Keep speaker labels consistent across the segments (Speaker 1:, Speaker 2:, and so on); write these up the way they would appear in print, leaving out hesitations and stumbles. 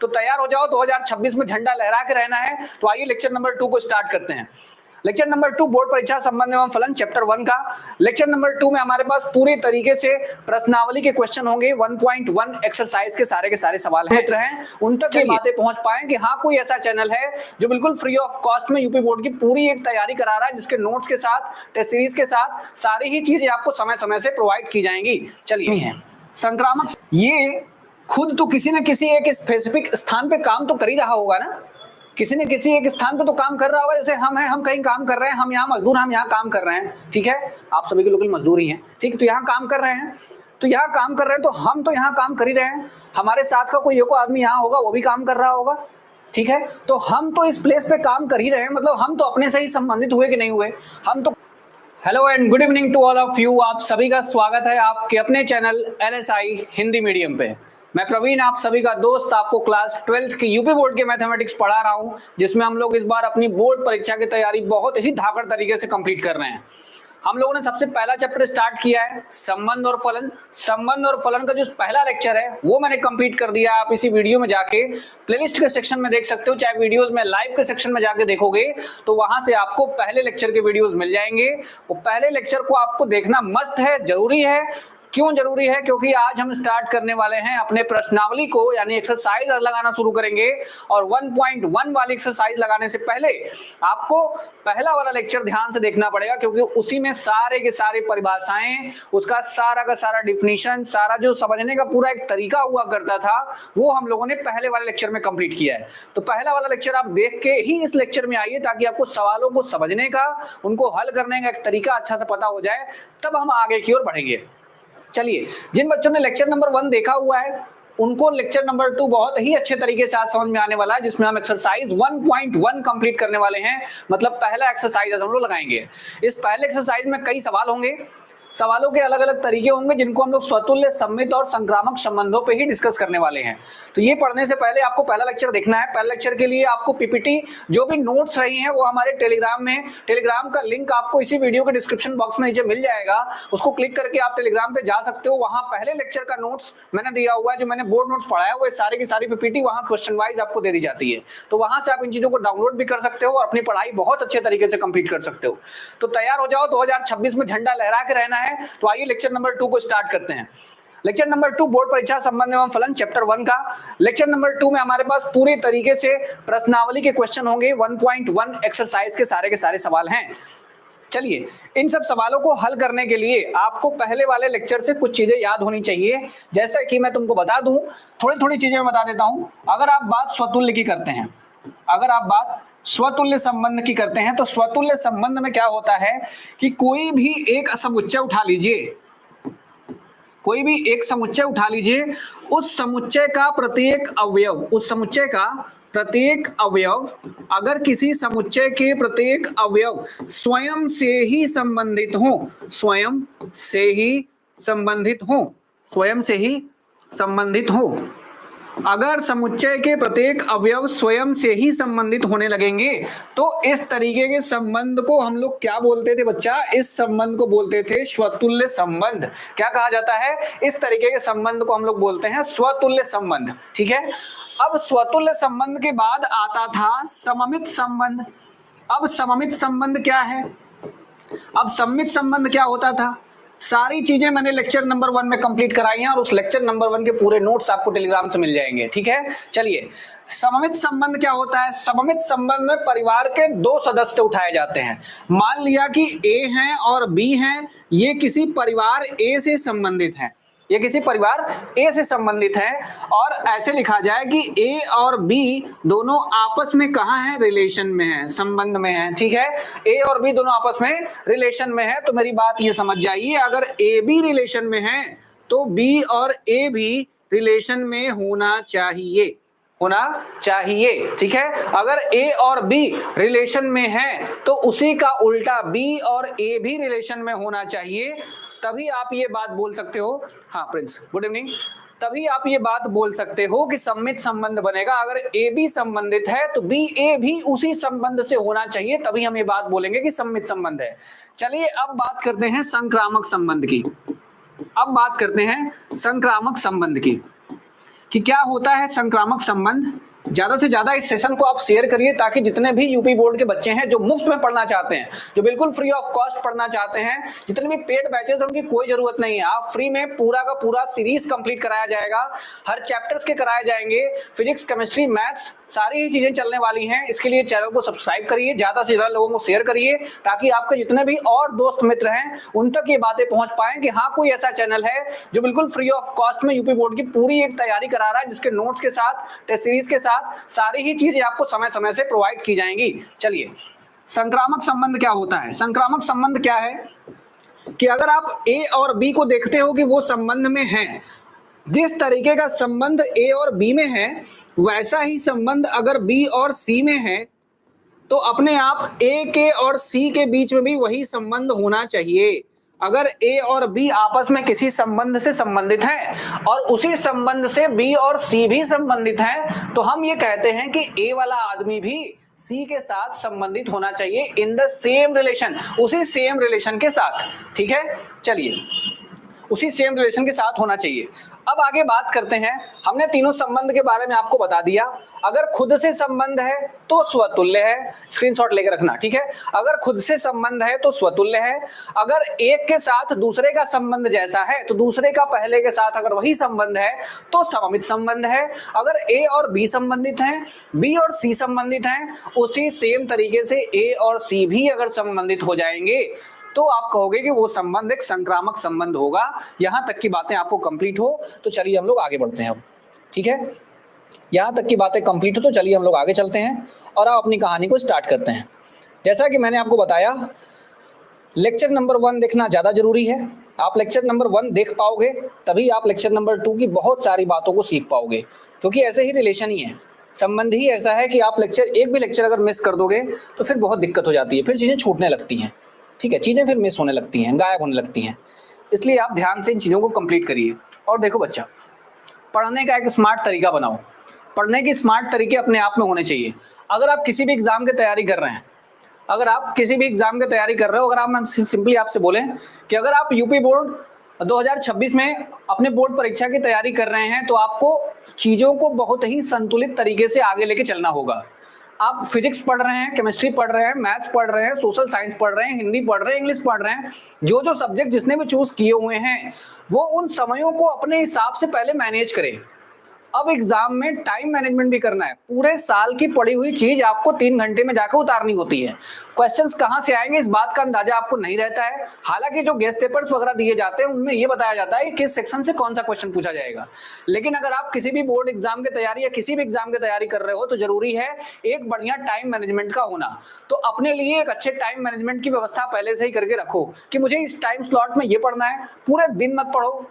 Speaker 1: तो तैयार हो जाओ, 2026 में झंडा लहरा के रहना है। तो आइए लेक्चर नंबर 2 को स्टार्ट करते हैं। लेक्चर नंबर 2 बोर्ड परीक्षा संबंध एवं फलन चैप्टर 1 का। लेक्चर नंबर 2 में हमारे पास पूरी तरीके से प्रश्नावली के क्वेश्चन होंगे। 1.1 एक्सरसाइज के सारे सवाल हैं उन तक ये बातें पहुंच पाए कि हाँ कोई ऐसा चैनल है जो बिल्कुल फ्री ऑफ कॉस्ट में यूपी बोर्ड की पूरी एक तैयारी करा रहा है, जिसके नोट्स के साथ, टेस्ट सीरीज के साथ सारी ही चीजें आपको समय समय से प्रोवाइड की जाएंगी। चलिए, संक्रामक ये खुद तो किसी न किसी एक स्पेसिफिक स्थान पे काम तो कर ही रहा होगा ना, किसी न किसी एक स्थान पे तो काम कर रहा होगा। जैसे हम हैं, हम कहीं काम कर रहे हैं, हम यहाँ मजदूर, हम यहाँ काम कर रहे हैं, ठीक है, आप सभी के लोग मजदूर ही हैं, ठीक, तो यहाँ काम कर रहे हैं, तो यहाँ काम कर रहे हैं, तो हम तो यहाँ काम कर ही रहे हैं, हमारे साथ का कोई एक आदमी यहाँ होगा वो भी काम कर रहा होगा, ठीक है, तो हम तो इस प्लेस पे काम कर ही रहे हैं, मतलब हम तो अपने से ही संबंधित हुए कि नहीं हुए, हम तो। Hello and good evening to all of you, आप सभी का स्वागत है आपके अपने चैनल LSI हिंदी मीडियम पे। मैं प्रवीण, आप सभी का दोस्त, आपको क्लास 12th की यूपी बोर्ड के मैथमेटिक्स पढ़ा रहा हूं, जिसमें हम लोग इस बार अपनी बोर्ड परीक्षा की तैयारी बहुत ही धाकड़ तरीके से कंप्लीट कर रहे हैं। हम लोगों ने सबसे पहला चैप्टर स्टार्ट किया है संबंध और फलन। संबंध और फलन का जो पहला लेक्चर है वो मैंने कंप्लीट कर दिया। आप इसी वीडियो में जाके प्लेलिस्ट के सेक्शन में देख सकते हो, चाहे वीडियोस में लाइव के सेक्शन में जाके देखोगे तो वहां से आपको पहले लेक्चर के वीडियोस मिल जाएंगे। वो पहले लेक्चर को आपको देखना मस्ट है, जरूरी है। क्यों जरूरी है? क्योंकि आज हम स्टार्ट करने वाले हैं अपने प्रश्नावली को, यानी एक्सरसाइज लगाना शुरू करेंगे। और 1.1 वाली एक्सरसाइज लगाने से पहले आपको पहला वाला लेक्चर ध्यान से देखना पड़ेगा, क्योंकि उसी में सारे के सारे परिभाषाएं, उसका सारा का सारा डिफिनीशन, सारा जो समझने का पूरा एक तरीका हुआ करता था वो हम लोगों ने पहले वाले लेक्चर में कंप्लीट किया है। तो पहला वाला लेक्चर आप देख के ही इस लेक्चर में आइए, ताकि आपको सवालों को समझने का, उनको हल करने का एक तरीका अच्छा से पता हो जाए, तब हम आगे की ओर बढ़ेंगे। चलिए, जिन बच्चों ने लेक्चर नंबर 1 देखा हुआ है उनको लेक्चर नंबर 2 बहुत ही अच्छे तरीके से आज समझ में आने वाला है, जिसमें हम एक्सरसाइज 1.1 कंप्लीट करने वाले हैं। मतलब पहला एक्सरसाइज हम लोग लगाएंगे। इस पहले एक्सरसाइज में कई सवाल होंगे, सवालों के अलग अलग तरीके होंगे, जिनको हम लोग स्वतुल्य, सममित और संक्रामक संबंधों पे ही डिस्कस करने वाले हैं। तो ये पढ़ने से पहले आपको पहला लेक्चर देखना है। पहले लेक्चर के लिए आपको पीपीटी जो भी नोट्स रही हैं वो हमारे टेलीग्राम में, टेलीग्राम का लिंक आपको इसी वीडियो के डिस्क्रिप्शन बॉक्स में नीचे मिल जाएगा, उसको क्लिक करके आप टेलीग्राम पे जा सकते हो। वहां पहले लेक्चर का नोट्स मैंने दिया हुआ है, जो मैंने बोर्ड नोट्स पढ़ाया वो सारी की सारी पीपीटी वहां क्वेश्चन वाइज आपको दे दी जाती है। तो वहां से आप इन चीजों को डाउनलोड भी कर सकते हो और अपनी पढ़ाई बहुत अच्छे तरीके से कंप्लीट कर सकते हो। तो तैयार हो जाओ, 2026 में झंडा लहरा के रहना है। तो आइए लेक्चर नंबर 2 को स्टार्ट करते हैं। लेक्चर नंबर 2 बोर्ड परीक्षा संबंध एवं फलन चैप्टर 1 का। लेक्चर नंबर 2 में हमारे पास पूरी तरीके से प्रश्नावली के क्वेश्चन होंगे। 1.1 एक्सरसाइज के सारे सवाल हैं। चलिए, इन सब सवालों को हल करने के लिए आपको पहले वाले लेक्चर से कुछ चीजें याद होनी चाहिए। जैसा कि मैं तुमको बता दूं, थोड़ी चीजें मैं बता देता हूं। अगर आप बात स्वतुल्य की करते हैं, अगर आप बात स्वतुल्य संबंध की करते हैं, तो स्वतुल्य संबंध में क्या होता है कि कोई भी एक समुच्चय उठा लीजिए, कोई भी एक समुच्चय उठा लीजिए, उस समुच्चय का प्रत्येक अवयव, उस समुच्चय का प्रत्येक अवयव, अगर किसी समुच्चय के प्रत्येक अवयव स्वयं से ही संबंधित हो, स्वयं से ही संबंधित हो, स्वयं से ही संबंधित हो, अगर समुच्चय के प्रत्येक अवयव स्वयं से ही संबंधित होने लगेंगे, तो इस तरीके के संबंध को हम लोग क्या बोलते थे बच्चा? इस संबंध को बोलते थे स्वतुल्य संबंध। क्या कहा जाता है? इस तरीके के संबंध को हम लोग बोलते हैं स्वतुल्य संबंध। ठीक है, अब स्वतुल्य संबंध के बाद आता था सममित संबंध। अब सममित संबंध क्या है? अब सममित संबंध क्या होता था? सारी चीजें मैंने लेक्चर नंबर 1 में कंप्लीट कराई हैं और उस लेक्चर नंबर 1 के पूरे नोट्स आपको टेलीग्राम से मिल जाएंगे। ठीक है, चलिए, सममित संबंध क्या होता है? सममित संबंध में परिवार के 2 सदस्य उठाए जाते हैं। मान लिया कि A हैं और B हैं, ये किसी परिवार A से संबंधित हैं, ये किसी परिवार A से संबंधित है, और ऐसे लिखा जाए कि A और B दोनों आपस में कहाँ हैं? रिलेशन में हैं, संबंध में हैं। ठीक है, A और B दोनों आपस में रिलेशन में है। तो मेरी बात ये समझ जाइए, अगर A भी रिलेशन में है तो B और A भी रिलेशन में होना चाहिए, होना चाहिए। ठीक है, अगर A और B रिलेशन में है तो उसी का उल्टा B और A भी रिलेशन में होना चाहिए। तभी आप ये बात बोल सकते हो, हाँ प्रिंस गुड इवनिंग, तभी आप ये बात बोल सकते हो कि सममित संबंध बनेगा। अगर ए बी संबंधित है तो बी ए भी उसी संबंध से होना चाहिए, तभी हम ये बात बोलेंगे कि सममित संबंध है। चलिए, अब बात करते हैं संक्रामक संबंध की। अब बात करते हैं संक्रामक संबंध की। कि क्या होता है संक्रामक संबंध। ज्यादा से ज्यादा इस सेशन को आप शेयर करिए ताकि जितने भी यूपी बोर्ड के बच्चे हैं जो मुफ्त में पढ़ना चाहते हैं, जो बिल्कुल फ्री ऑफ कॉस्ट पढ़ना चाहते हैं, जितने भी पेड बैचेस हैं उनकी कोई जरूरत नहीं है। आप फ्री में पूरा का पूरा सीरीज कंप्लीट कराया जाएगा, हर चैप्टर्स के कराए जाएंगे, फिजिक्स, केमिस्ट्री, मैथ्स, सारी ही चीजें चलने वाली हैं। इसके लिए चैनल को सब्सक्राइब करिए, ज्यादा से ज्यादा लोगों को शेयर करिए ताकि आपके जितने भी और दोस्त मित्र हैं उन तक ये बातें पहुंच पाएं कि हाँ कोई ऐसा चैनल है जो बिल्कुल फ्री ऑफ कॉस्ट में यूपी बोर्ड की पूरी एक तैयारी करा रहा है, जिसके नोट्स के साथ, टेस्ट सीरीज के साथ सारी ही चीजें आपको समय समय से प्रोवाइड की जाएंगी। चलिए, संक्रामक संबंध क्या होता है। संक्रामक संबंध क्या है कि अगर आप ए और बी को देखते हो कि वो संबंध में हैं, जिस तरीके का संबंध ए और बी में है वैसा ही संबंध अगर बी और सी में है तो अपने आप ए के और सी के बीच में भी वही संबंध होना चाहिए। अगर ए और बी आपस में किसी संबंध से संबंधित हैं और उसी संबंध से बी और सी भी संबंधित हैं तो हम ये कहते हैं कि ए वाला आदमी भी सी के साथ संबंधित होना चाहिए इन द सेम रिलेशन, उसी सेम रिलेशन के साथ। ठीक है, चलिए, उसी सेम रिलेशन के साथ होना चाहिए। अब आगे बात करते हैं। हमने तीनों संबंध के बारे में आपको बता दिया। अगर खुद से संबंध है तो स्वतुल्य है, स्क्रीनशॉट लेकर रखना, ठीक है। अगर खुद से संबंध है तो स्वतुल्य है। अगर एक के साथ दूसरे का संबंध जैसा है तो दूसरे का पहले के साथ अगर वही संबंध है तो सममित संबंध है। अगर ए और बी संबंधित हैं, बी और सी संबंधित हैं, उसी सेम तरीके से ए और सी भी अगर संबंधित हो जाएंगे तो आप कहोगे कि वो संबंध एक संक्रामक संबंध होगा। यहां तक की बातें आपको कंप्लीट हो तो चलिए हम लोग आगे बढ़ते हैं अब, ठीक है। यहां तक की बातें कंप्लीट हो तो चलिए हम लोग आगे चलते हैं और आप अपनी कहानी को स्टार्ट करते हैं। जैसा कि मैंने आपको बताया, लेक्चर नंबर 1 देखना ज़्यादा जरूरी है। आप लेक्चर नंबर 1 देख पाओगे तभी आप लेक्चर नंबर 2 की बहुत सारी बातों को सीख पाओगे, क्योंकि ऐसे ही रिलेशन ही है, संबंध ही ऐसा है कि आप एक भी लेक्चर अगर मिस कर दोगे तो फिर बहुत दिक्कत हो जाती है, फिर चीज़ें छूटने लगती हैं, ठीक है, चीज़ें फिर मिस होने लगती हैं, गायब होने लगती हैं। इसलिए आप ध्यान से इन चीज़ों को कंप्लीट करिए। और देखो बच्चा, पढ़ने का एक स्मार्ट तरीका बनाओ। पढ़ने की स्मार्ट तरीके अपने आप में होने चाहिए। अगर आप किसी भी एग्जाम की तैयारी कर रहे हैं, अगर आप सिंपली आपसे बोलें कि अगर आप यूपी बोर्ड 2026 में अपने बोर्ड परीक्षा की तैयारी कर रहे हैं तो आपको चीज़ों को बहुत ही संतुलित तरीके से आगे लेके चलना होगा। आप फिजिक्स पढ़ रहे हैं, केमिस्ट्री पढ़ रहे हैं, मैथ्स पढ़ रहे हैं, सोशल साइंस पढ़ रहे हैं, हिंदी पढ़ रहे हैं, इंग्लिश पढ़ रहे हैं, जो सब्जेक्ट जिसने भी चूज किए हुए हैं वो उन समयों को अपने हिसाब से पहले मैनेज करें। अब एग्जाम में टाइम मैनेजमेंट भी करना है। पूरे साल की पढ़ी हुई चीज आपको 3 घंटे में जाकर उतारनी होती है। क्वेश्चंस कहां से आएंगे इस बात का अंदाजा आपको नहीं रहता है। हालांकि जो गेस्ट पेपर्स वगैरह दिए जाते हैं उनमें ये बताया जाता है कि किस सेक्शन से कौन सा क्वेश्चन पूछा जाएगा। लेकिन अगर आप किसी भी बोर्ड एग्जाम की तैयारी या किसी भी एग्जाम की तैयारी कर रहे हो तो जरूरी है एक बढ़िया टाइम मैनेजमेंट का होना। तो अपने लिए एक अच्छे टाइम मैनेजमेंट की व्यवस्था पहले से ही करके रखो कि मुझे इस टाइम स्लॉट में ये पढ़ना है। पूरे दिन मत पढ़ो,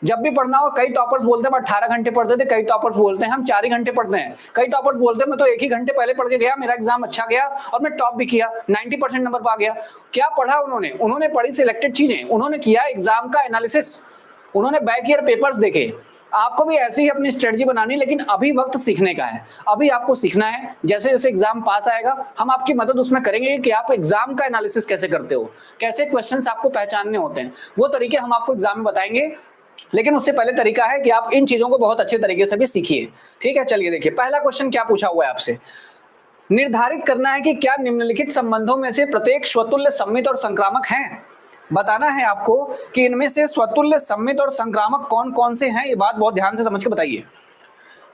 Speaker 1: जब भी पढ़ना हो। कई टॉपर्स बोलते हैं 18 घंटे पढ़ते थे, कई टॉपर्स बोलते हैं हम 4 ही घंटे पढ़ते हैं, कई टॉपर्स बोलते हैं मैं तो 1 ही घंटे पहले पढ़ के गया, मेरा एग्जाम अच्छा गया और मैं टॉप भी किया, 90% नंबर पा गया। क्या पढ़ा उन्होंने पढ़ी सिलेक्टेड चीजें, उन्होंने किया एग्जाम का एनालिसिस, उन्होंने बैक ईयर पेपर्स देखे। आपको भी ऐसे ही अपनी स्ट्रेटजी बनानी, लेकिन अभी वक्त सीखने का है। अभी आपको सीखना है। जैसे जैसे एग्जाम पास आएगा हम आपकी मदद उसमें करेंगे कि आप एग्जाम का एनालिसिस कैसे करते हो, कैसे क्वेश्चंस आपको पहचानने होते हैं, वो तरीके हम आपको एग्जाम में बताएंगे। लेकिन उससे पहले तरीका है कि आप इन चीजों को बहुत अच्छे तरीके से भी सीखिए, ठीक है। चलिए देखिए, पहला क्वेश्चन क्या पूछा हुआ है आपसे। निर्धारित करना है कि क्या निम्नलिखित संबंधों में से प्रत्येक स्वतुल्य, सम्मित और संक्रामक हैं। बताना है आपको कि इनमें से स्वतुल्य, सम्मित और संक्रामक कौन कौन से हैं। ये बात बहुत ध्यान से समझ के बताइए।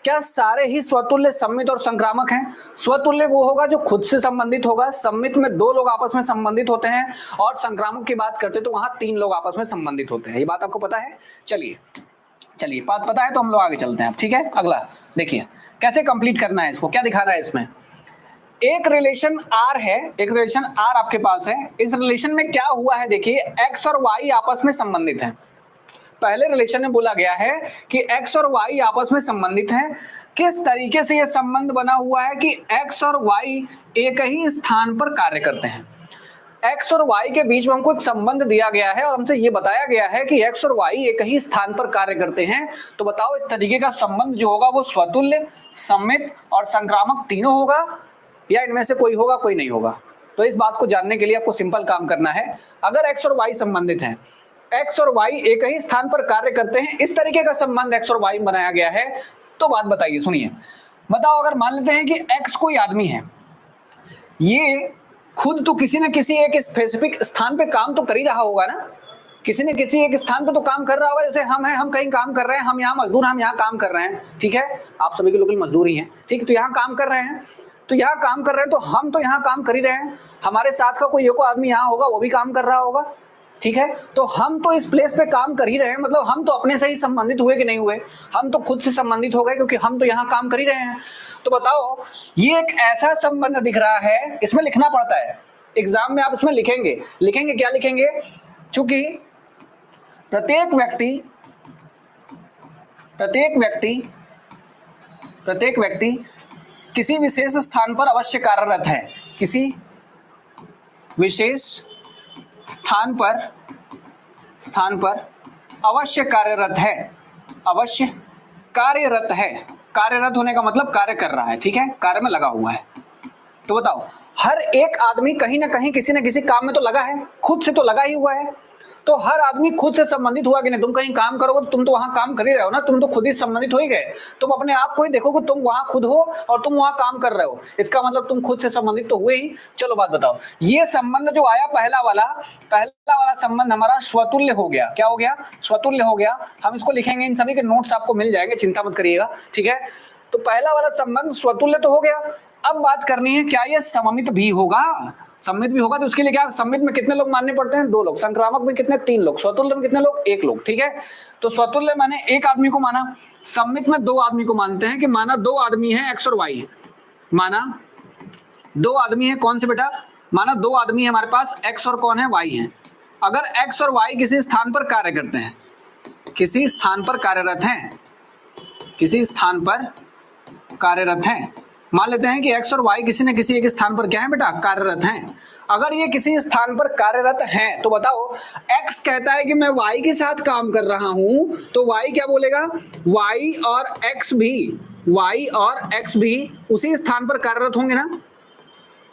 Speaker 1: क्या सारे ही स्वतुल्य, सम्मित और संक्रामक हैं। स्वतुल्य वो होगा जो खुद से संबंधित होगा, सम्मित में 2 लोग आपस में संबंधित होते हैं, और संक्रामक की बात करते तो वहां 3 लोग आपस में संबंधित होते हैं। ये बात आपको पता है। चलिए बात पता है तो हम लोग आगे चलते हैं, ठीक है। अगला देखिए कैसे कंप्लीट करना है इसको, क्या दिखा रहा है इसमें। एक रिलेशन आर है, एक रिलेशन आर आपके पास है। इस रिलेशन में क्या हुआ है देखिए, एक्स और वाई आपस में संबंधित हैं। पहले रिलेशन में बोला गया है कि x और y आपस में संबंधित हैं। किस तरीके से यह संबंध बना हुआ है कि x और y एक ही स्थान पर कार्य करते हैं। x और y के बीच में हमको एक संबंध दिया गया है और हमसे ये बताया गया है कि x और y एक ही स्थान पर कार्य करते हैं। तो बताओ इस तरीके का संबंध जो होगा वो स्वतुल्य, सम्मित और संक्रामक तीनों होगा या इनमें से कोई होगा, कोई नहीं होगा। तो इस बात को जानने के लिए आपको सिंपल काम करना है। अगर x और y संबंधित हैं, x और y एक ही स्थान पर कार्य करते हैं, इस तरीके का संबंध x और y में बनाया गया है, तो बात बताइए, सुनिए, बताओ अगर मान लेते हैं कि एक्स कोई आदमी है, ये खुद तो किसी न किसी एक स्पेसिफिक स्थान पे काम तो कर ही रहा होगा ना, किसी न किसी एक स्थान पे तो काम कर रहा होगा। जैसे हम हैं, हम कहीं काम कर रहे हैं, हम यहाँ मजदूर, हम यहाँ काम कर रहे हैं, ठीक है, आप सभी के लोग मजदूर ही हैं, ठीक है, तो यहाँ काम कर रहे हैं, तो यहाँ काम कर रहे हैं, तो हम तो यहाँ काम कर ही रहे हैं, हमारे साथ का कोई एक आदमी यहाँ होगा, वो भी काम कर रहा होगा, ठीक है, तो हम तो इस प्लेस पे काम कर ही रहे हैं, मतलब हम तो अपने से ही संबंधित हुए कि नहीं हुए, हम तो खुद से संबंधित हो गए, क्योंकि हम तो यहाँ काम कर ही रहे हैं। तो बताओ, ये एक ऐसा संबंध दिख रहा है, इसमें लिखना पड़ता है, एग्जाम में आप इसमें लिखेंगे, लिखेंगे क्या लिखेंगे, चूंकि प्रत्येक व्यक्ति किसी विशेष स्थान पर अवश्य कार्यरत है, किसी विशेष स्थान पर अवश्य कार्यरत है, अवश्य कार्यरत है, कार्यरत होने का मतलब कार्य कर रहा है, ठीक है, कार्य में लगा हुआ है। तो बताओ, हर एक आदमी कहीं ना कहीं किसी न किसी काम में तो लगा है, खुद से तो लगा ही हुआ है, तो हर आदमी खुद से संबंधित हुआ कि नहीं, तुम कहीं काम करोगे तो तुम तो वहां काम कर ही रहे हो ना, तुम तो खुद ही संबंधित हो ही गए, तुम अपने आप को ही देखोगे, तुम वहां खुद हो और तुम वहां काम कर रहे हो, इसका मतलब तुम खुद से संबंधित तो हुए ही। चलो बात बताओ, ये संबंध जो आया पहला वाला संबंध हमारा स्वतुल्य हो गया, क्या हो गया, स्वतुल्य हो गया। हम इसको लिखेंगे, इन सभी के नोट्स आपको मिल जाएंगे, चिंता मत करिएगा, ठीक है। तो पहला वाला संबंध स्वतुल्य तो हो गया, अब बात करनी है क्या ये सममित भी होगा, सममित भी होगा। तो उसके लिए क्या, सममित में कितने लोग मानने पड़ते हैं, 2 लोग, संक्रामक में कितने, 3 लोग, स्वतुल्य में कितने लोग, 1 लोग, ठीक है। तो स्वतुल्य माने 1 आदमी को माना, सममित में 2 आदमी को मानते हैं कि माना 2 आदमी है एक्स और वाई, माना 2 आदमी है, कौन से बेटा, माना 2 आदमी है हमारे पास, एक्स और कौन है, वाई है। अगर एक्स और वाई किसी स्थान पर कार्य करते हैं, किसी स्थान पर कार्यरत हैं, किसी स्थान पर कार्यरत हैं, मान लेते हैं कि एक्स और वाई किसी न किसी एक स्थान पर क्या है बेटा, कार्यरत हैं। अगर ये किसी स्थान पर कार्यरत हैं तो बताओ, एक्स कहता है कि मैं वाई के साथ काम कर रहा हूं, तो वाई क्या बोलेगा, वाई और एक्स भी उसी स्थान पर कार्यरत होंगे ना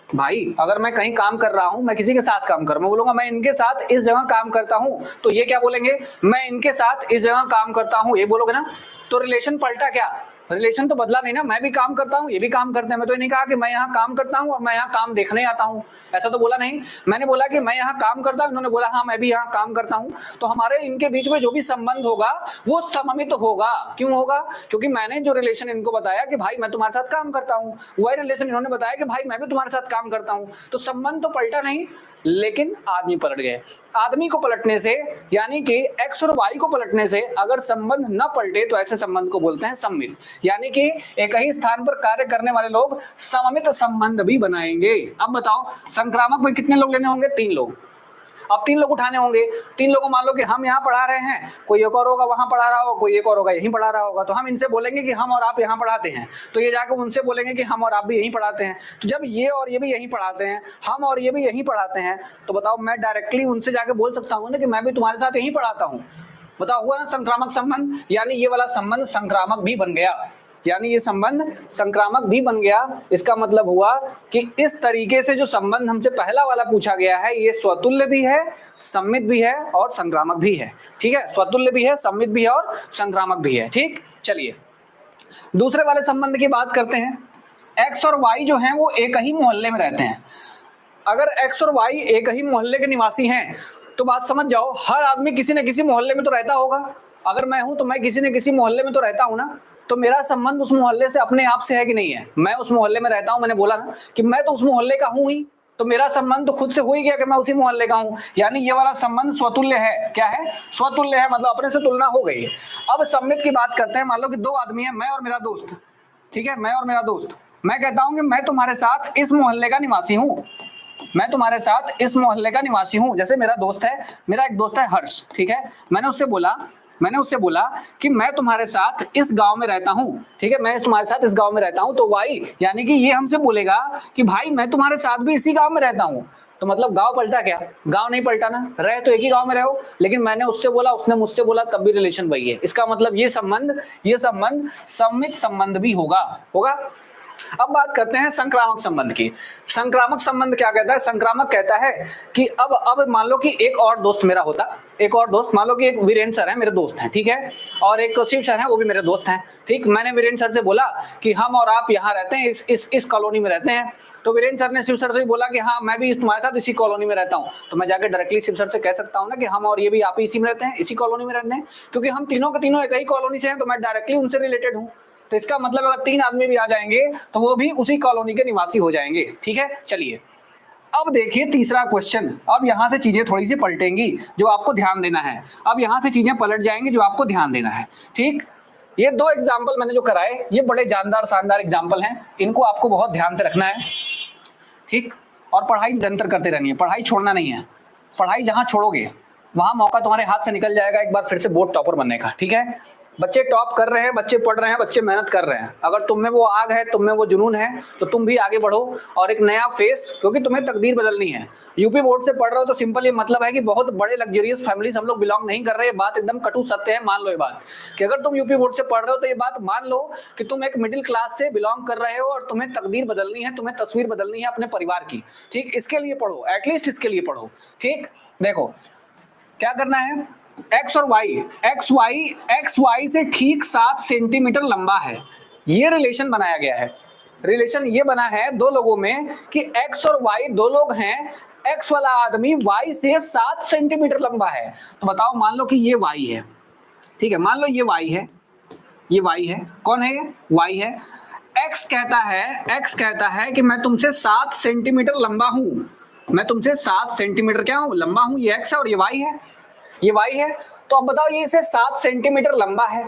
Speaker 1: भाई। अगर मैं कहीं काम कर रहा हूं, मैं किसी के साथ काम कर रहा हूं, मैं बोलूंगा मैं इनके साथ इस जगह काम करता हूं, तो ये क्या बोलेंगे, मैं इनके साथ इस जगह काम करता हूं, ये बोलोगे ना। तो रिलेशन पलटा क्या, रिलेशन तो बदला नहीं ना, मैं भी काम करता हूं, ये भी काम करते हैं। मैं तो ये नहीं कहा कि मैं यहाँ काम करता हूं और मैं यहाँ काम देखने आता हूं, ऐसा तो बोला नहीं। मैंने बोला कि मैं यहाँ काम करता हूं, इन्होंने बोला हाँ मैं भी यहाँ काम करता हूं। तो हमारे इनके बीच में जो भी संबंध होगा वो सममित होगा। क्यों होगा, क्योंकि मैंने जो रिलेशन इनको बताया कि भाई मैं तुम्हारे साथ काम करता हूँ, वही रिलेशन इन्होंने बताया कि भाई मैं भी तुम्हारे साथ काम करता हूँ। तो संबंध तो पलटा नहीं, लेकिन आदमी पलट गए। आदमी को पलटने से, यानी कि एक्स और वाई को पलटने से अगर संबंध न पलटे तो ऐसे संबंध को बोलते हैं सममित, यानी कि एक ही स्थान पर कार्य करने वाले लोग सममित संबंध भी बनाएंगे। अब बताओ, संक्रामक में कितने लोग लेने होंगे, 3 लोग। अब 3 लोग उठाने होंगे, 3 लोगों, मान लो कि हम यहाँ पढ़ा रहे हैं, कोई एक और होगा वहां पढ़ा रहा होगा, कोई एक और होगा यहीं पढ़ा रहा होगा। तो हम इनसे बोलेंगे कि हम और आप यहाँ पढ़ाते हैं, तो ये जाकर उनसे बोलेंगे कि हम और आप भी यहीं पढ़ाते हैं। तो जब ये और ये भी यहीं पढ़ाते हैं, हम और ये भी यहीं पढ़ाते हैं, तो बताओ मैं डायरेक्टली उनसे जाके बोल सकता हूँ ना कि मैं भी तुम्हारे साथ यहीं पढ़ाता हूँ। बताओ, हुआ ना संक्रामक संबंध, यानी ये वाला संबंध संक्रामक भी बन गया, यानी ये संबंध संक्रामक भी बन गया। इसका मतलब हुआ कि इस तरीके से जो संबंध हमसे पहला वाला पूछा गया है, ये स्वतुल्य भी है, सममित भी है और संक्रामक भी है, ठीक है। स्वतुल्य भी है, सममित भी है और संक्रामक भी है, ठीक। चलिए दूसरे वाले संबंध की बात करते हैं। एक्स और वाई जो हैं वो एक ही मोहल्ले में रहते हैं। अगर एक्स और वाई एक ही मोहल्ले के निवासी हैं तो बात समझ जाओ, हर आदमी किसी न किसी मोहल्ले में तो रहता होगा। अगर मैं हूं तो मैं किसी न किसी मोहल्ले में तो रहता हूं ना, तो मेरा संबंध उस मोहल्ले से अपने आप से है कि नहीं है। मैं उस मोहल्ले में रहता हूं, मैंने बोला ना कि मैं तो उस मोहल्ले का हूं ही, तो मेरा संबंध तो खुद से हो ही गया कि मैं उसी मोहल्ले का हूं, यानी ये वाला संबंध स्वतुल्य है। क्या है, स्वतुल्य है, मतलब अपने से तुलना हो गई। अब सममित की बात करते हैं। मान लो कि 2 आदमी है, मैं और मेरा दोस्त, ठीक है, मैं और मेरा दोस्त। मैं कहता हूं कि मैं तुम्हारे साथ इस मोहल्ले का निवासी हूं, मैं तुम्हारे साथ इस मोहल्ले का निवासी हूं। जैसे मेरा दोस्त है, मेरा एक दोस्त है हर्ष, ठीक है, मैंने उससे बोला कि मैं तुम्हारे साथ इस गांव में रहता हूं, ठीक है, मैं तुम्हारे साथ इस गांव में रहता हूं। तो वाई यानी कि ये हमसे बोलेगा कि भाई मैं तुम्हारे साथ भी इसी गांव में रहता हूं। तो मतलब गांव पलटा क्या, गांव नहीं पलटा ना, रहे तो एक ही गांव में रहो, लेकिन मैंने उससे बोला, उसने मुझसे बोला, तब भी रिलेशन वही है। इसका मतलब ये संबंध सममित संबंध भी होगा। अब बात करते हैं संक्रामक संबंध की। संक्रामक संबंध क्या कहता है? संक्रामक कहता है कि अब मान लो कि एक और दोस्त मेरा होता, एक और दोस्त, मान लो कि एक वीरेंद्र सर है मेरे दोस्त हैं, ठीक है, और एक शिव सर है वो भी मेरे दोस्त हैं, ठीक। मैंने वीरेंद्र सर से बोला कि हम और आप यहाँ रहते हैं, इस कॉलोनी में रहते हैं। तो वीरेंद्र सर ने शिव सर से भी बोला कि हाँ मैं भी तुम्हारे साथ इसी कॉलोनी में रहता हूँ। तो मैं जाकर डायरेक्टली शिव सर से कह सकता हूँ ना कि हम और ये भी आप ही इसी में रहते हैं, इसी कॉलोनी में रहते हैं, क्योंकि हम तीनों के तीनों एक ही कॉलोनी से हैं, तो मैं डायरेक्टली उनसे रिलेटेड हूँ। तो इसका मतलब अगर 3 आदमी भी आ जाएंगे तो वो भी उसी कॉलोनी के निवासी हो जाएंगे, ठीक है। चलिए अब देखिए तीसरा क्वेश्चन। अब यहां से चीजें थोड़ी सी पलटेंगी जो आपको ध्यान देना है। अब यहां से चीजें पलट जाएंगी जो आपको ध्यान देना है, ठीक। ये 2 एग्जाम्पल मैंने जो कराए ये बड़े जानदार शानदार एग्जाम्पल हैं, इनको आपको बहुत ध्यान से रखना है, ठीक। और पढ़ाई निरंतर करते रहनी है, पढ़ाई छोड़ना नहीं है। पढ़ाई जहां छोड़ोगे वहां मौका तुम्हारे हाथ से निकल जाएगा एक बार फिर से बोर्ड टॉपर बनने का, ठीक है। बच्चे टॉप कर रहे हैं, बच्चे पढ़ रहे हैं, बच्चे मेहनत कर रहे हैं, अगर तुम में वो आग है, तुम में वो जुनून है, तो तुम भी आगे बढ़ो और एक नया फेस, क्योंकि तुम्हें तकदीर बदलनी है। यूपी बोर्ड से पढ़ रहे हो तो सिंपल ये मतलब है कि बहुत बड़े लग्जरियस फैमिली हम लोग बिलोंग नहीं कर रहे। ये बात एकदम कटु सत्य है, मान लो ये बात कि अगर तुम यूपी बोर्ड से पढ़ रहे हो तो ये बात मान लो कि तुम एक मिडिल क्लास से बिलोंग कर रहे हो और तुम्हें तकदीर बदलनी है, तुम्हें तस्वीर बदलनी है अपने परिवार की, ठीक। इसके लिए पढ़ो, एटलीस्ट इसके लिए पढ़ो, ठीक। देखो क्या करना है, एक्स और वाई, एक्स वाई से ठीक 7 सेंटीमीटर लंबा है, ये रिलेशन बनाया गया है। रिलेशन ये बना है 2 लोगों में कि एक्स और वाई 2 लोग हैं, एक्स वाला आदमी वाई से 7 सेंटीमीटर लंबा है। तो बताओ, मान लो कि ये वाई है, ठीक है, मान लो ये वाई है, ये वाई है, कौन है ये? वाई है। एक्स कहता है कि मैं तुमसे 7 सेंटीमीटर लंबा हूं, मैं तुमसे 7 सेंटीमीटर क्या हूं? लंबा हूं। ये एक्स है और ये वाई है, ये वाई है। तो अब बताओ ये इसे 7 सेंटीमीटर लंबा है,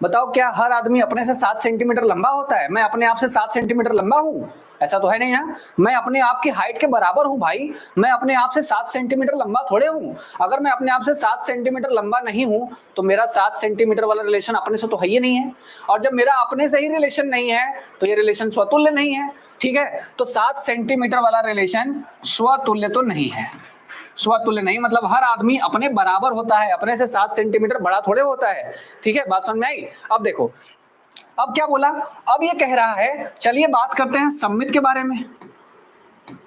Speaker 1: बताओ क्या हर आदमी अपने से 7 सेंटीमीटर लंबा होता है? मैं अपने आप से 7 सेंटीमीटर लंबा हूं? ऐसा तो है नहीं ना। मैं अपने आप की हाइट के बराबर हूं भाई, मैं अपने आप से 7 सेंटीमीटर लंबा थोड़े हूं। अगर मैं अपने आप से 7 सेंटीमीटर लंबा नहीं हूं तो मेरा 7 सेंटीमीटर वाला रिलेशन अपने से तो है ही नहीं है, और जब मेरा अपने से ही रिलेशन नहीं है तो ये रिलेशन स्वतुल्य नहीं है, ठीक है। तो 7 सेंटीमीटर वाला रिलेशन स्वतुल्य तो नहीं है, स्वतुल्य नहीं, मतलब हर आदमी अपने बराबर होता है, अपने से 7 सेंटीमीटर बड़ा थोड़े होता है, ठीक है। बात समझ में आई? अब देखो अब क्या बोला, अब ये कह रहा है, चलिए बात करते हैं सममित के बारे में,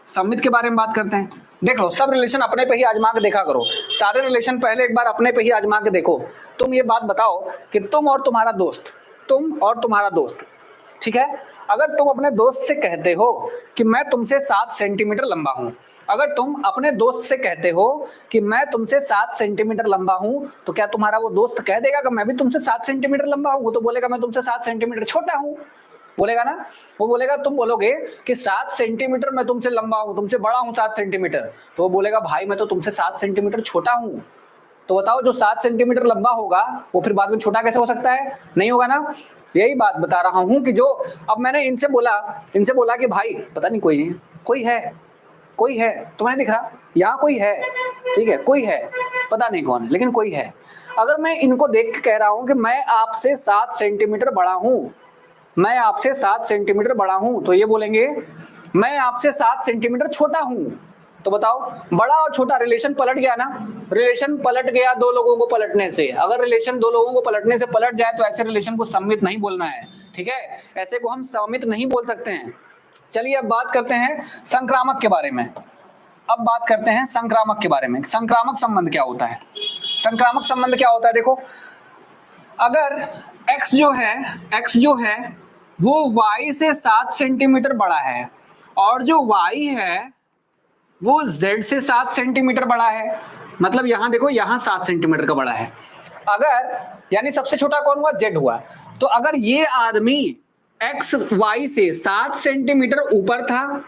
Speaker 1: सममित के बारे में बात करते हैं। देख लो, सब रिलेशन अपने पे ही आजमा के देखा करो, सारे रिलेशन पहले एक बार अपने पे ही आजमा के देखो। तुम ये बात बताओ कि तुम और तुम्हारा दोस्त, ठीक है, अगर तुम अपने दोस्त से कहते हो कि मैं तुमसे 7 सेंटीमीटर लंबा हूं, अगर तुम अपने दोस्त से कहते हो कि मैं तुमसे 7 सेंटीमीटर लंबा हूं, तो क्या तुम्हारा वो दोस्त कह देगा कि मैं भी तुमसे 7 सेंटीमीटर लंबा हूं? वो तो बोलेगा मैं तुमसे 7 सेंटीमीटर छोटा हूं, बोलेगा ना। वो बोलेगा, तुम बोलोगे कि 7 सेंटीमीटर मैं तुमसे लंबा हूं, तुमसे बड़ा हूं 7 सेंटीमीटर, तो वो बोलेगा भाई मैं तो तुमसे 7 सेंटीमीटर छोटा हूं। तो बताओ जो 7 सेंटीमीटर लंबा होगा वो फिर बाद में छोटा कैसे हो सकता है? नहीं होगा ना। यही बात बता रहा हूं कि जो अब मैंने इनसे बोला कि भाई पता नहीं कोई है, तुम्हें दिख रहा, यहाँ कोई है, ठीक है, कोई है, पता नहीं कौन है लेकिन कोई है। अगर मैं इनको देख के कह रहा हूं कि मैं आपसे 7 सेंटीमीटर बड़ा हूं, मैं आपसे 7 सेंटीमीटर बड़ा हूं, तो ये बोलेंगे मैं आपसे 7 सेंटीमीटर छोटा हूं। तो बताओ, बड़ा और छोटा रिलेशन पलट गया ना, रिलेशन पलट गया 2 लोगों को पलटने से। अगर रिलेशन 2 लोगों को पलटने से पलट जाए तो ऐसे रिलेशन को सममित नहीं बोलना है, ठीक है, ऐसे को हम सममित नहीं बोल सकते हैं। चलिए अब बात करते हैं संक्रामक के बारे में, अब बात करते हैं संक्रामक के बारे में। संक्रामक संबंध क्या होता है? संक्रामक संबंध क्या होता है? देखो, अगर x जो है वो y से 7 सेंटीमीटर बड़ा है और जो y है वो z से 7 सेंटीमीटर बड़ा है, मतलब यहां देखो, यहां 7 सेंटीमीटर का बड़ा है, अगर यानी सबसे छोटा कौन हुआ? z हुआ। तो अगर ये आदमी एक्स वाई से 7 सेंटीमीटर ऊपर था,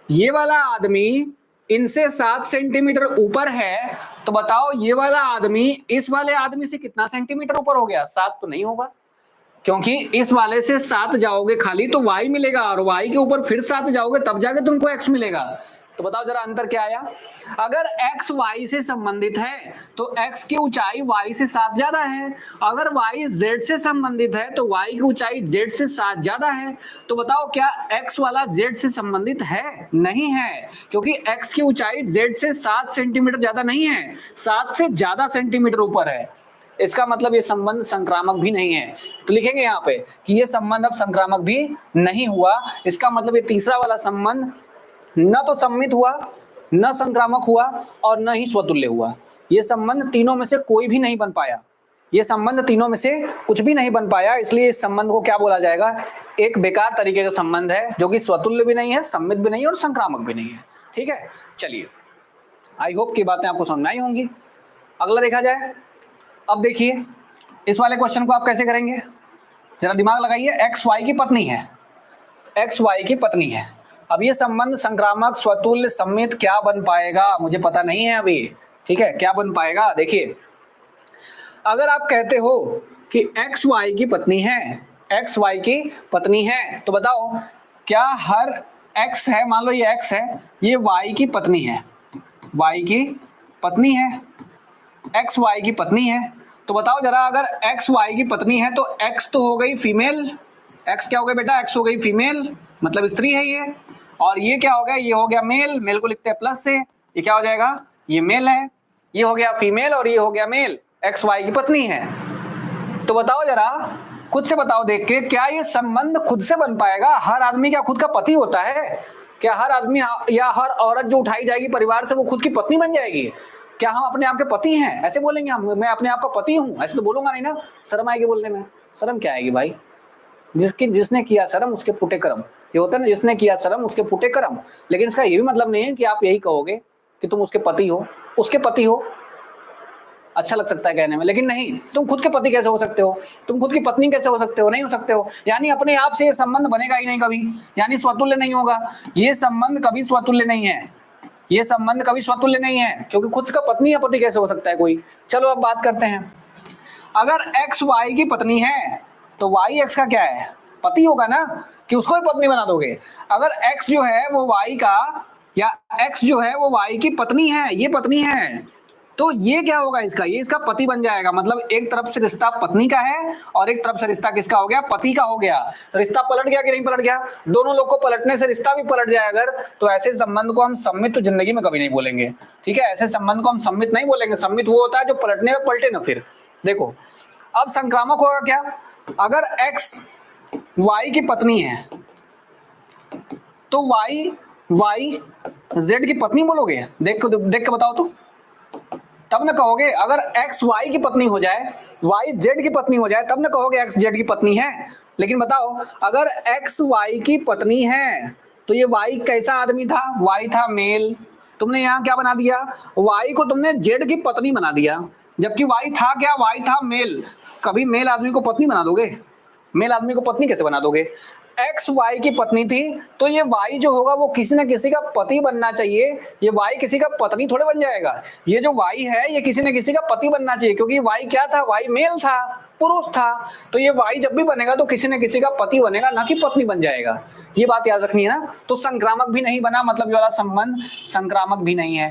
Speaker 1: ये वाला आदमी इनसे 7 सेंटीमीटर ऊपर है, तो बताओ ये वाला आदमी इस वाले आदमी से कितना सेंटीमीटर ऊपर हो गया? 7 तो नहीं होगा, क्योंकि इस वाले से 7 जाओगे खाली तो y मिलेगा, और y के ऊपर फिर 7 जाओगे तब जाके तुमको x मिलेगा। तो बताओ जरा अंतर क्या आया? अगर x y से संबंधित है तो x की ऊंचाई y से 7 ज्यादा है, अगर y z से संबंधित है तो y की ऊंचाई z से 7 ज्यादा है। तो बताओ क्या x वाला z से संबंधित है? नहीं है, क्योंकि x की ऊंचाई z से 7 सेंटीमीटर ज्यादा नहीं है, 7 से ज्यादा सेंटीमीटर ऊपर है। इसका मतलब ये संबंध संक्रामक भी नहीं है। तो लिखेंगे यहाँ पे कि ये संबंध अब संक्रामक भी नहीं हुआ। इसका मतलब ये तीसरा वाला संबंध न तो सम्मित हुआ, न संक्रामक हुआ और न ही स्वतुल्य हुआ। ये संबंध तीनों में से कोई भी नहीं बन पाया। ये संबंध तीनों में से कुछ भी नहीं बन पाया, इसलिए इस संबंध को क्या बोला जाएगा? एक बेकार तरीके का संबंध है, जो कि स्वतुल्य भी नहीं है, सम्मित भी नहीं है और संक्रामक भी नहीं है। ठीक है, चलिए, आई होप की बातें आपको समझ में आई होंगी। अगला देखा जाए। अब देखिए इस वाले क्वेश्चन को आप कैसे करेंगे, जरा दिमाग लगाइए। एक्स वाई की पत्नी है, एक्स वाई की पत्नी है। अब ये संबंध संक्रामक, स्वतुल्य, सम्मित क्या बन पाएगा? मुझे पता नहीं है अभी। ठीक है, क्या बन पाएगा? देखिए, अगर आप कहते हो कि एक्स वाई की पत्नी है, एक्स वाई की पत्नी है, तो बताओ क्या हर एक्स है, मान लो ये एक्स है, ये वाई की पत्नी है, वाई की पत्नी है, एक्स वाई की पत्नी है। तो बताओ जरा, अगर एक्स वाई की पत्नी है तो एक्स तो हो गई फीमेल, एक्स क्या हो गया बेटा? एक्स हो गई फीमेल, मतलब स्त्री है ये। और ये क्या हो गया? ये हो गया मेल, मेल को लिखते हैं प्लस से, ये क्या हो जाएगा? ये मेल है। ये हो गया फीमेल और ये हो गया मेल, एक्स वाई की पत्नी है। तो बताओ जरा, खुद से बताओ देख के, क्या ये संबंध खुद से बन पाएगा? हर आदमी क्या खुद का पति होता है? क्या हर आदमी या हर औरत जो उठाई जाएगी परिवार से वो खुद की पत्नी बन जाएगी? क्या हम अपने आप के पति हैं? ऐसे बोलेंगे हम, मैं अपने आप का पति हूं, ऐसे तो बोलूंगा नहीं ना, शर्म आएगी बोलने में। शर्म क्या आएगी भाई? जिसने किया शर्म उसके फूटे कर्म, ये होता है ना, जिसने किया शर्म उसके फूटे कर्म। लेकिन इसका ये भी मतलब नहीं है कि आप यही कहोगे कि तुम उसके पति हो, उसके पति हो। अच्छा लग सकता है कहने में, लेकिन नहीं, तुम खुद के पति कैसे हो सकते हो? तुम खुद की पत्नी कैसे हो सकते हो? नहीं हो सकते हो। यानी अपने आप से ये संबंध बनेगा ही नहीं कभी, यानी स्वतुल्य नहीं होगा। ये संबंध कभी स्वतुल्य नहीं है, ये संबंध कभी स्वतुल्य नहीं है, क्योंकि खुद का पत्नी या पति कैसे हो सकता है कोई? चलो अब बात करते हैं। अगर एक्स वाई की पत्नी है तो वाई एक्स का क्या है? पति होगा ना, कि उसको भी पत्नी बना दोगे? अगर एक्स जो है वो वाई का, या एक्स जो है वो वाई की पत्नी है, ये पत्नी है, तो ये क्या होगा इसका? ये इसका पति बन जाएगा। मतलब एक तरफ से रिश्ता पत्नी का है और एक तरफ से रिश्ता किसका हो गया? पति का हो गया। तो रिश्ता पलट गया कि नहीं पलट गया? दोनों लोग को पलटने से रिश्ता भी पलट जाए अगर, तो ऐसे संबंध को हम सम्मित तो जिंदगी में कभी नहीं बोलेंगे। ठीक है, ऐसे संबंध को हम सम्मित नहीं बोलेंगे। सम्मित वो होता है जो पलटने में पलटे ना। फिर देखो, अब संक्रामक होगा क्या? अगर एक्स वाई की पत्नी है तो वाई वाई जेड की पत्नी बोलोगे? देख के बताओ तो, तब ना कहोगे। अगर एक्स वाई की पत्नी हो जाए, वाई जेड की पत्नी हो जाए, तब ना कहोगे एक्स जेड की पत्नी है। लेकिन बताओ, अगर एक्स वाई की पत्नी है तो ये वाई कैसा आदमी था? वाई था मेल। तुमने यहाँ क्या बना दिया? वाई को तुमने जेड की पत्नी बना दिया, जबकि वाई था क्या? वाई था मेल। कभी मेल आदमी को पत्नी बना दोगे? मेल आदमी को पत्नी कैसे बना दोगे? एक्स वाई की पत्नी थी तो ये वाई जो होगा वो किसी न किसी का पति बनना चाहिए। ये वाई किसी का पत्नी थोड़े बन जाएगा। ये जो वाई है ये किसी न किसी का पति बनना चाहिए, क्योंकि वाई क्या था? वाई मेल था, पुरुष था। तो ये वाई जब भी बनेगा तो किसी न किसी का पति बनेगा, ना कि पत्नी बन जाएगा। ये बात याद रखनी है ना। तो संक्रामक भी नहीं बना, मतलब ये वाला संबंध संक्रामक भी नहीं है।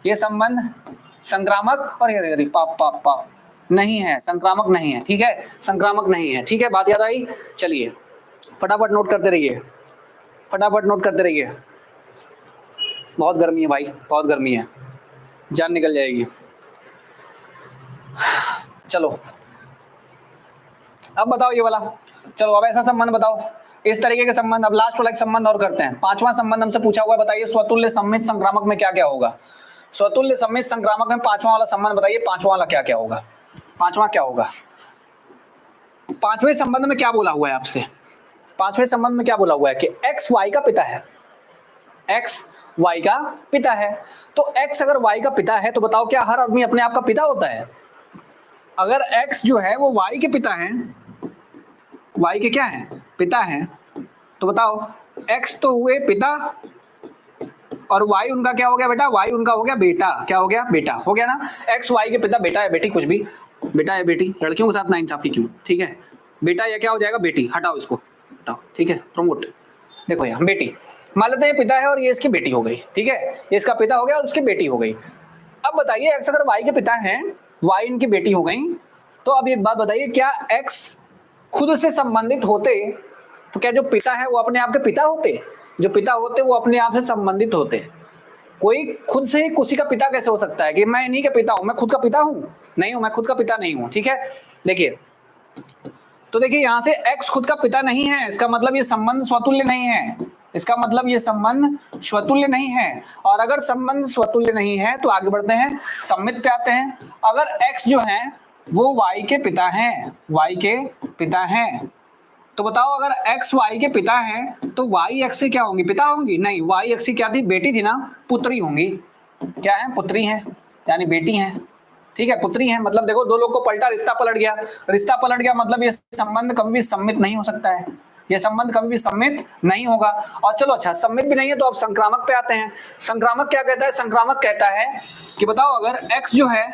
Speaker 1: ये संबंध संक्रामक और अरे पाप पाप पाप नहीं है, संक्रामक नहीं है। ठीक है, संक्रामक नहीं है। ठीक है, बात याद आई? चलिए फटाफट नोट करते रहिए, फटाफट नोट करते रहिए। बहुत गर्मी है भाई, बहुत गर्मी है, जान निकल जाएगी। चलो अब बताओ ये वाला। चलो अब ऐसा संबंध बताओ, इस तरीके के संबंध। अब लास्ट वाला एक संबंध और करते हैं। पांचवा संबंध हमसे पूछा हुआ है, बताइए स्वतुल्य, सम्मित, संक्रामक में क्या क्या होगा? स्वतुल्य, सम्मित, संक्रामक में पांचवा वाला संबंध बताइए, पांचवा वाला क्या क्या होगा? पांचवा क्या होगा? पांचवें संबंध में क्या बोला हुआ है आपसे? पांचवें संबंध में क्या बोला हुआ है कि एक्स वाई का पिता है, एक्स वाई का पिता है। तो एक्स अगर वाई का पिता है तो बताओ क्या हर आदमी अपने आप का पिता होता है? अगर एक्स जो है वो वाई के पिता है, वाई के क्या है? पिता है, तो बताओ एक्स तो हुए पिता और वाई उनका क्या हो गया बेटा? वाई उनका हो गया बेटा। क्या हो गया? बेटा हो गया ना। एक्स वाई के पिता, बेटा है बेटी, कुछ भी, बेटा है बेटी, लड़कियों के साथ नाइंसाफी क्यों? ठीक है, बेटा या क्या हो जाएगा? बेटी। हटाओ इसको, हटाओ। ठीक है, प्रमोट। देखो यहाँ बेटी, मान लेते हैं पिता है और ये इसकी बेटी हो गई। ठीक है, ये इसका पिता हो गया और उसकी बेटी हो गई। अब बताइए एक्स अगर वाई के पिता हैं, वाई इनकी बेटी हो गई, तो अब एक बात बताइए, क्या एक्स खुद से संबंधित होते? तो क्या जो पिता है वो अपने आप के पिता होते? जो पिता होते वो अपने आप से संबंधित होते? कोई खुद से ही किसी का पिता कैसे हो सकता है कि मैं इन्हीं का पिता हूं, मैं खुद का पिता हूं? नहीं हूं, मैं खुद का पिता नहीं हूं। ठीक है, देखिए तो देखिए यहां से x खुद का पिता नहीं है, इसका मतलब ये संबंध स्वतुल्य नहीं है, इसका मतलब ये संबंध स्वतुल्य नहीं है। और अगर संबंध स्वतुल्य नहीं है तो आगे बढ़ते हैं, सम्मित पे आते हैं। अगर x जो है वो y के पिता हैं, y के पिता हैं, तो बताओ अगर x y के पिता हैं तो y x से क्या होंगी? पिता होंगी? नहीं, y x की क्या थी? बेटी थी ना, पुत्री होंगी। क्या है? पुत्री हैं, यानी बेटी हैं। ठीक है, पुत्री हैं, मतलब देखो दो लोग को पलटा, रिश्ता पलट गया। रिश्ता पलट गया मतलब ये संबंध कभी भी सम्मित नहीं हो सकता है, ये संबंध कभी भी सम्मित नहीं होगा। और चलो अच्छा, सम्मित भी नहीं है तो अब संक्रामक पे आते हैं। संक्रामक क्या कहता है? संक्रामक कहता है कि बताओ अगर x जो है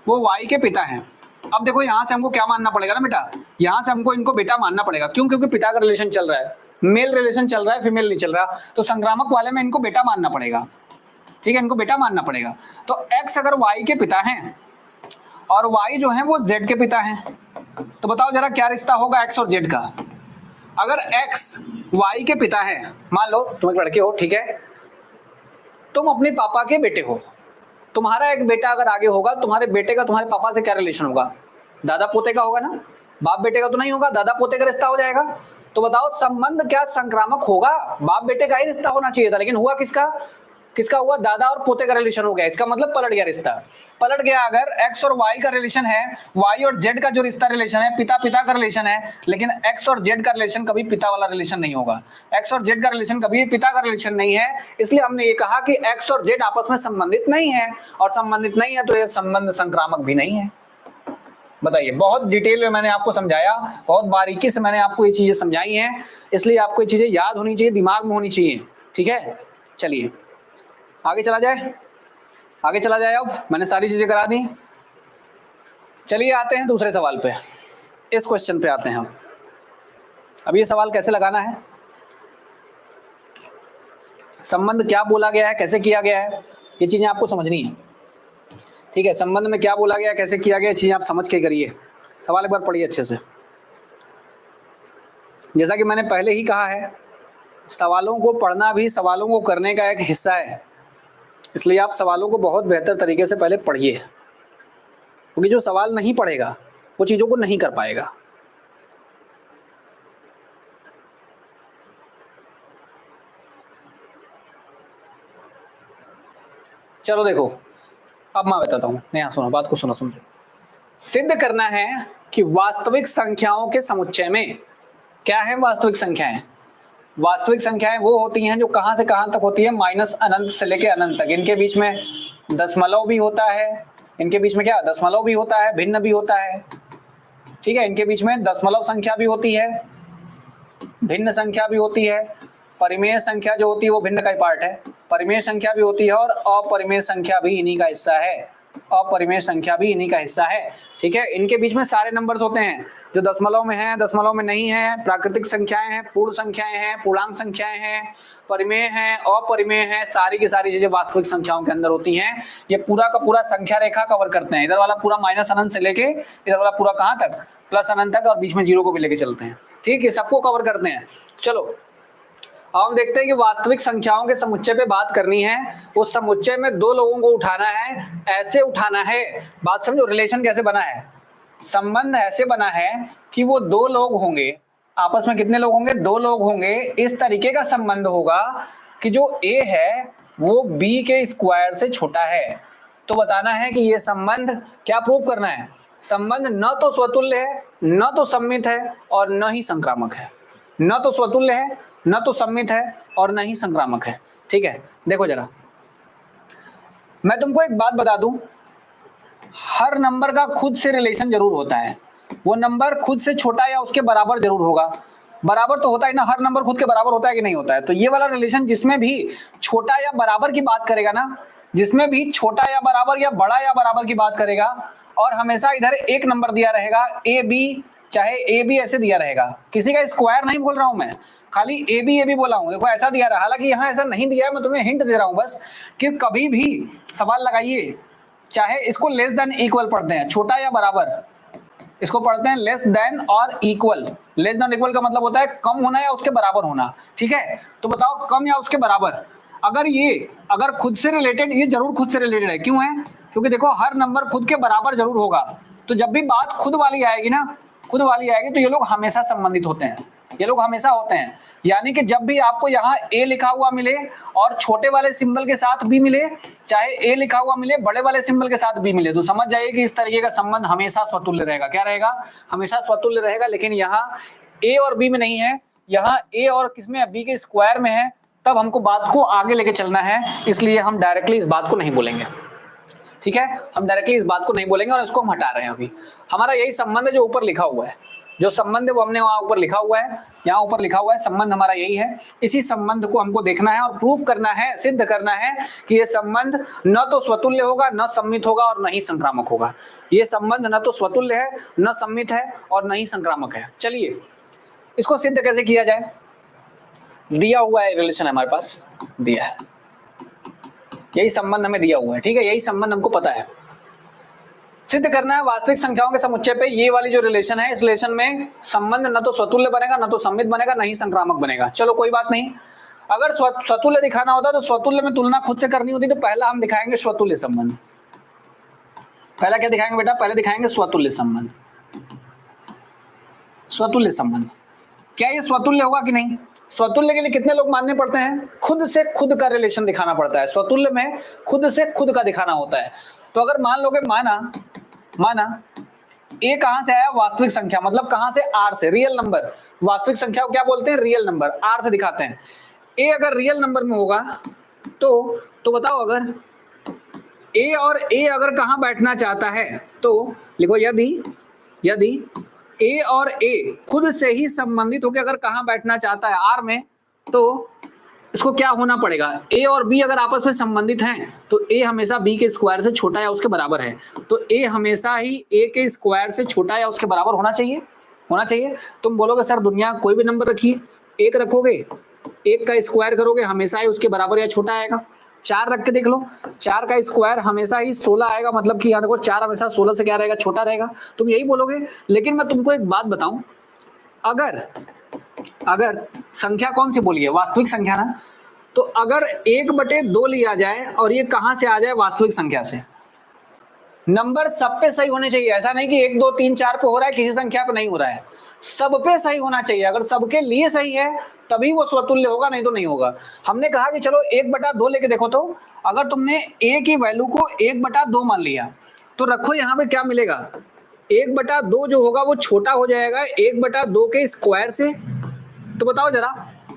Speaker 1: वो y के पिता है। अब देखो यहां से हमको क्या मानना पड़ेगा ना बेटा, यहां से हमको इनको बेटा मानना पड़ेगा। क्यों? क्योंकि पिता का रिलेशन चल रहा है, मेल रिलेशन चल रहा है, फीमेल नहीं चल रहा। तो संक्रामक वाले में इनको बेटा मानना पड़ेगा। ठीक है, इनको बेटा मानना पड़ेगा। तो x अगर y के पिता हैं और y जो है वो z के पिता हैं, तो बताओ जरा क्या रिश्ता होगा x और z का? अगर x y के पिता है, मान लो तुम एक लड़के हो, ठीक है, तुम अपने पापा के बेटे हो, तुम्हारा एक बेटा अगर आगे होगा, तुम्हारे बेटे का तुम्हारे पापा से क्या रिलेशन होगा? दादा पोते का होगा ना, बाप बेटे का तो नहीं होगा, दादा पोते का रिश्ता हो जाएगा। तो बताओ संबंध क्या संक्रामक होगा? बाप बेटे का ही रिश्ता होना चाहिए था, लेकिन हुआ किसका? किसका हुआ? दादा और पोते का रिलेशन हो गया। इसका मतलब पलट गया रिश्ता, पलट गया। अगर x और y का रिलेशन है, y और z का जो रिश्ता रिलेशन है पिता पिता का रिलेशन है, लेकिन x और z का रिलेशन कभी पिता वाला रिलेशन नहीं होगा। x और z का रिलेशन कभी पिता का रिलेशन नहीं है, इसलिए हमने ये कहा कि x और z आपस में संबंधित नहीं है, और संबंधित नहीं है तो यह संबंध संक्रामक भी नहीं है। बताइए, बहुत डिटेल में मैंने आपको समझाया, बहुत बारीकी से मैंने आपको ये चीजें समझाई हैं, इसलिए आपको ये चीजें याद होनी चाहिए, दिमाग में होनी चाहिए। ठीक है, चलिए आगे चला जाए, आगे चला जाए। अब मैंने सारी चीजें करा दी। चलिए आते हैं दूसरे सवाल पे, इस क्वेश्चन पे आते हैं हम। अब ये सवाल कैसे लगाना है, संबंध क्या बोला गया है, कैसे किया गया है, ये चीजें आपको समझनी है। ठीक है, संबंध में क्या बोला गया, कैसे किया गया, चीजें आप समझ के करिए। सवाल एक बार पढ़िए अच्छे से। जैसा कि मैंने पहले ही कहा है, सवालों को पढ़ना भी सवालों को करने का एक हिस्सा है, इसलिए आप सवालों को बहुत बेहतर तरीके से पहले पढ़िए, क्योंकि जो सवाल नहीं पढ़ेगा वो चीज़ों को नहीं कर पाएगा। चलो देखो, अब मैं बताता हूँ, नहीं सुनो बात को, सुनो। सिद्ध करना है कि वास्तविक संख्याओं के समुच्चय में, क्या है वास्तविक संख्याएं? वास्तविक संख्याएं वो होती हैं जो कहां से कहां तक होती है? माइनस अनंत से लेके अनंत तक। इनके बीच में दशमलव भी होता है, इनके बीच में क्या दशमलव भी होता है, भिन्न भी होता है। ठीक है, इनके बीच में दशमलव संख्या भी होती है, भिन्न संख्या भी होती है, परिमेय संख्या जो होती है वो भिन्न का ही पार्ट है, परिमेय संख्या भी होती है, और अपरिमेय संख्या भी इन्हीं का हिस्सा है, अपरिमेय संख्या भी इन्हीं का हिस्सा है। ठीक है, इनके बीच में सारे नंबर्स होते हैं जो दशमलव में हैं, दशमलव में नहीं है, प्राकृतिक संख्याएं हैं, पूर्ण संख्याएं हैं, पूर्णांक संख्याएं हैं, परिमेय हैं, अपरिमेय हैं, सारी की सारी चीजें वास्तविक संख्याओं के अंदर होती हैं। ये पूरा का पूरा संख्या रेखा कवर करते हैं, इधर वाला पूरा माइनस अनंत से लेके इधर वाला पूरा कहां तक? प्लस अनंत तक, और बीच में जीरो को भी लेके चलते हैं। ठीक है, सबको कवर करते हैं। चलो अब हम देखते हैं कि वास्तविक संख्याओं के समुच्चय पे बात करनी है। उस समुच्चय में दो लोगों को उठाना है, ऐसे उठाना है, बात समझो। रिलेशन कैसे बना है, संबंध ऐसे बना है कि वो दो लोग होंगे, आपस में कितने लोग होंगे? दो लोग होंगे। इस तरीके का संबंध होगा कि जो a है वो b के स्क्वायर से छोटा है। तो बताना है कि ये संबंध, क्या प्रूव करना है? संबंध न तो स्वतुल्य है, न तो सम्मित है, और न ही संक्रामक है। न तो स्वतुल्य है, न तो सम्मित है, और न ही संक्रामक है। ठीक है, देखो जरा, मैं तुमको एक बात बता दूं, हर नंबर का खुद से रिलेशन जरूर होता है। वो नंबर खुद से छोटा या उसके बराबर जरूर होगा। बराबर तो होता है ना, हर नंबर खुद के बराबर होता है कि नहीं होता है? तो ये वाला रिलेशन जिसमें भी छोटा या बराबर की बात करेगा ना, जिसमें भी छोटा या बराबर या बड़ा या बराबर की बात करेगा, और हमेशा इधर एक नंबर दिया रहेगा ए बी, चाहे ए बी ऐसे दिया रहेगा, किसी का स्क्वायर नहीं बोल रहा हूं मैं, खाली ए बी बोला हूं। देखो ऐसा दिया रहा, हालांकि यहाँ ऐसा नहीं दिया है, मैं तुम्हें हिंट दे रहा हूं बस, कि कभी भी सवाल लगाइए, चाहे इसको लेस देन इक्वल पढ़ते हैं, छोटा या बराबर, इसको पढ़ते हैं लेस देन और इक्वल। लेस देन इक्वल का मतलब होता है कम होना या उसके बराबर होना। ठीक है, तो बताओ कम या उसके बराबर। अगर खुद से रिलेटेड, ये जरूर खुद से रिलेटेड है। क्यों है? क्योंकि देखो हर नंबर खुद के बराबर जरूर होगा, तो जब भी बात खुद वाली आएगी ना, खुद वाली आएगी, तो ये लोग हमेशा संबंधित होते हैं, ये लोग हमेशा होते हैं। यानी कि जब भी आपको यहाँ ए लिखा हुआ मिले और छोटे वाले सिंबल के साथ भी मिले, चाहे ए लिखा हुआ मिले बड़े वाले सिंबल के साथ भी मिले, तो समझ जाइए कि इस तरीके का संबंध हमेशा स्वतुल्य रहेगा। क्या रहेगा? हमेशा स्वतुल्य रहेगा। लेकिन यहाँ ए और बी में नहीं है, यहाँ ए और किसमें? बी के स्क्वायर में है। तब हमको बात को आगे लेके चलना है, इसलिए हम डायरेक्टली इस बात को नहीं बोलेंगे। ठीक है, हम डायरेक्टली इस बात को नहीं बोलेंगे और इसको हम हटा रहे हैं। अभी हमारा यही संबंध है जो ऊपर लिखा हुआ है, जो संबंध है वो हमने वहां ऊपर लिखा हुआ है, यहाँ ऊपर लिखा हुआ है, संबंध हमारा यही है। इसी संबंध को हमको देखना है और प्रूफ करना है, सिद्ध करना है कि ये संबंध न तो स्वतुल्य होगा, न सम्मित होगा और न ही संक्रामक होगा। ये संबंध न तो स्वतुल्य है, न सम्मित है और न ही संक्रामक है। चलिए इसको सिद्ध कैसे किया जाए? दिया हुआ है रिलेशन हमारे पास, दिया है, यही संबंध हमें दिया हुआ है। ठीक है, यही संबंध हमको पता है। सिद्ध करना है वास्तविक संख्याओं के समुच्चय पे ये वाली जो रिलेशन है, इस रिलेशन में संबंध न तो स्वतुल्य बनेगा, न तो सम्मित बनेगा, न ही संक्रामक बनेगा। चलो कोई बात नहीं, अगर स्वतुल्य दिखाना होता तो स्वतुल्य में तुलना खुद से करनी होती, तो पहला हम दिखाएंगे स्वतुल्य संबंध। पहला क्या दिखाएंगे बेटा? पहले दिखाएंगे स्वतुल्य संबंध। स्वतुल्य संबंध क्या ये स्वतुल्य होगा कि नहीं? स्वतुल्य के लिए कितने लोग मानने पड़ते हैं? खुद से खुद का रिलेशन दिखाना पड़ता है। स्वतुल्य में खुद से खुद का दिखाना होता है। तो अगर मान लोगे, माना ए कहां से आया? वास्तविक संख्या, मतलब कहां से? आर से, रियल नंबर। वास्तविक संख्या को क्या बोलते हैं? रियल नंबर, आर से दिखाते हैं। ए अगर रियल नंबर में होगा तो बताओ, अगर ए और ए अगर कहां बैठना चाहता है तो लिखो, यदि ए और ए खुद से ही संबंधित होकर अगर कहां बैठना चाहता है? आर में, तो इसको क्या होना पड़ेगा? ए और बी अगर आपस में संबंधित हैं तो ए हमेशा बी के स्क्वायर से छोटा या उसके बराबर है, तो ए हमेशा ही ए के स्क्वायर से छोटा या उसके बराबर होना चाहिए। तुम बोलोगे सर दुनिया कोई भी नंबर रखिए, एक रखोगे, एक का स्क्वायर करोगे, हमेशा ही उसके बराबर या छोटा आएगा। 4 रख के देख लो, 4 का स्क्वायर हमेशा ही 16 आएगा, मतलब कि यहाँ देखो 4 हमेशा 16 से क्या रहेगा? छोटा रहेगा। तुम यही बोलोगे। लेकिन मैं तुमको एक बात बताऊं, अगर संख्या कौन सी बोली है? वास्तविक संख्या ना। तो अगर 1/2 लिया जाए और ये कहां से आ जाए? वास्तविक संख्या से। नंबर सब पे सही होने चाहिए, ऐसा नहीं कि 1 2 3 4 पे हो रहा है, किसी संख्या पे नहीं हो रहा है, सब पे सही होना चाहिए। अगर सबके लिए सही है तभी वो स्वतुल्य होगा, नहीं तो नहीं होगा। हमने कहा कि चलो 1/2 लेके देखो, तो अगर तुमने a की वैल्यू को 1/2 मान लिया तो रखो यहाँ पे क्या मिलेगा? 1/2 जो होगा वो छोटा हो जाएगा 1/2 के स्क्वायर से। तो बताओ जरा,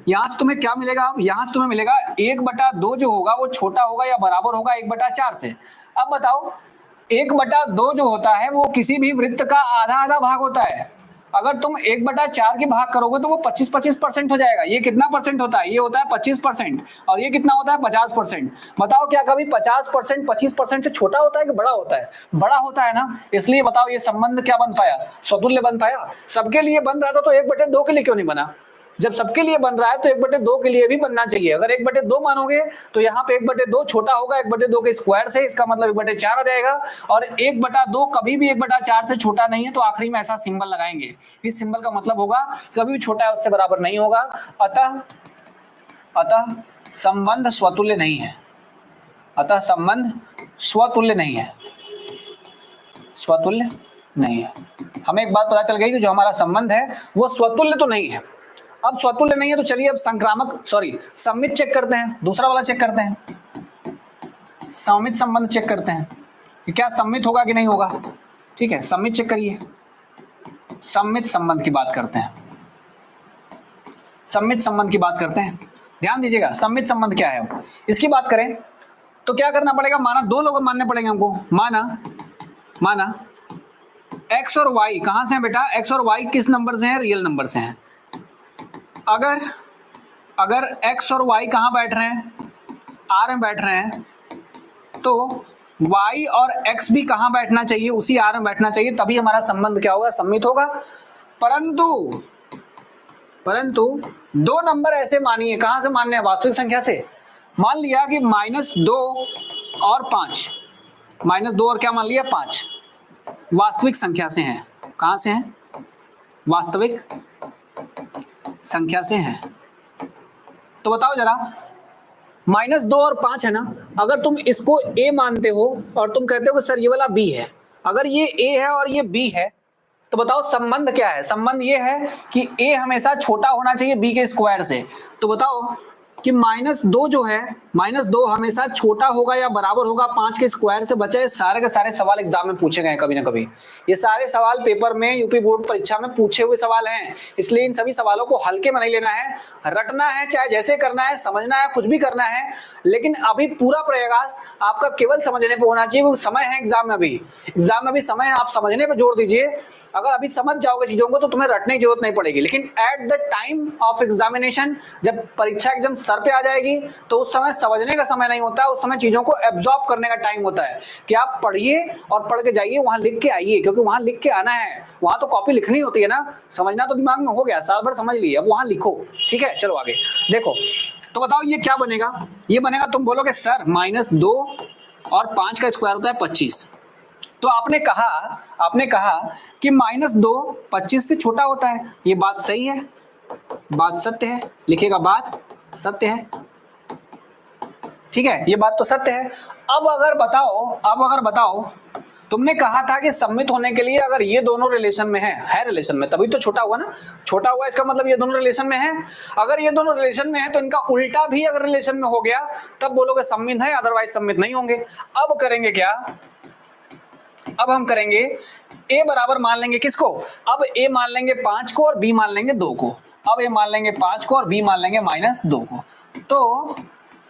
Speaker 1: यहाँ से तुम्हें क्या मिलेगा? यहाँ से तुम्हें मिलेगा 1/2 जो होगा वो छोटा होगा या बराबर होगा 1/4 से। अब बताओ, 1/2 जो होता है वो किसी भी वृत्त का आधा भाग होता है। अगर तुम 1/4 की भाग करोगे तो वो 25% हो जाएगा। ये कितना परसेंट होता है? ये होता है 25%। और ये कितना होता है? 50%। बताओ क्या कभी 50% 25% से छोटा होता है कि बड़ा होता है? बड़ा होता है ना। इसलिए बताओ ये संबंध क्या बन पाया? स्वतुल्य बन पाया। सबके लिए बन रहा था तो 1/2 के लिए क्यों नहीं बना? जब सबके लिए बन रहा है तो 1/2 के लिए भी बनना चाहिए। अगर 1/2 मानोगे तो यहाँ पे 1/2 छोटा होगा 1/2 के स्क्वायर से, इसका मतलब 1/4 आ जाएगा। और 1/2 कभी भी 1/4 से छोटा नहीं है, तो आखिरी में ऐसा सिंबल लगाएंगे। इस सिंबल का मतलब होगा कभी भी छोटा है उससे बराबर नहीं होगा। अतः संबंध स्वतुल्य नहीं है। अतः संबंध स्वतुल्य नहीं है, स्वतुल्य नहीं है। हमें एक बात पता चल गई कि जो हमारा संबंध है वो स्वतुल्य तो नहीं है। अब स्वतुल्य नहीं है तो चलिए अब सम्मित चेक करते हैं। दूसरा वाला चेक करते हैं, सम्मित संबंध चेक करते हैं कि क्या सम्मित होगा कि नहीं होगा। ठीक है, सम्मित चेक करिए। सम्मित संबंध की बात करते हैं, सम्मित संबंध की बात करते हैं। ध्यान दीजिएगा, सम्मित संबंध क्या है। इसकी बात करें तो क्या करना पड़ेगा? माना 2 लोग मानने पड़ेंगे हमको। माना x और y कहां से हैं बेटा? x और y किस नंबर से हैं? रियल नंबर से हैं। अगर x और y कहां बैठ रहे हैं? r में बैठ रहे हैं, तो y और x भी कहां बैठना चाहिए? उसी r में बैठना चाहिए, तभी हमारा संबंध क्या होगा? सम्मित होगा। परंतु 2 नंबर ऐसे मानिए, कहां से मानने हैं? वास्तविक संख्या से। मान लिया कि -2 और 5, -2 और क्या मान लिया? 5 वास्तविक संख्या से हैं। कहां से हैं? वास्तविक संख्या से हैं। तो बताओ जरा, -2 और 5 है ना, अगर तुम इसको a मानते हो और तुम कहते हो कि सर ये वाला b है, अगर ये a है और ये b है, तो बताओ संबंध क्या है? संबंध ये है कि a हमेशा छोटा होना चाहिए b के स्क्वायर से। तो बताओ कि -2 जो है, -2 हमेशा छोटा होगा या बराबर होगा 5 के स्क्वायर से। बच्चा ये सारे के सारे सवाल एग्जाम में पूछे गए कभी ना कभी, ये सारे सवाल पेपर में यूपी बोर्ड परीक्षा में पूछे हुए सवाल हैं, इसलिए इन सभी सवालों को हल्के में नहीं लेना है, रटना है, चाहे जैसे करना है, समझना है, कुछ भी करना है, लेकिन अभी पूरा प्रयास आपका केवल समझने पे होना चाहिए, क्योंकि समय है एग्जाम में, अभी समय है, आप समझने पे जोर दीजिए। अगर अभी समझ जाओगे चीजों को तो तुम्हें रटने की जरूरत नहीं पड़ेगी, लेकिन at the time of examination, जब परीक्षा एकदम सर पे आ जाएगी, तो उस समय समझने का समय नहीं होता है, उस समय चीजों को एब्जॉर्ब करने का टाइम होता है कि आप पढ़िए और पढ़ के जाइए, वहां लिख के आइए, क्योंकि वहां लिख के आना है, वहां तो कॉपी लिखनी होती है ना, समझना तो दिमाग में हो गया, साल भर समझ लिए, अब वहां लिखो। ठीक है, चलो आगे देखो। तो बताओ ये क्या बनेगा? ये बनेगा, तुम बोलोगे सर -2 और 5 का स्क्वायर होता है 25। तो आपने कहा कि -2 25 से छोटा होता है, ये बात सही है, बात सत्य है, लिखिएगा बात सत्य है। ठीक है, ये बात तो सत्य है। अब अगर बताओ तुमने कहा था कि सम्मित होने के लिए अगर ये दोनों रिलेशन में है रिलेशन में, तभी तो छोटा हुआ ना, छोटा हुआ इसका मतलब ये दोनों रिलेशन में है। अगर ये दोनों रिलेशन में है तो इनका उल्टा भी अगर रिलेशन में हो गया तब बोलोगे सम्मित है, अदरवाइज सम्मित नहीं होंगे। अब करेंगे क्या? अब हम करेंगे a बराबर मान लेंगे किसको? अब a मान लेंगे 5 को और b मान लेंगे 2 को। अब a मान लेंगे 5 को और b मान लेंगे -2 को।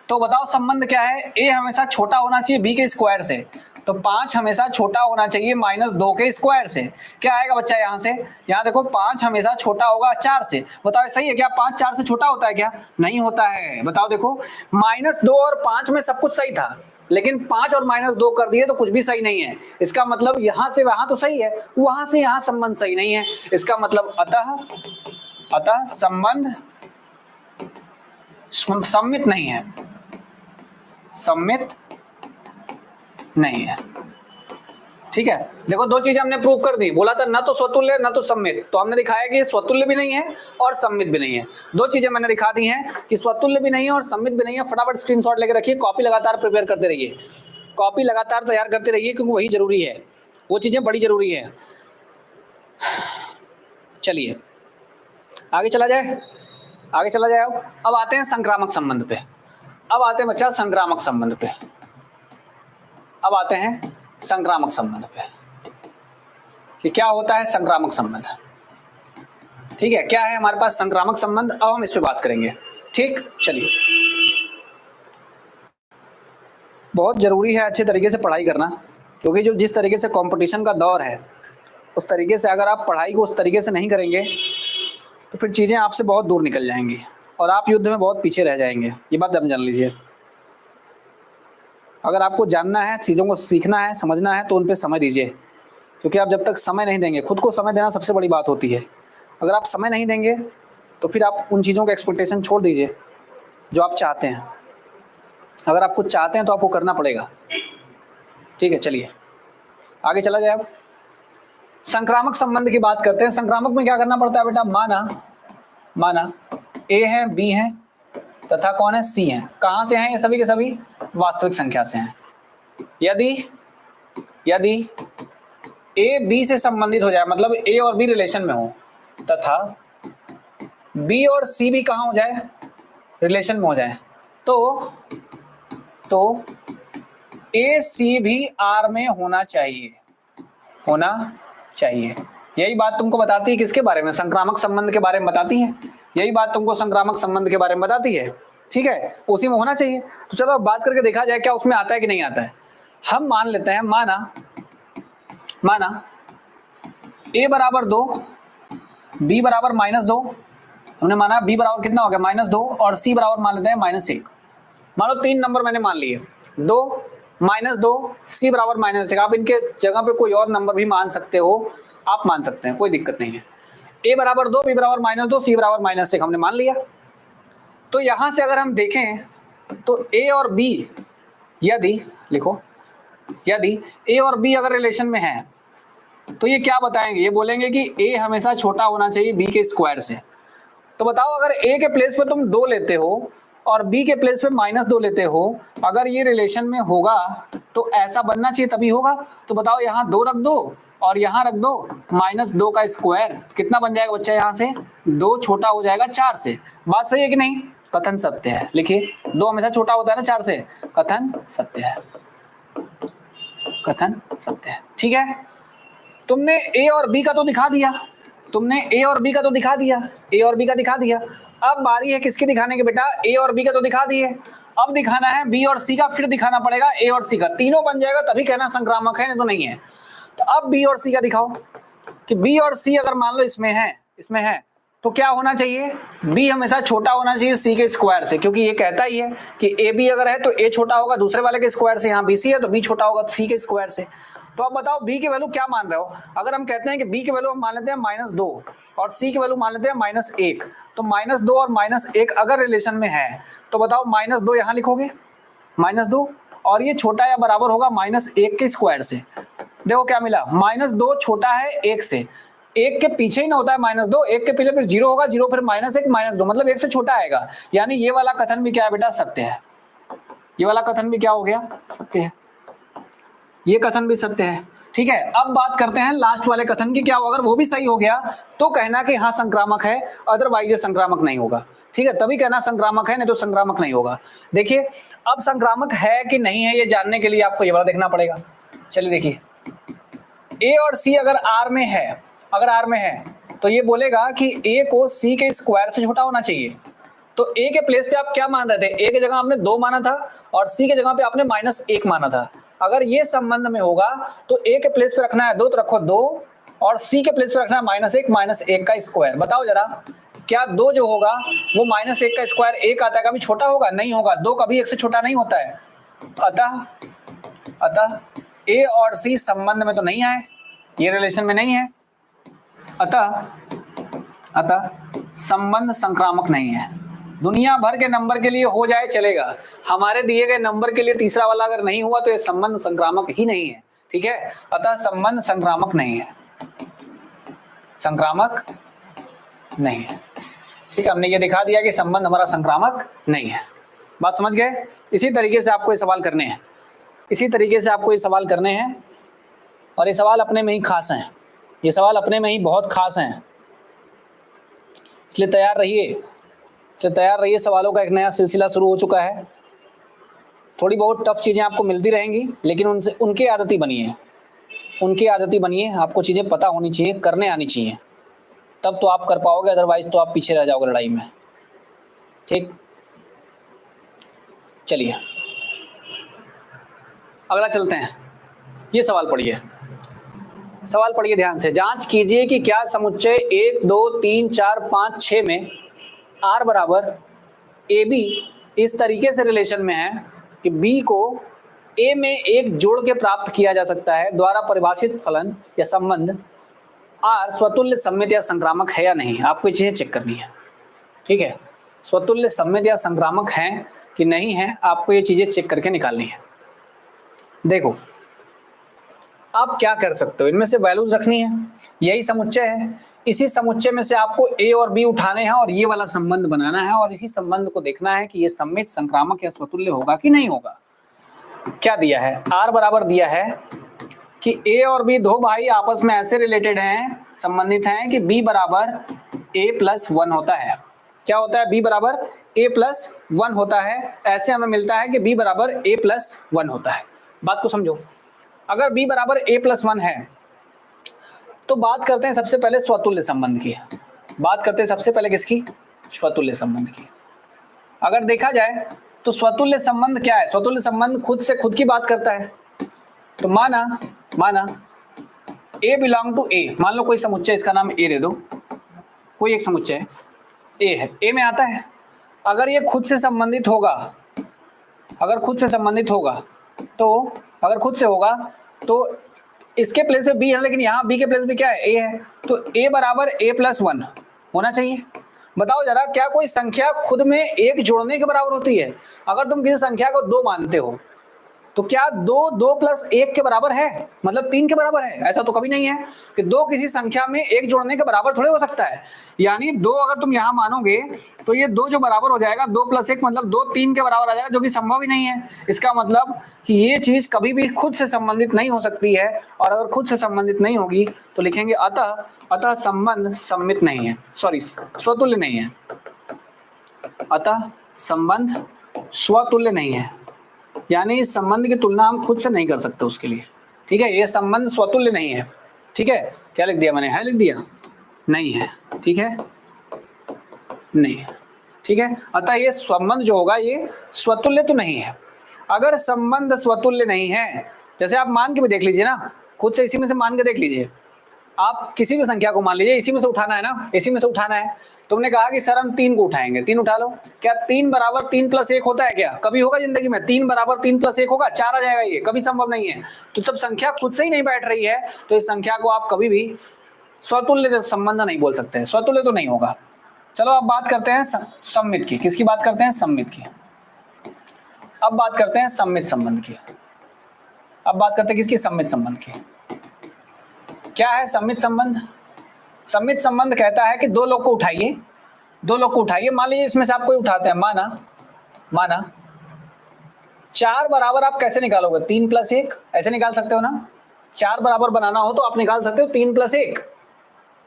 Speaker 1: तो बताओ संबंध क्या है? a हमेशा छोटा होना चाहिए b के स्क्वायर से, तो 5 हमेशा छोटा होना चाहिए -2 के स्क्वायर से। क्या आएगा बच्चा यहाँ से? यहाँ देखो 5 हमेशा छोटा होगा 4 से। बताओ सही है क्या? 5 4 से छोटा होता है क्या? नहीं होता है। बताओ देखो, -2 और 5 में सब कुछ सही था, लेकिन 5 और -2 कर दिए तो कुछ भी सही नहीं है। इसका मतलब यहां से वहां तो सही है, वहां से यहां संबंध सही नहीं है। इसका मतलब अतः संबंध सम्मित नहीं है, सम्मित नहीं है। ठीक है, देखो दो चीजें हमने प्रूव कर दी। बोला था न तो स्वतुल्य न तो सम्मित, तो हमने दिखाया कि स्वतुल्य भी नहीं है और सम्मित भी नहीं है। दो चीजें मैंने दिखा दी हैं कि स्वतुल्य भी नहीं है और सम्मित भी नहीं है। फटाफट स्क्रीनशॉट लेके रखिए, कॉपी लगातार प्रिपेयर करते रहिए, कॉपी लगातार तैयार करते रहिए, क्योंकि वही जरूरी है, वो चीजें बड़ी जरूरी है। चलिए आगे चला जाए, अब आते हैं संक्रामक संबंध पे। अब आते हैं बच्चा संक्रामक संबंध पे, संक्रामक संबंध पे कि क्या होता है संक्रामक संबंध। ठीक है, क्या है हमारे पास संक्रामक संबंध, अब हम इस पे बात करेंगे। ठीक, चलिए, बहुत जरूरी है अच्छे तरीके से पढ़ाई करना, क्योंकि जो जिस तरीके से कंपटीशन का दौर है उस तरीके से अगर आप पढ़ाई को उस तरीके से नहीं करेंगे तो फिर चीज़ें आपसे बहुत दूर निकल जाएंगी और आप युद्ध में बहुत पीछे रह जाएंगे। ये बात आप जान लीजिए। अगर आपको जानना है, चीज़ों को सीखना है, समझना है, तो उन पर समय दीजिए, क्योंकि आप जब तक समय नहीं देंगे, खुद को समय देना सबसे बड़ी बात होती है। अगर आप समय नहीं देंगे तो फिर आप उन चीज़ों का एक्सपेक्टेशन छोड़ दीजिए जो आप चाहते हैं। अगर आप कुछ चाहते हैं तो आपको करना पड़ेगा। ठीक है, चलिए आगे चला जाए। अब संक्रामक संबंध की बात करते हैं। संक्रामक में क्या करना पड़ता है बेटा? माना ए है, बी है तथा कौन है? सी है। कहां से हैं ये सभी के सभी? वास्तविक संख्या से हैं। यदि ए बी से संबंधित हो जाए, मतलब ए और बी रिलेशन में हो, तथा बी और सी भी कहां हो जाए? रिलेशन में हो जाए, तो ए सी भी आर में होना चाहिए। यही बात तुमको बताती है किसके बारे में? संक्रामक संबंध के बारे में बताती है। यही बात तुमको संक्रामक संबंध के बारे में बताती है। ठीक है, उसी में होना चाहिए। तो चलो अब बात करके देखा जाए क्या उसमें आता है कि नहीं आता है। हम मान लेते हैं, माना a बराबर 2, b बराबर -2। हमने माना b बराबर कितना हो गया? -2, और c बराबर मान लेते हैं -1। मान लो 3 नंबर मैंने मान लिए, 2 -2 c बराबर -1। आप इनके जगह पे कोई और नंबर भी मान सकते हो, आप मान सकते हैं, कोई दिक्कत नहीं है। a बराबर 2, b बराबर -2, c बराबर -1 हमने मान लिया। तो यहां से अगर हम देखें तो a और b, यदि a और b अगर रिलेशन में है तो ये क्या बताएंगे? ये बोलेंगे कि a हमेशा छोटा होना चाहिए b के स्क्वायर से। तो बताओ अगर a के प्लेस पे तुम 2 लेते हो और बी के प्लेस पे -2 लेते हो, अगर ये रिलेशन में होगा तो ऐसा बनना चाहिए तभी होगा। तो बताओ यहाँ 2 रख दो और यहाँ रख दो -2 का स्क्वायर, कितना बन जाएगा बच्चा यहाँ से? 2 छोटा हो जाएगा 4 से। बात सही है कि नहीं? कथन सत्य है। लिखिए 2 हमेशा छोटा होता है ना 4 से, कथन सत्य है, कथन सत्य है। ठीक है, तुमने ए और बी का तो दिखा दिया, तुमने ए और बी का तो दिखा दिया, ए और बी का दिखा दिया। अब बारी है किसकी दिखाने की बेटा? ए और बी का तो दिखा दिए, अब दिखाना है बी और सी का, फिर दिखाना पड़ेगा ए और सी का। तीनों बन जाएगा तभी कहना संक्रामक है, नहीं तो नहीं है। तो अब बी और सी का दिखाओ कि बी और सी अगर मान लो इसमें है तो क्या होना चाहिए? बी हमेशा छोटा होना चाहिए सी के स्क्वायर से, क्योंकि ये कहता ही है कि ए बी अगर है तो ए छोटा होगा दूसरे वाले के स्क्वायर से, यहाँ बी सी है तो बी छोटा होगा सी के स्क्वायर से। तो अब बताओ बी की वैल्यू क्या मान रहे हो? अगर हम कहते हैं कि बी की वैल्यू हम मान लेते हैं -2 और सी की वैल्यू मान लेते हैं -1, तो -2 और -1 अगर रिलेशन में है तो बताओ -2 यहाँ लिखोगे, -2 और ये छोटा या बराबर होगा -1 के स्क्वायर से। देखो क्या मिला, -2 छोटा है 1 से, 1 के पीछे ही ना होता है -2, 1 के पीछे फिर 0 होगा, 0 फिर -1 -2, मतलब 1 से छोटा आएगा। यानी ये वाला कथन भी क्या है बेटा? सत्य है। ये वाला कथन भी क्या हो गया? सत्य है। ये कथन भी सत्य है। ठीक है, अब बात करते हैं लास्ट वाले कथन की, क्या हो? अगर वो भी सही हो गया तो कहना कि हाँ संक्रामक है, अदरवाइज ये संक्रामक नहीं होगा। ठीक है, तभी कहना संक्रामक है, नहीं तो संक्रामक नहीं होगा। देखिए अब संक्रामक है कि नहीं है ये जानने के लिए आपको ये वाला देखना पड़ेगा। चलिए देखिए, ए और सी अगर आर में है, तो ये बोलेगा कि ए को सी के स्क्वायर से छोटा होना चाहिए। तो ए के प्लेस पे आप क्या मान रहे थे? ए की जगह आपने 2 माना था और सी की जगह पे आपने -1 माना था। अगर ये संबंध में होगा तो ए के प्लेस पे रखना है 2 तो रखो 2 और सी के प्लेस पे रखना है -1 का स्क्वायर। बताओ जरा, क्या 2 जो होगा वो -1 का स्क्वायर 1 आता है, कभी छोटा होगा? नहीं होगा। 2 कभी 1 से छोटा नहीं होता है। अतः ए और सी संबंध में तो नहीं आए, ये रिलेशन में नहीं है, अतः संबंध संक्रामक नहीं है। दुनिया भर के नंबर के लिए हो जाए चलेगा, हमारे दिए गए नंबर के लिए तीसरा वाला अगर नहीं हुआ तो ये संबंध संक्रामक ही नहीं है। ठीक है, अतः संबंध संक्रामक नहीं है, संक्रामक नहीं है। ठीक है, हमने ये दिखा दिया कि संबंध हमारा संक्रामक नहीं है। बात समझ गए? इसी तरीके से आपको ये सवाल करने हैं, इसी तरीके से आपको ये सवाल करने हैं, और ये सवाल अपने में ही खास हैं, ये सवाल अपने में ही बहुत खास हैं, इसलिए तैयार रहिए। सवालों का एक नया सिलसिला शुरू हो चुका है। थोड़ी बहुत टफ चीज़ें आपको मिलती रहेंगी, लेकिन उनके आदती बनिए, आपको चीज़ें पता होनी चाहिए, करने आनी चाहिए, तब तो आप कर पाओगे, अदरवाइज तो आप पीछे रह जाओगे लड़ाई में। ठीक, चलिए अगला चलते हैं। ये सवाल पढ़िए ध्यान से। जांच कीजिए कि क्या समुच्चय 1 2 3 4 5 6 में R बराबर AB इस तरीके से रिलेशन में है कि B को A में एक जोड़ के प्राप्त किया जा सकता है द्वारा परिभाषित फलन या संबंध R स्वतुल्य सममित या संक्रामक है या नहीं। आपको ये चीजें चेक करनी है। ठीक है, स्वतुल्य सममित या संक्रामक है कि नहीं है, आपको ये चीजें चेक करके निकालनी है। देखो आप क्या कर सकते हो, इनमें से वैल्यूज रखनी है, यही समुच्चय है, इसी समुच्चय में से आपको ए और बी उठाने हैं और ये वाला संबंध बनाना है, और इसी संबंध को देखना है कि ये सममित, संक्रामक या स्वतुल्य होगा कि नहीं होगा। क्या दिया है? आर बराबर दिया है कि ए और बी दो भाई आपस में ऐसे रिलेटेड हैं, संबंधित हैं कि बी बराबर a+1 होता है। क्या होता है? बी बराबर a+1 होता है। ऐसे हमें मिलता है कि बी बराबर a+1 होता है। बात को समझो, अगर b बराबर a+1 है तो बात करते हैं सबसे पहले स्वतुल्य संबंध की। बात करते हैं सबसे पहले किसकी? स्वतुल्य संबंध की। अगर देखा जाए तो स्वतुल्य संबंध क्या है? स्वतुल्य संबंध खुद से खुद की बात करता है। तो माना a बिलोंग टू a, मान लो कोई समुच्चय, इसका नाम a दे दो, कोई एक समुच्चय a है, a में आता है। अगर ये खुद से संबंधित होगा, अगर खुद से होगा तो इसके प्लेस पे b है, लेकिन यहाँ b के प्लेस पे क्या है? a है, तो a बराबर a+1 होना चाहिए। बताओ जरा, क्या कोई संख्या खुद में एक जोड़ने के बराबर होती है? अगर तुम किसी संख्या को 2 मानते हो तो क्या 2 प्लस 1 के बराबर है, मतलब 3 के बराबर है? ऐसा तो कभी नहीं है कि 2 किसी संख्या में 1 जोड़ने के बराबर थोड़े हो सकता है। यानी 2 अगर तुम यहां मानोगे तो ये 2 जो बराबर हो जाएगा 2 प्लस 1 मतलब 2 3 के बराबर आ जाएगा, जो कि संभव ही नहीं है। इसका मतलब कि ये चीज कभी भी खुद से संबंधित नहीं हो सकती है, और अगर खुद से संबंधित नहीं होगी तो लिखेंगे अतः संबंध सममित नहीं है, सॉरी स्वतुल्य नहीं है। अतः संबंध स्वतुल्य नहीं है, यानी इस संबंध की तुलना हम खुद से नहीं कर सकते उसके लिए। ठीक है, ये संबंध स्वतुल्य नहीं है। ठीक है, क्या लिख दिया मैंने? है लिख दिया? नहीं है। ठीक है, नहीं है। ठीक है, अतः ये संबंध जो होगा ये स्वतुल्य तो नहीं है। अगर संबंध स्वतुल्य नहीं है, जैसे आप मान के भी देख लीजिए ना, खुद से इसी में से मान के देख लीजिए। आप किसी भी संख्या को मान लीजिए, इसी में से उठाना है ना, इसी में से उठाना है। तुमने कहा कि सर हम 3 को उठाएंगे, 3 उठा लो। क्या 3 बराबर 3 प्लस 1 होता है? क्या कभी होगा जिंदगी में 3 बराबर 3 प्लस 1 होगा? 4 आ जाएगा, ये कभी संभव नहीं है। तो जब संख्या खुद से ही नहीं बैठ रही है तो इस संख्या को आप कभी भी स्वतुल्य संबंध नहीं बोल सकते हैं, स्वतुल्य तो नहीं होगा। चलो अब बात करते हैं सममित की। किसकी बात करते हैं? सममित की। अब बात करते हैं सममित संबंध की। अब बात करते हैं किसकी? सममित संबंध की। क्या है सममित संबंध? सममित संबंध कहता है कि 2 लोग को उठाइए, 2 लोग को उठाइए। मान लीजिए इसमें से आप कोई उठाते हैं, माना 4 बराबर आप कैसे निकालोगे? 3 प्लस 1 ऐसे निकाल सकते हो ना। 4 बराबर बनाना हो तो आप निकाल सकते हो 3 प्लस 1।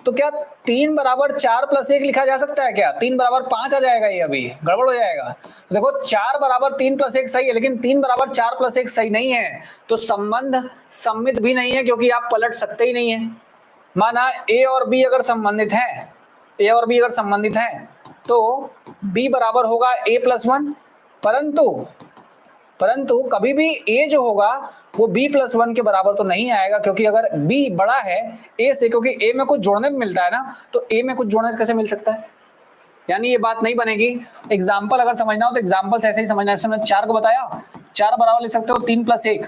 Speaker 1: तो क्या 3 बराबर 4 प्लस 1 लिखा जा सकता है? क्या 3 बराबर 5 आ जाएगा? ये अभी गड़बड़ हो जाएगा। तो देखो 4 बराबर 3 प्लस 1 सही है, लेकिन 3 बराबर 4 प्लस 1 सही नहीं है। तो संबंध सममित भी नहीं है, क्योंकि आप पलट सकते ही नहीं है। माना ए और बी अगर संबंधित है, ए और बी अगर संबंधित है तो बी बराबर होगा ए प्लस 1, परंतु कभी भी ए जो होगा वो बी प्लस 1 के बराबर तो नहीं आएगा, क्योंकि अगर बी बड़ा है ए से, क्योंकि ए में कुछ जोड़ने में मिलता है ना, तो ए में कुछ जोड़ने से कैसे मिल सकता है? यानी ये बात नहीं बनेगी। एग्जाम्पल अगर समझना हो तो एग्जाम्पल से ऐसे ही समझना है। जैसे मैंने 4 को बताया, 4 बराबर लिख सकते हो 3 प्लस 1,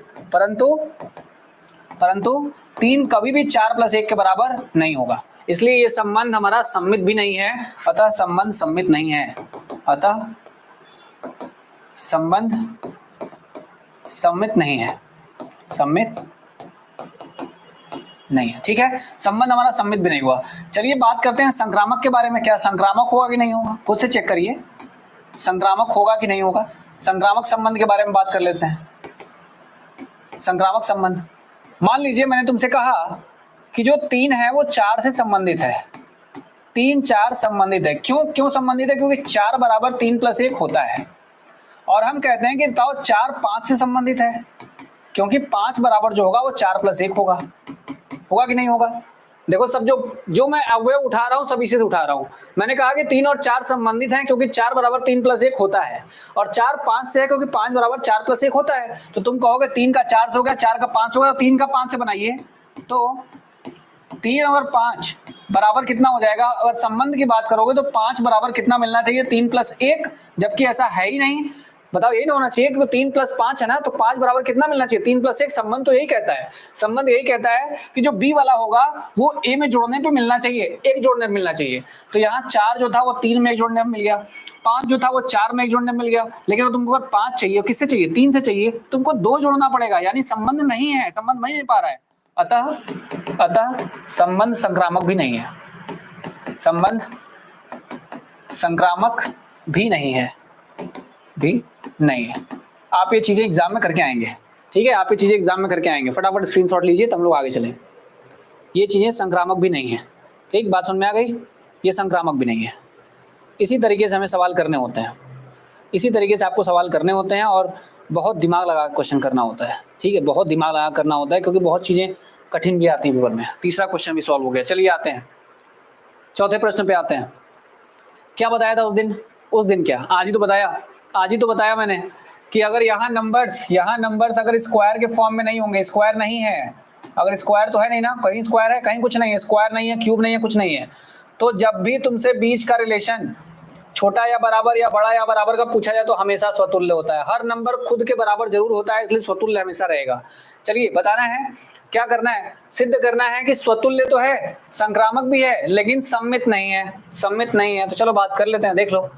Speaker 1: परंतु 3 कभी भी 4 प्लस 1 के बराबर नहीं होगा। इसलिए ये संबंध हमारा सममित भी नहीं है, अतः संबंध सममित नहीं है। अतः संबंध सममित नहीं है, सममित नहीं है। ठीक है, संबंध हमारा सममित भी नहीं हुआ। चलिए बात करते हैं संक्रामक के बारे में। क्या संक्रामक होगा कि नहीं होगा? खुद से चेक करिए, संक्रामक होगा कि नहीं होगा। संक्रामक संबंध के बारे में बात कर लेते हैं। संक्रामक संबंध, मान लीजिए मैंने तुमसे कहा कि जो 3 है वो 4 से संबंधित है। 3 4 संबंधित है। क्यों संबंधित है? क्योंकि 4 बराबर 3 प्लस 1 होता है। और हम कहते हैं कि बताओ 4 5 से संबंधित है, क्योंकि 5 बराबर जो होगा वो 4 प्लस 1 होगा कि नहीं होगा? देखो सब जो मैं अवयव उठा रहा हूं सब इसी से उठा रहा हूं। मैंने कहा कि 3 और 4 संबंधित हैं क्योंकि 4 बराबर 3 प्लस 1 होता है, और 4 5 से है क्योंकि 5 बराबर 4 प्लस 1 होता है। तो तुम कहोगे 3 का 4 से हो गया, 4 का 5 हो गया, 3 का 5 से बनाइए। तो 3 और 5 बराबर कितना हो जाएगा? अगर संबंध की बात करोगे तो 5 बराबर कितना मिलना चाहिए? 3 प्लस 1, जबकि ऐसा है ही नहीं। बताओ यही नहीं होना चाहिए, क्योंकि 3 प्लस 5 है ना, तो 5 बराबर कितना मिलना चाहिए? 3 प्लस 1। संबंध तो यही कहता है, संबंध यही कहता है कि जो बी वाला होगा वो ए में जोड़ने पे मिलना चाहिए, 1 जोड़ने में मिलना चाहिए। तो यहाँ 4 जो था वो 3 में 1 जोड़ने में मिल गया, 5 जो था वो 4 में 1 जोड़ने में मिल गया। लेकिन तुमको अगर 5 चाहिए, किससे चाहिए? 3 से चाहिए, तुमको 2 जोड़ना पड़ेगा। यानी संबंध नहीं है, संबंध बन नहीं पा रहा है। अतः संबंध संक्रामक भी नहीं है, संबंध संक्रामक भी नहीं है, आप ये चीजें एग्जाम में करके आएंगे। ठीक है, आप ये चीजें एग्जाम में करके आएंगे। फटाफट स्क्रीनशॉट लीजिए, तब लोग आगे चलें। ये चीजें संक्रामक भी नहीं है। ठीक, बात समझ में आ गई? ये संक्रामक भी नहीं है। इसी तरीके से हमें सवाल करने होते हैं, इसी तरीके से आपको सवाल करने होते हैं, और बहुत दिमाग लगा क्वेश्चन करना होता है। ठीक है, बहुत दिमाग लगा करना होता है, क्योंकि बहुत चीजें कठिन भी आती हैं पेपर में। तीसरा क्वेश्चन भी सॉल्व हो गया। चलिए आते हैं चौथे प्रश्न पे आते हैं। क्या बताया था उस दिन क्या? आज ही तो बताया मैंने कि अगर यहाँ नंबर्स अगर स्क्वायर के फॉर्म में नहीं होंगे, स्क्वायर नहीं है, अगर स्क्वायर तो है नहीं ना, कहीं स्क्वायर है कहीं कुछ नहीं है, स्क्वायर नहीं है, क्यूब नहीं है, कुछ नहीं है, तो जब भी तुमसे बीच का रिलेशन छोटा या बराबर या बड़ा या बराबर का पूछा जाए तो हमेशा स्वतुल्य होता है। हर नंबर खुद के बराबर जरूर होता है, इसलिए स्वतुल्य हमेशा रहेगा। चलिए बताना है, क्या करना है? सिद्ध करना है कि स्वतुल्य तो है, संक्रामक भी है, लेकिन सममित नहीं है। तो चलो बात कर लेते हैं, देख लो।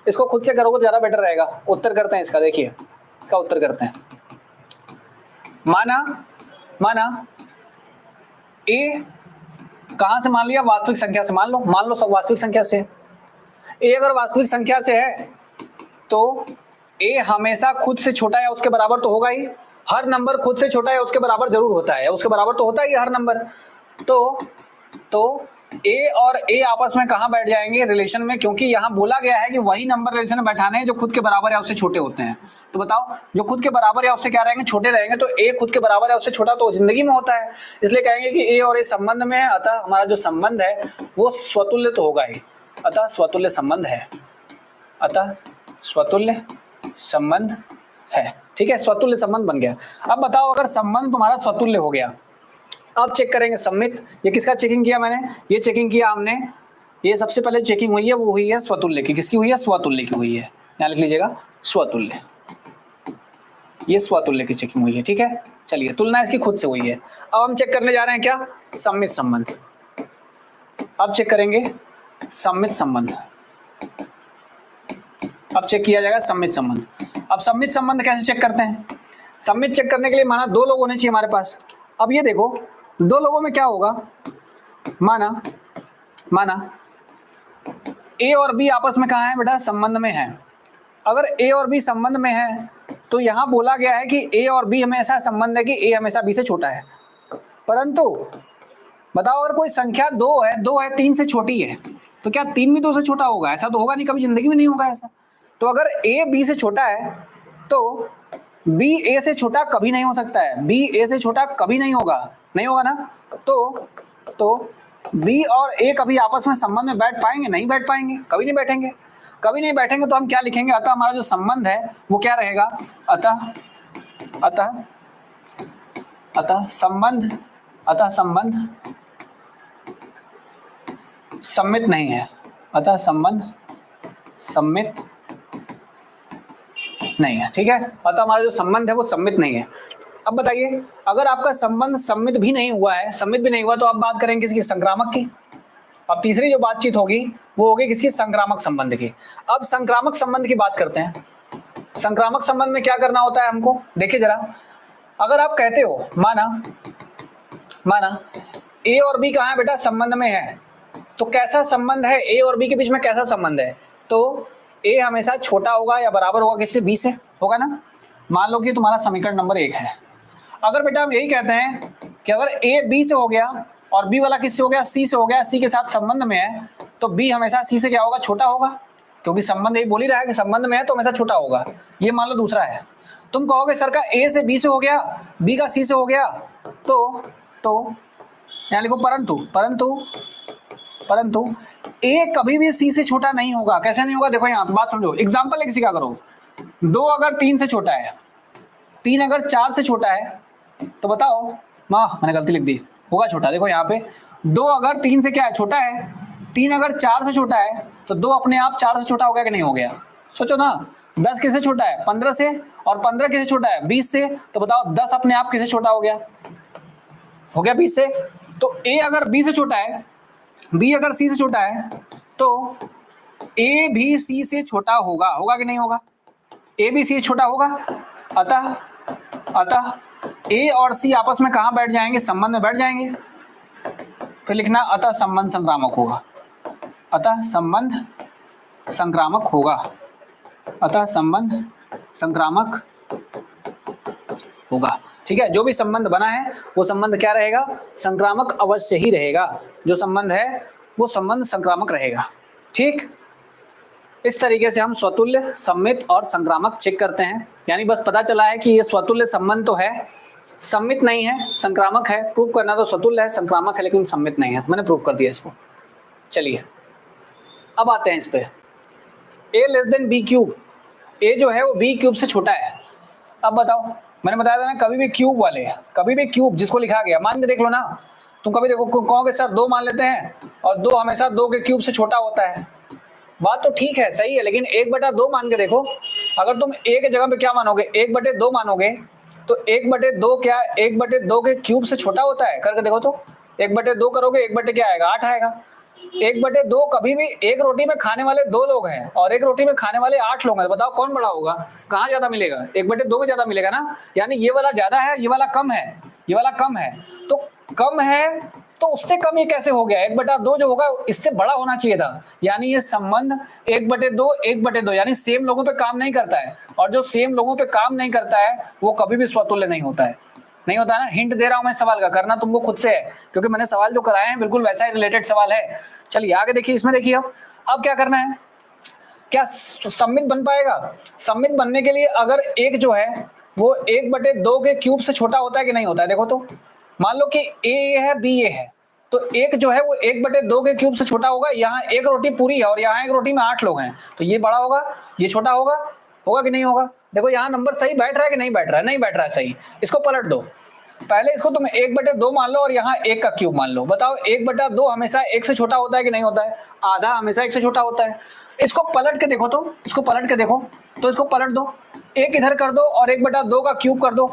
Speaker 1: इसको खुद से करोगे तो ज्यादा बेटर रहेगा। उत्तर करते हैं इसका, देखिए इसका उत्तर करते हैं। माना ए कहां से मान लिया, वास्तविक संख्या से मान लो सब वास्तविक संख्या से। ए अगर वास्तविक संख्या से है तो ए हमेशा खुद से छोटा या उसके बराबर तो होगा ही। हर नंबर खुद से छोटा या उसके बराबर जरूर होता है, उसके बराबर तो होता ही हर नंबर। तो ए और ए आपस में कहां बैठ जाएंगे, रिलेशन में, क्योंकि यहां बोला गया है कि वही नंबर रिलेशन में बैठाने हैं जो खुद के बराबर या उससे छोटे होते हैं। तो बताओ, जो खुद के बराबर या उससे क्या रहेंगे, छोटे रहेंगे, तो ए खुद के बराबर या उससे छोटा तो जिंदगी में होता है, इसलिए कहेंगे कि ए और ए संबंध में है, अतः हमारा जो संबंध है वो स्वतुल्य तो होगा ही, अतः स्वतुल्य संबंध है, अतः स्वतुल्य संबंध है। ठीक है, स्वतुल्य संबंध बन गया। अब बताओ, अगर संबंध तुम्हारा स्वतुल्य हो गया, अब चेक करेंगे सम्मित। ये किसका चेकिंग किया मैंने, ये चेकिंग किया हमने, ये सबसे पहले चेकिंग हुई है वो हुई है स्वतुल्य की। किसकी हुई है, स्वतुल्य की हुई है, यहाँ लिख लीजिएगा स्वतुल्य, ये स्वतुल्य की चेकिंग हुई है। ठीक है, चलिए, तुलना इसकी खुद से हुई है। अब हम चेक करने जा रहे हैं क्या, सम्मित संबंध। अब चेक करेंगे सम्मित संबंध, अब चेक किया जाएगा सम्मित संबंध। अब सम्मित संबंध कैसे चेक करते हैं, सम्मित चेक करने के लिए माना दो लोग होने चाहिए हमारे पास। अब ये देखो, दो लोगों में क्या होगा, माना ए और बी आपस में कहाँ है बेटा, संबंध में है। अगर ए और बी संबंध में है तो यहां बोला गया है कि ए और बी हमेशा संबंध है कि ए हमेशा बी से छोटा है। परंतु बताओ, अगर कोई संख्या दो है 3 से छोटी है, तो क्या 3 भी 2 से छोटा होगा? ऐसा तो होगा नहीं, कभी जिंदगी में नहीं होगा ऐसा। तो अगर ए बी से छोटा है तो बी ए से छोटा कभी नहीं हो सकता है, बी ए से छोटा कभी नहीं होगा ना। तो बी और ए कभी आपस में संबंध में बैठ पाएंगे? नहीं बैठ पाएंगे, कभी नहीं बैठेंगे। तो हम क्या लिखेंगे, अतः हमारा जो संबंध है वो क्या रहेगा, अतः संबंध सम्मित नहीं है, अतः संबंध सम्मित नहीं है। ठीक है, अतः हमारा जो संबंध है वो सम्मित नहीं है। अब बताइए, अगर आपका संबंध सम्मित भी नहीं हुआ तो आप बात करेंगे किसकी, संक्रामक की। अब तीसरी जो बातचीत होगी वो होगी किसकी, संक्रामक संबंध की। अब संक्रामक संबंध की बात करते हैं। संक्रामक संबंध में क्या करना होता है हमको, देखिए जरा। अगर आप कहते हो, माना ए और बी कहाँ है बेटा, संबंध में है, तो कैसा संबंध है, ए और बी के बीच में कैसा संबंध है, तो ए हमेशा छोटा होगा या बराबर होगा किससे, बी से, होगा ना। मान लो कि तुम्हारा समीकरण नंबर 1 है। अगर बेटा हम यही कहते हैं कि अगर ए बी से हो गया और बी वाला किससे हो गया, सी से हो गया, सी के साथ संबंध में है, तो बी हमेशा सी से क्या होगा, छोटा होगा, क्योंकि संबंध यही बोल ही रहा है कि संबंध में है तो हमेशा छोटा होगा। ये मान लो दूसरा है। तुम कहोगे सर का ए से बी से हो गया, बी का सी से हो गया, तो यहाँ लिखो परंतु ए कभी भी सी से छोटा नहीं होगा। कैसे नहीं होगा, देखो यहाँ पे बात समझो। एग्जाम्पल एक क्या करो, 2 अगर 3 से छोटा है, 3 अगर 4 से छोटा है, तो बताओ, मैंने गलती लिख दी, होगा छोटा। देखो यहाँ पे 2 अगर 3 से क्या है, छोटा है, 3 अगर 4 से छोटा है, तो 2 अपने आप 4 से छोटा हो गया कि नहीं हो गया, सोचो ना। 10 किससे छोटा है, 15 से, और 15 किससे छोटा है, 20 से, तो बताओ 10 अपने आप किससे छोटा हो गया 20 से। तो ए अगर बी से छोटा है, बी अगर सी से छोटा है, तो ए भी सी से छोटा होगा कि नहीं होगा, ए भी सी से छोटा होगा। अतः ए और सी आपस में कहाँ बैठ जाएंगे, संबंध में बैठ जाएंगे। फिर लिखना अतः संबंध संक्रामक होगा, अतः संबंध संक्रामक होगा, अतः संबंध संक्रामक होगा। ठीक है, जो भी संबंध बना है वो संबंध क्या रहेगा, संक्रामक अवश्य ही रहेगा। जो संबंध है वो संबंध संक्रामक रहेगा। ठीक, इस तरीके से हम स्वतुल्य, सम्मित और संक्रामक चेक करते हैं। यानी बस पता चला है कि ये स्वतुल्य संबंध तो है, सम्मित नहीं है, संक्रामक है। प्रूव करना तो स्वतुल्य है, संक्रामक है, लेकिन सम्मित नहीं है। मैंने प्रूव कर दिया इसको। चलिए अब आते हैं इस पे, a less than B cube. a जो है वो b क्यूब से छोटा है। अब बताओ, मैंने बताया था ना, कभी भी क्यूब वाले, कभी भी क्यूब जिसको लिखा गया, मान के देख लो ना। तुम कभी देखो कहोगे सर 2 मान लेते हैं, और 2 हमेशा 2 के क्यूब से छोटा होता है। बात तो ठीक है, सही है, लेकिन 1/2 मान के देखो। अगर तुम a के जगह पे क्या मानोगे, 1/2 मानोगे, तो 1/2 क्या, 1/2 के क्यूब से छोटा होता है। करके देखो तो 1/2 करोगे, 1 क्या आएगा, 8 आएगा। 1/2 कभी भी, एक रोटी में खाने वाले 2 लोग हैं और एक रोटी में खाने वाले 8 लोग हैं, तो बताओ कौन बड़ा होगा, कहाँ ज्यादा मिलेगा? 1/2 में ज्यादा मिलेगा ना, यानी ये वाला ज्यादा है, ये वाला कम है, ये वाला कम है, तो कम है तो उससे कम ये कैसे हो गया? 1/2 जो होगा इससे बड़ा होना चाहिए था, यानी ये संबंध 1/2 यानी सेम लोगों पे काम नहीं करता है, और जो सेम लोगों पे काम नहीं करता है वो कभी भी स्वतुल्य नहीं होता है, नहीं होता है ना। हिंट दे रहा हूं मैं सवाल का, करना तुमको खुद से है, क्योंकि मैंने सवाल जो कराए हैं बिल्कुल वैसा ही रिलेटेड सवाल है। चलिए आगे देखिए, इसमें देखिए अब क्या करना है, क्या सममित बन पाएगा? सममित बनने के लिए अगर एक जो है वो 1/2 के क्यूब से छोटा होता है कि नहीं होता है? देखो तो, मान लो कि ए है बी ए है, तो एक जो है वो 1/2 के क्यूब से छोटा होगा। यहाँ एक रोटी पूरी है और यहाँ एक रोटी में 8 लोग हैं, तो ये बड़ा होगा, ये छोटा होगा, होगा कि नहीं होगा? देखो यहाँ नंबर सही बैठ रहा है कि नहीं बैठ रहा है? नहीं बैठ रहा है सही। इसको पलट दो, पहले इसको तुम 1/2 मान लो और यहाँ 1 का क्यूब मान लो। बताओ 1/2 हमेशा 1 से छोटा होता है कि नहीं होता है? आधा हमेशा 1 से छोटा होता है। इसको पलट के देखो तो, इसको पलट के देखो तो, इसको पलट दो, 1 इधर कर दो और 1/2 का क्यूब कर दो,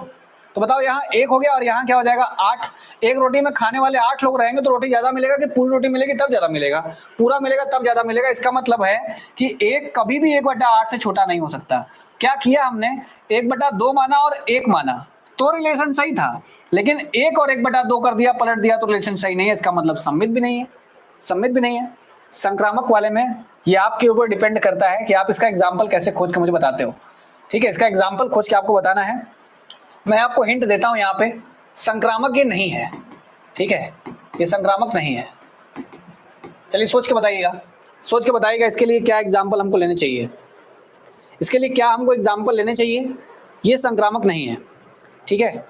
Speaker 1: तो बताओ यहाँ 1 हो गया और यहाँ क्या हो जाएगा 8। एक रोटी में खाने वाले 8 लोग रहेंगे तो रोटी ज्यादा मिलेगा कि पूरी रोटी मिलेगी तब ज्यादा मिलेगा? पूरा मिलेगा तब ज्यादा मिलेगा। इसका मतलब है कि 1 कभी भी 1/8 से छोटा नहीं हो सकता। क्या किया हमने, 1/2 माना और 1 माना तो रिलेशन सही था, लेकिन 1 और 1/2 कर दिया, पलट दिया तो रिलेशन सही नहीं है। इसका मतलब सममित भी नहीं है, सममित भी नहीं है। संक्रामक वाले में ये आपके ऊपर डिपेंड करता है कि आप इसका एग्जाम्पल कैसे खोज के मुझे बताते हो। ठीक है, इसका एग्जाम्पल खोज के आपको बताना है। मैं आपको हिंट देता हूं, यहाँ पे संक्रामक ये नहीं है, ठीक है, ये संक्रामक नहीं है। चलिए सोच के बताइएगा, सोच के बताइएगा इसके लिए क्या एग्जाम्पल हमको लेने चाहिए, इसके लिए क्या हमको एग्जाम्पल लेने चाहिए। ये संक्रामक नहीं है, ठीक है,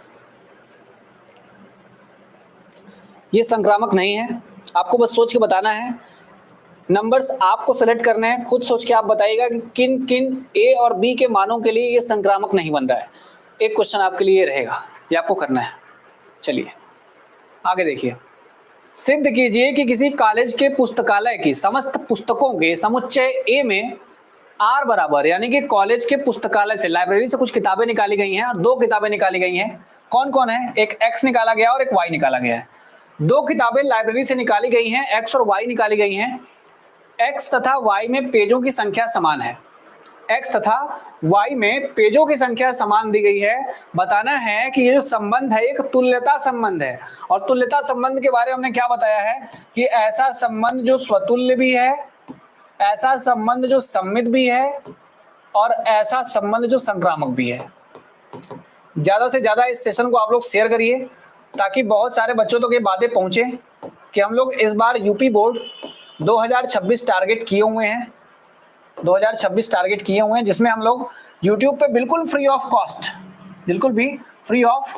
Speaker 1: ये संक्रामक नहीं है। आपको बस सोच के बताना है, नंबर्स आपको सेलेक्ट करने हैं, खुद सोच के आप बताइएगा कि किन किन ए और बी के मानों के लिए ये संक्रामक नहीं बन रहा है। एक क्वेश्चन आपके लिए रहेगा, ये आपको करना है। चलिए आगे देखिए, सिद्ध कीजिए कि किसी कॉलेज के पुस्तकालय की समस्त पुस्तकों के समुच्चय ए में आर बराबर, यानी कि कॉलेज के पुस्तकालय से, लाइब्रेरी से कुछ किताबें निकाली गई हैं और 2 किताबें निकाली गई हैं। कौन कौन है? एक एक्स निकाला गया और एक वाई निकाला गया है। 2 किताबें लाइब्रेरी से निकाली गई हैं, एक्स और वाई निकाली गई हैं। एक्स तथा वाई में पेजों की संख्या समान है, एक्स तथा वाई में पेजों की संख्या समान दी गई है। बताना है कि ये जो संबंध है एक तुल्यता संबंध है, और तुल्यता संबंध के बारे में हमने क्या बताया है कि ऐसा संबंध जो स्वतुल्य भी है, ऐसा संबंध जो सममित भी है, और ऐसा संबंध जो संक्रामक भी है। ज्यादा से ज्यादा इस सेशन को आप लोग शेयर करिए ताकि बहुत सारे बच्चों तक ये बातें पहुंचे कि हम लोग इस बार यूपी बोर्ड 2026 टारगेट किए हुए हैं, 2026 टारगेट किए हुए हैं, जिसमें हम लोग यूट्यूब पे बिल्कुल फ्री ऑफ कॉस्ट, बिल्कुल भी फ्री ऑफ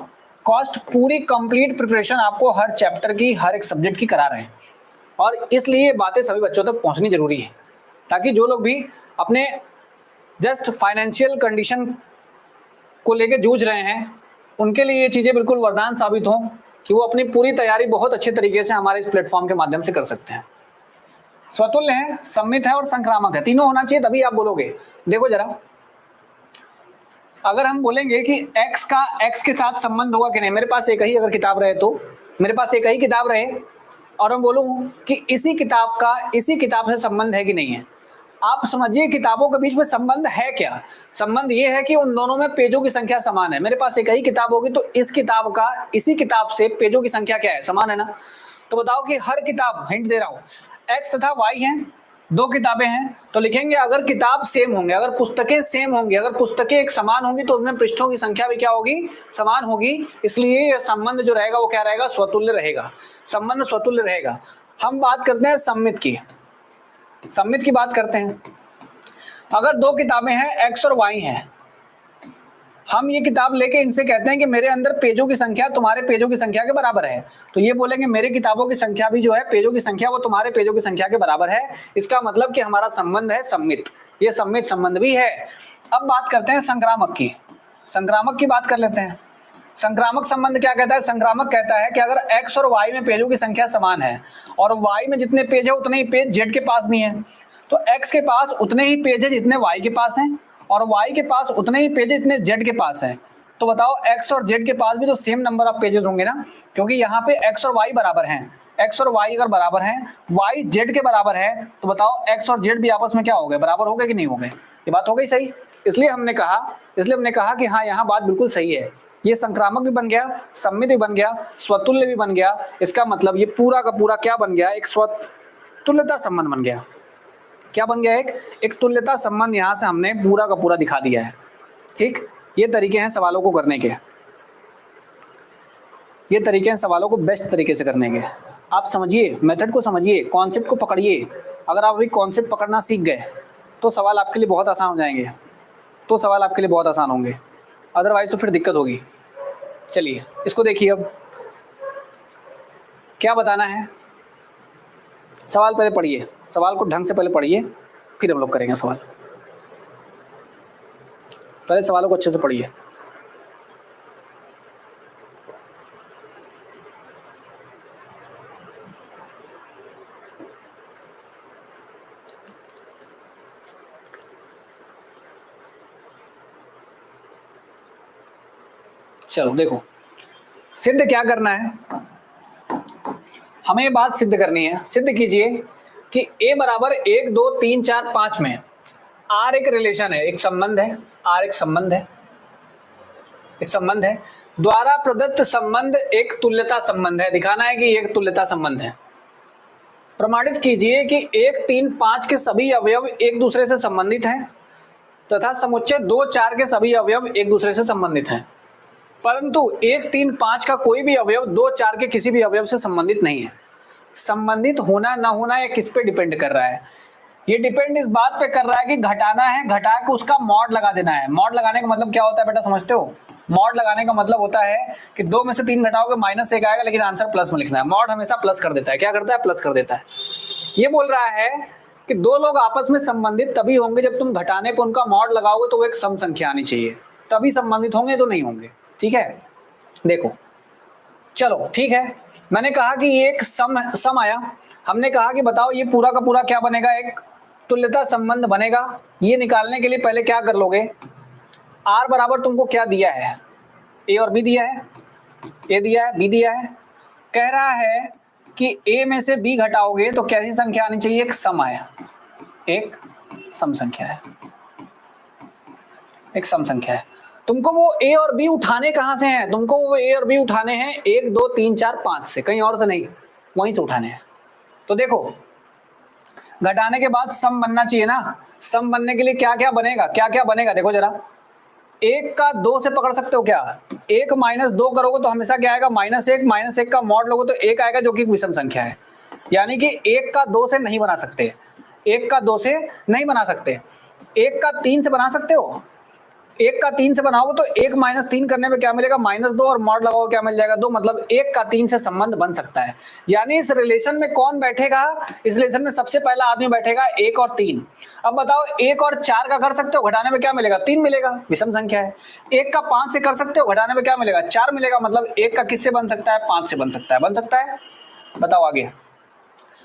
Speaker 1: कॉस्ट पूरी कंप्लीट प्रिपरेशन आपको हर चैप्टर की, हर एक सब्जेक्ट की करा रहे हैं। और इसलिए ये बातें सभी बच्चों तक पहुंचनी जरूरी है, ताकि जो लोग भी अपने जस्ट फाइनेंशियल कंडीशन को लेके जूझ रहे हैं उनके लिए ये चीज़ें बिल्कुल वरदान साबित हों कि वो अपनी पूरी तैयारी बहुत अच्छे तरीके से हमारे इस प्लेटफॉर्म के माध्यम से कर सकते हैं। स्वतुल्य है, सममित है और संक्रामक है, तीनों होना चाहिए तभी आप बोलोगे। देखो जरा, अगर हम बोलेंगे कि x का x के साथ संबंध होगा कि नहीं, मेरे पास एक ही अगर किताब रहे, तो मेरे पास एक ही किताब रहे और मैं बोलूँ कि इसी किताब का इसी किताब से संबंध है कि नहीं है, आप समझिए किताबों के बीच में संबंध है क्या। संबंध ये है कि उन दोनों में पेजों की संख्या समान है। मेरे पास एक ही किताब होगी तो इस किताब का इसी किताब से पेजों की संख्या क्या है, समान है ना। तो बताओ कि हर किताब, हिंट दे रहा हूँ, एक्स तथा वाई हैं, 2 किताबें हैं, तो लिखेंगे अगर किताब सेम होंगे, अगर पुस्तकें सेम होंगी, अगर पुस्तकें एक समान होंगी तो उसमें पृष्ठों की संख्या भी क्या होगी, समान होगी। इसलिए यह संबंध जो रहेगा वो क्या रहेगा, स्वतुल्य रहेगा, संबंध स्वतुल्य रहेगा। हम बात करते हैं सममित की, सममित की बात करते हैं। अगर 2 किताबें हैं, एक्स और वाई हैं, हम ये किताब लेके इनसे कहते हैं कि मेरे अंदर पेजों की संख्या तुम्हारे पेजों की संख्या के बराबर है, तो ये बोलेंगे मेरे किताबों की संख्या भी जो है, पेजों की संख्या वो तुम्हारे पेजों की संख्या के बराबर है। इसका मतलब कि हमारा संबंध है सममित, ये सममित संबंध भी है। अब बात करते हैं संक्रामक की, संक्रामक की बात कर लेते हैं। संक्रामक संबंध क्या कहता है, संक्रामक कहता है कि अगर x और y में पेजों की संख्या समान है और y में जितने पेज है उतने ही पेज z के पास भी हैं, तो x के पास उतने ही पेज है जितने y के पास हैं और y के पास उतने ही पेज जितने z के पास हैं। तो बताओ x और z के पास भी तो सेम नंबर ऑफ पेजेस होंगे ना, क्योंकि यहाँ पे x और y बराबर हैं। x और y अगर बराबर हैं, y z के बराबर है, तो बताओ x और z भी आपस में क्या हो गए, बराबर हो गए कि नहीं हो गए? ये बात हो गई सही। इसलिए हमने कहा कि हाँ यहाँ बात बिल्कुल सही है, ये संक्रामक भी बन गया, सममित भी बन गया, स्वतुल्य भी बन गया। इसका मतलब ये पूरा का पूरा क्या बन गया, एक स्वतुल्यता संबंध बन गया। क्या बन गया, एक तुल्यता संबंध यहाँ से हमने पूरा का पूरा दिखा दिया है। ठीक, ये तरीके हैं सवालों को करने के, ये तरीके हैं सवालों को बेस्ट तरीके से करने के। आप समझिए, मेथड को समझिए, कॉन्सेप्ट को पकड़िए। अगर आप अभी कॉन्सेप्ट पकड़ना सीख गए तो सवाल आपके लिए बहुत आसान हो जाएंगे, तो सवाल आपके लिए बहुत आसान होंगे, अदरवाइज तो फिर दिक्कत होगी। चलिए इसको देखिए, अब क्या बताना है। सवाल पहले पढ़िए, सवाल को ढंग से पहले पढ़िए, फिर हम लोग करेंगे सवाल। पहले सवालों को अच्छे से पढ़िए। चलो देखो, सिद्ध क्या करना है, हमें ये बात सिद्ध करनी है। सिद्ध कीजिए कि a बराबर 1 2 3 4 5 में r एक रिलेशन है, एक संबंध है, r एक संबंध है, एक संबंध है, द्वारा प्रदत्त संबंध एक तुल्यता संबंध है। दिखाना है कि एक तुल्यता संबंध है। प्रमाणित कीजिए कि 1 3 5 के सभी अवयव एक दूसरे से संबंधित हैं तथा समुच्चय 2 4 के सभी अवयव एक दूसरे से संबंधित हैं, परंतु 1 3 5 का कोई भी अवयव 2 4 के किसी भी अवयव से संबंधित नहीं है। संबंधित होना ना होना ये किस पे डिपेंड कर रहा है? ये डिपेंड इस बात पे कर रहा है कि घटाना है, घटा के उसका मॉड लगा देना है। मॉड लगाने का मतलब क्या होता है बेटा, समझते हो? मॉड लगाने का मतलब होता है कि 2 में से 3 घटाओगे -1 आएगा, लेकिन आंसर प्लस में लिखना है। मॉड हमेशा प्लस कर देता है। क्या करता है? प्लस कर देता है। ये बोल रहा है कि दो लोग आपस में संबंधित तभी होंगे जब तुम घटाने पर उनका मॉड लगाओगे तो वो एक सम संख्या आनी चाहिए, तभी संबंधित होंगे, तो नहीं होंगे। ठीक है, देखो चलो ठीक है, मैंने कहा कि ये एक सम आया। हमने कहा कि बताओ ये पूरा का पूरा क्या बनेगा, एक तुल्यता संबंध बनेगा। ये निकालने के लिए पहले क्या कर लोगे, r बराबर तुमको क्या दिया है, a और b दिया है, a दिया है, b दिया है। कह रहा है कि a में से b घटाओगे तो कैसी संख्या आनी चाहिए, एक सम आया, एक सम संख्या है, एक सम संख्या है। तुमको वो a और b उठाने कहां से हैं? तुमको वो a और b उठाने हैं 1 2 3 4 5 से, कहीं और से नहीं, वहीं से उठाने हैं। तो देखो घटाने के बाद सम बनना चाहिए ना। सम बनने के लिए क्या क्या बनेगा, क्या क्या बनेगा, देखो जरा। 1 का 2 से पकड़ सकते हो क्या? 1 - 2 करोगे तो हमेशा क्या आएगा, -1 -1 का मॉड लोगे तो 1 आएगा, जो कि विषम संख्या है। यानी कि 1 का 2 से नहीं बना सकते, 1 का 2 से नहीं बना सकते। 1 का 3 से बना सकते हो, 1 का 3 से बनाओगे तो 1 - 3 करने में क्या मिलेगा, -2, और मॉड लगाओ क्या मिल जाएगा, 2। मतलब 1 का 3 से संबंध बन सकता है। यानी इस रिलेशन में कौन बैठेगा, इस रिलेशन में सबसे पहला आदमी बैठेगा 1 और 3। अब बताओ 1 और 4 का कर सकते हो, घटाने में क्या मिलेगा, 3 मिलेगा, विषम संख्या है। 1 का 5 से कर सकते हो, घटाने में क्या मिलेगा, 4 मिलेगा। मतलब 1 का किससे बन सकता है, 5 से बन सकता है, बन सकता है। बताओ आगे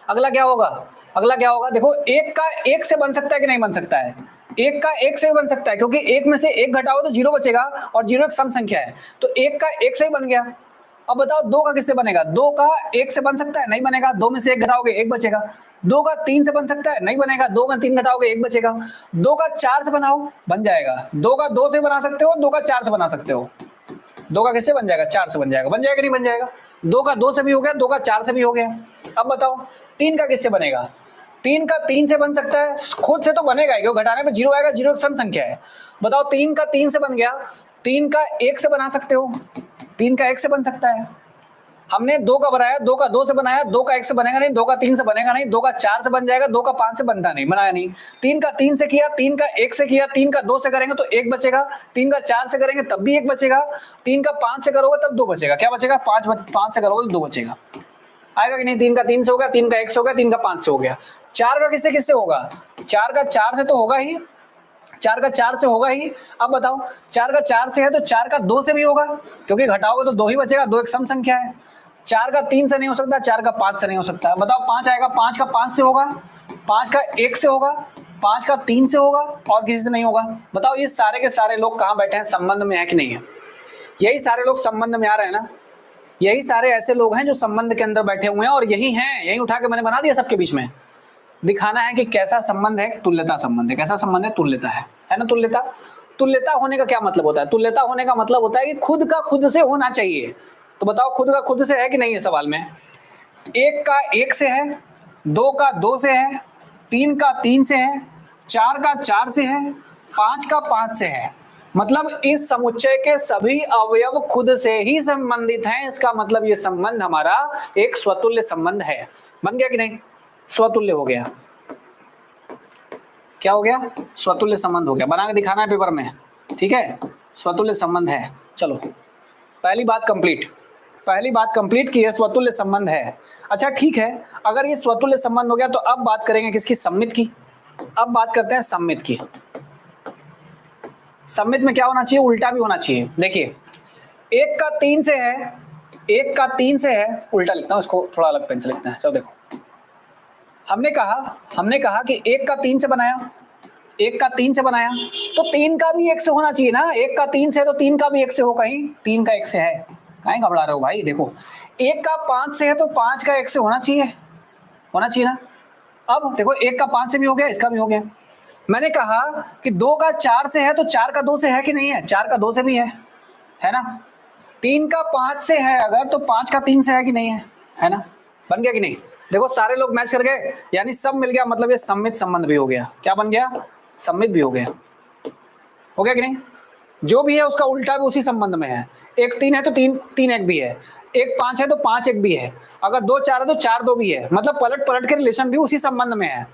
Speaker 1: अगला क्या होगा, अगला क्या होगा, देखो 1 का 1 से बन सकता है कि नहीं बन सकता है, 1 का 1 से बन सकता है, क्योंकि 1 में से 1 घटाओ तो 0 बचेगा, और 0 एक सम संख्या है, तो 1 का 1 से ही बन गया। अब बताओ 2 का किससे बनेगा, 2 का 1 से बन सकता है, नहीं बनेगा, 2 में से 1 घटाओगे 1 बचेगा। 2 का 3 से बन सकता है, नहीं बनेगा, 2 में 3 घटाओगे 1 बचेगा। 2 का 4 से बनाओ, बन जाएगा। 2 का 2 से बना सकते हो, 2 का 4 से बना सकते हो। 2 का किससे बन जाएगा, 4 से बन जाएगा, बन जाएगा नहीं बन जाएगा। 2 का 2 से भी हो गया, 2 का 4 से भी हो गया। अब बताओ 3 का किससे बनेगा, 3 का 3 से बन सकता है, खुद से तो बनेगा, क्यों घटाने पे 0 आएगा, 0 एक सम संख्या है। बताओ 3 का 3 से बन गया, 3 का 1 से बना सकते हो, 3 का 1 से बन सकता है। हमने 2 का बनाया, 2 का 2 से बनाया, 2 का 1 से बनेगा नहीं, 2 का 3 से बनेगा नहीं, 2 का 4 से बन जाएगा, 2 का 5 से बनता नहीं, बनाया नहीं। 3 का 3 से किया, 3 का 1 से किया, 3 का 2 से करेंगे तो 1 बचेगा, 3 का 4 से करेंगे तब भी 1 बचेगा, 3 का 5 से करोगे तब 2 बचेगा। क्या बचेगा, 5 से करोगे तो 2 बचेगा, आएगा कि नहीं। 3 का 3 से हो गया, 3 का 1 से हो गया, 3 का 5 से हो गया। 4 का किससे किससे होगा, 4 का 4 से तो होगा ही, 4 का 4 से होगा ही। अब बताओ 4 का 4 से है तो 4 का 2 से भी होगा, क्योंकि घटाओगे तो 2 ही बचेगा, 2 एक सम संख्या है। 4 का 3 से नहीं हो सकता, 4 का 5 से नहीं हो सकता। बताओ 5 आएगा, 5 का 5 से होगा, 5 का 1 से होगा, 5 का 3 से होगा, और किसी से नहीं होगा। बताओ ये सारे के सारे लोग कहाँ बैठे हैं, संबंध में है कि नहीं है। यही सारे लोग संबंध में आ रहे हैं ना, यही सारे ऐसे लोग हैं जो संबंध के अंदर बैठे हुए हैं, और यही हैं, यही उठा के मैंने बना दिया सबके बीच में। दिखाना है कि कैसा संबंध है, तुल्यता संबंध है। कैसा संबंध है? तुल्यता है ना। तुल्यता, तुल्यता होने का क्या मतलब होता है? तुल्यता होने का मतलब होता है कि खुद का खुद से होना चाहिए। तो बताओ खुद का खुद से है कि नहीं है सवाल में? एक का एक से है, दो का दो से है, तीन का तीन से है, चार का चार से है, पांच का पांच से है। मतलब इस समुच्चय के सभी अवयव खुद से ही संबंधित हैं। इसका मतलब ये संबंध हमारा एक स्वतुल्य संबंध है। बन गया कि नहीं? स्वतुल्य हो गया। क्या हो गया? स्वतुल्य संबंध हो गया। बना के दिखाना है पेपर में, ठीक है? स्वतुल्य संबंध है। चलो पहली बात कंप्लीट, पहली बात कंप्लीट की, यह स्वतुल्य संबंध है। अच्छा ठीक है, अगर ये स्वतुल्य संबंध हो गया तो अब बात करेंगे किसकी? सम्मित की। अब बात करते हैं सम्मित की। सम्मित में क्या होना चाहिए? उल्टा भी होना चाहिए। देखिए एक का तीन से है, एक का तीन से है, उल्टा लिखता हूं इसको, थोड़ा अलग पेन से लिखते हैं। चलो देखो, हमने कहा कि एक का तीन से बनाया, एक का तीन से बनाया, तो तीन का भी एक से होना चाहिए ना। एक का तीन से है तो तीन का भी एक से हो, कहीं तीन का एक से है, कहीं घबरा रहे हो भाई? देखो एक का पांच से है तो पांच का एक से होना चाहिए, होना चाहिए ना। अब देखो एक का पांच से भी हो गया, इसका भी हो गया। मैंने कहा कि दो का चार से है तो चार का दो से है कि नहीं है? चार का दो से भी है ना। तीन का पांच से है अगर, तो पांच का तीन से है कि नहीं है ना। बन गया कि नहीं? देखो सारे लोग मैच कर गए, यानी सब मिल गया, मतलब ये सम्मित संबंध भी हो गया। क्या बन गया? सम्मित भी हो गया। हो गया कि नहीं? जो भी है उसका उल्टा भी उसी संबंध में है। एक तीन है तो तीन तीन एक भी है, एक पांच है तो पांच एक भी है, अगर दो चार है तो चार दो भी है। मतलब पलट पलट के रिलेशन भी उसी संबंध में है,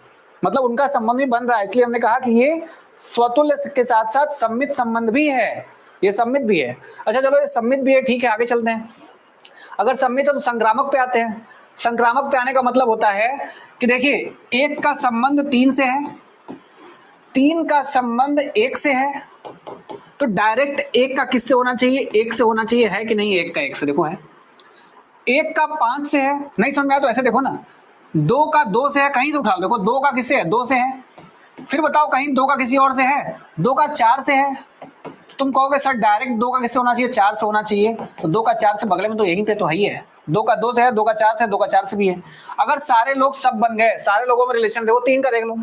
Speaker 1: मतलब उनका संबंध भी बन रहा है। इसलिए हमने कहा कि ये स्वतुल्य के साथ साथ सम्मित संबंध भी है, ये सम्मित भी है। अच्छा चलो ये सम्मित भी है, ठीक है, आगे चलते हैं। अगर सम्मित है तो संक्रामक पे आते हैं। संक्रामक पे आने का मतलब होता है कि देखिए एक का संबंध तीन से है, तीन का संबंध एक से है, तो डायरेक्ट एक का किससे होना चाहिए? एक से होना चाहिए, है कि नहीं? एक का एक से, देखो है। एक का पांच से है, नहीं समझ में आया तो ऐसे देखो ना, दो का दो से है, कहीं से उठा लो, देखो दो का किससे है? दो से है। फिर बताओ कहीं दो का किसी और से है? दो का चार से है। तो तुम कहोगे सर डायरेक्ट दो का किससे होना चाहिए? चार से होना चाहिए। तो दो का चार से बगले में तो यहीं पे तो है ही है। दो का दो से है, दो का चार से, दो का चार से भी है। अगर सारे लोग सब बन गए, सारे लोगों में रिलेशन देखो, तीन का देख लो,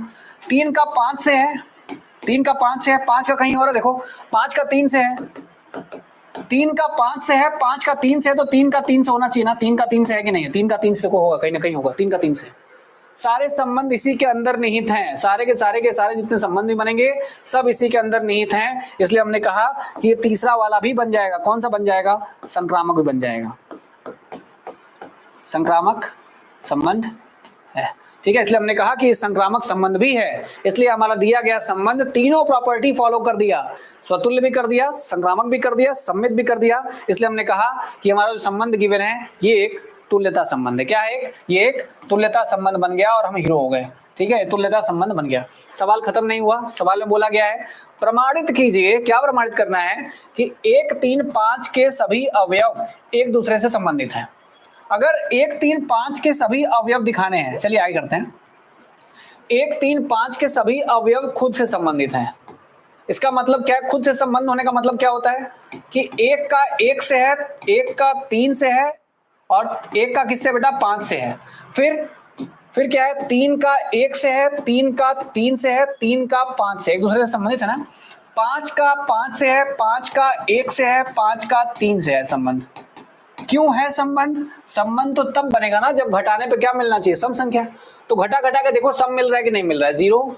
Speaker 1: तीन का पांच से है, तीन का पांच से है, पांच का कहीं और है, देखो पांच का तीन से है, तीन का पांच से है, पांच का तीन से है, तो तीन का तीन से होना चाहिए ना। तीन का तीन से है कि नहीं है? तीन का तीन से देखो होगा, कहीं ना कहीं होगा, तीन का तीन से। सारे संबंध इसी के अंदर निहित हैं, सारे के सारे जितने संबंध भी बनेंगे सब इसी के अंदर निहित हैं। इसलिए हमने कहा कि ये तीसरा वाला भी बन जाएगा। कौन सा बन जाएगा? संक्रामक भी बन जाएगा, संक्रामक संबंध है, ठीक है। इसलिए हमने कहा कि संक्रामक संबंध भी है। इसलिए हमारा दिया गया संबंध तीनों प्रॉपर्टी फॉलो कर दिया, स्वतुल्य भी कर दिया, संक्रामक भी कर दिया, सम्मित भी कर दिया। इसलिए हमने कहा कि हमारा जो संबंध गिवन है ये एक तुल्यता संबंध है। क्या है? ये एक तुल्यता संबंध बन गया और हम हीरो हो गए, ठीक है। तुल्यता संबंध बन गया। सवाल खत्म नहीं हुआ, सवाल में बोला गया है प्रमाणित कीजिए। क्या प्रमाणित करना है? कि एक तीन पांच के सभी अवयव एक दूसरे से संबंधित हैं। अगर एक तीन पांच के सभी अवयव दिखाने हैं, चलिए आगे करते हैं। एक तीन पांच के सभी अवयव खुद से संबंधित हैं। इसका मतलब क्या है? खुद से संबंध होने का मतलब क्या होता है? कि एक का एक से है, एक का तीन से है, और एक का किससे बेटा? पांच से है। फिर क्या है? तीन का एक से है, तीन का तीन से है, तीन का पांच से, एक दूसरे से संबंधित है ना। पांच का पांच से है, पांच का एक से है, पांच का तीन से है संबंध। क्यों है संबंध? संबंध तो तब बनेगा ना जब घटाने पे क्या मिलना चाहिए? सम संख्या। तो घटा घटा के देखो सम मिल रहा है कि नहीं मिल रहा है? 0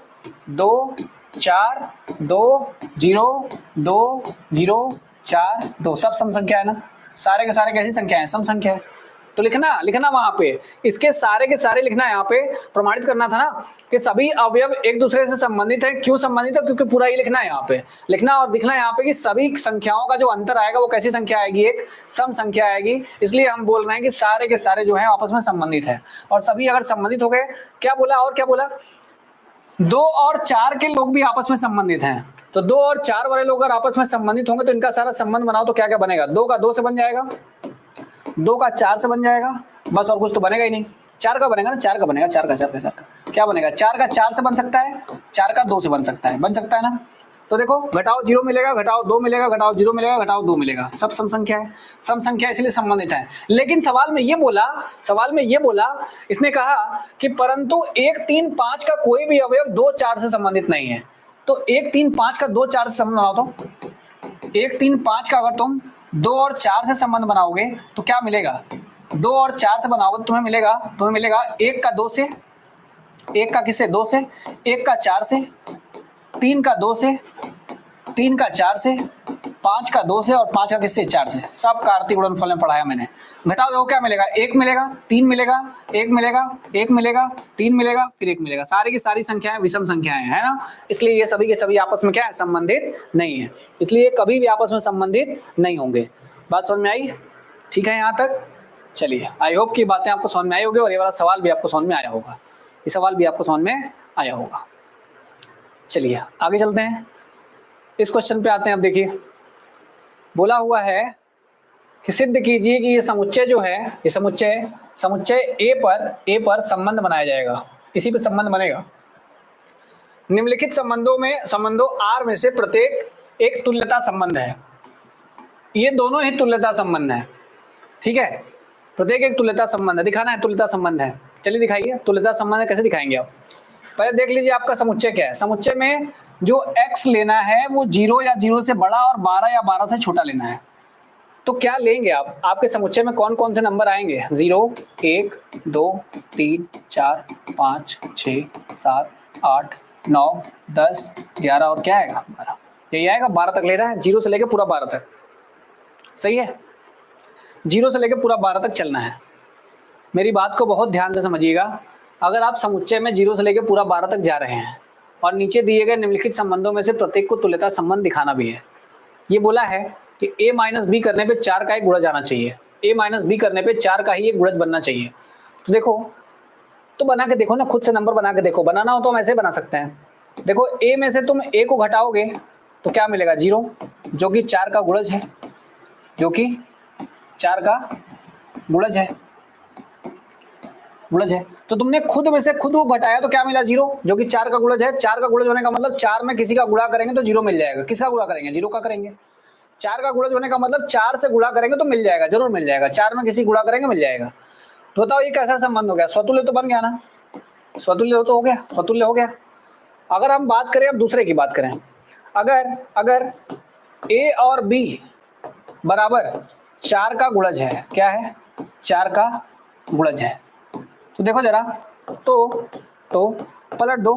Speaker 1: 2 4 2 0 2 0 4 2, सब सम संख्या है ना। सारे के सारे कैसी संख्या है? सम संख्या है। तो लिखना वहां पे, इसके सारे के सारे लिखना है। यहाँ पे प्रमाणित करना था ना कि सभी अवयव एक दूसरे से संबंधित है। क्यों संबंधित है? क्योंकि पूरा ही लिखना है यहाँ पे, लिखना और दिखना यहाँ पे कि सभी संख्याओं का जो अंतर आएगा वो कैसी संख्या आएगी? एक सम संख्या आएगी। इसलिए हम बोल रहे हैं कि सारे के सारे जो है आपस में संबंधित है। और सभी अगर संबंधित हो गए, क्या बोला? और क्या बोला? 2 और 4 के लोग भी आपस में संबंधित हैं। तो 2 और 4 वाले लोग अगर आपस में संबंधित होंगे तो इनका सारा संबंध बनाओ तो क्या क्या बनेगा? 2 का 2 से बन जाएगा, 2 का 4 से बन जाएगा, बस और कुछ तो बनेगा ही नहीं। 4 का बनेगा ना, 4 का बनेगा, 4 का क्या बनेगा? 4 का 4 से बन सकता है, 4 का 2 से बन सकता है ना। तो देखो घटाओ 0 मिलेगा, घटाओ 2 मिलेगा, घटाओ 0 मिलेगा, घटाओ 2 मिलेगा, सब सम संख्या है, सम संख्या इसलिए संबंधित है। लेकिन सवाल में ये बोला इसने कहा कि परंतु 1 3 5 का कोई भी अवयव 2 4 से संबंधित नहीं है। तो 1 3 5 का 2 4 से संबंध बनाओ, तो 1 3 5 का अगर तुम 2 और 4 से संबंध बनाओगे तो क्या मिलेगा, 2 और 4 से बनाओगे तो तुम्हें मिलेगा 1 का 2 से, 1 का किससे 2 से, 1 का 4 से, 3 का 2 से, 3 का 4 से, 5 का 2 से और 5 का किससे 4 से। सब का आर्थिक गुणनफल में पढ़ाया मैंने। घटाओ देखो क्या मिलेगा, 1 मिलेगा, 3 मिलेगा, 1 मिलेगा, 1 मिलेगा, 3 मिलेगा, फिर 1 मिलेगा। सारी की सारी संख्याएं विषम संख्याएं है ना, इसलिए ये सभी के सभी आपस में क्या है, संबंधित नहीं है, इसलिए कभी भी आपस में संबंधित नहीं होंगे। बात समझ में आई? ठीक है यहाँ तक? चलिए, आई होप की बातें आपको समझ में आई होगी और ये वाला सवाल भी आपको समझ में आया होगा, ये सवाल भी आपको समझ में आया होगा। चलिए आगे चलते हैं, इस क्वेश्चन पे आते हैं। अब देखिए बोला हुआ है कि सिद्ध कीजिए कि ये समुच्चय जो है, ये समुच्चय ए पर संबंध बनाया जाएगा, इसी पे संबंध बनेगा। निम्नलिखित संबंधों आर में से प्रत्येक एक तुल्यता संबंध है। ये दोनों ही तुल्यता संबंध है, ठीक है, प्रत्येक एक तुल्यता संबंध है, दिखाना है तुल्यता संबंध है। चलिए दिखाइए तुल्यता संबंध कैसे दिखाएंगे आप। पहले देख लीजिए आपका समुच्चय क्या है। समुच्चय में जो x लेना है वो 0 या 0 से बड़ा और 12 या 12 से छोटा लेना है। तो क्या लेंगे आप, आपके समुच्चय में कौन कौन से नंबर आएंगे, 0 1 2 3 4 5 6 7 8 9 10 11 और क्या आएगा 12, यही आएगा। 12 तक ले रहा है, 0 से लेकर पूरा 12 तक, सही है, 0 से लेकर पूरा 12 तक चलना है। मेरी बात को बहुत ध्यान से समझिएगा। अगर आप समुच्चय में 0 से लेकर पूरा 12 तक जा रहे हैं और नीचे दिए गए निम्नलिखित संबंधों में से प्रत्येक को तुल्यता संबंध दिखाना भी है। ये बोला है कि a माइनस बी करने पे 4 का एक गुणज आना चाहिए, a माइनस बी करने पे 4 का ही एक गुणज बनना चाहिए। तो देखो, तो बना के देखो ना, खुद से नंबर बना के देखो, बनाना हो तो हम ऐसे बना सकते हैं। देखो a में से तुम a को घटाओगे तो क्या मिलेगा, 0, जो कि 4 का गुणज है, जो कि 4 का गुणज है। तो तुमने खुद में से खुद को घटाया तो क्या मिला, 0, जो कि 4 का गुणज है। 4 का गुणज होने का मतलब 4 में किसी का गुणा करेंगे तो 0 मिल जाएगा। किसका गुणा करेंगे, 0 का करेंगे। 4 का गुणज होने का मतलब 4 से गुणा करेंगे तो मिल जाएगा, जरूर मिल जाएगा। 4 में किसी गुणा करेंगे मिल जाएगा। तो बताओ ये कैसा संबंध हो गया, स्वतुल्य तो बन गया ना, स्वतुल्य तो हो गया, स्वतुल्य हो गया। अगर हम बात करें, अब दूसरे की बात करें, अगर a और b बराबर 4 का गुणज है, क्या है, 4 का गुणज है, तो देखो जरा, तो पलट दो,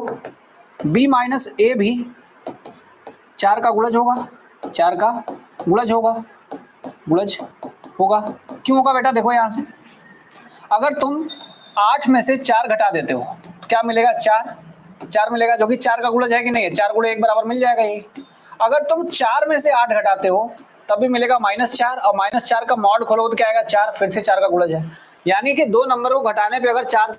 Speaker 1: b माइनस ए भी 4 का गुणज होगा, 4 का गुणज होगा। क्यों होगा बेटा, देखो यहां से, अगर तुम 8 में से 4 घटा देते हो तो क्या मिलेगा, 4 मिलेगा, जो कि 4 का गुणज है कि नहीं है, 4 गुणे 1 बराबर मिल जाएगा ये। अगर तुम 4 में से 8 घटाते हो तब भी मिलेगा -4, और -4 का मॉड खोलो तो क्या आएगा, 4, फिर से 4 का गुणज है। यानी कि दो नंबर को घटाने पे अगर 4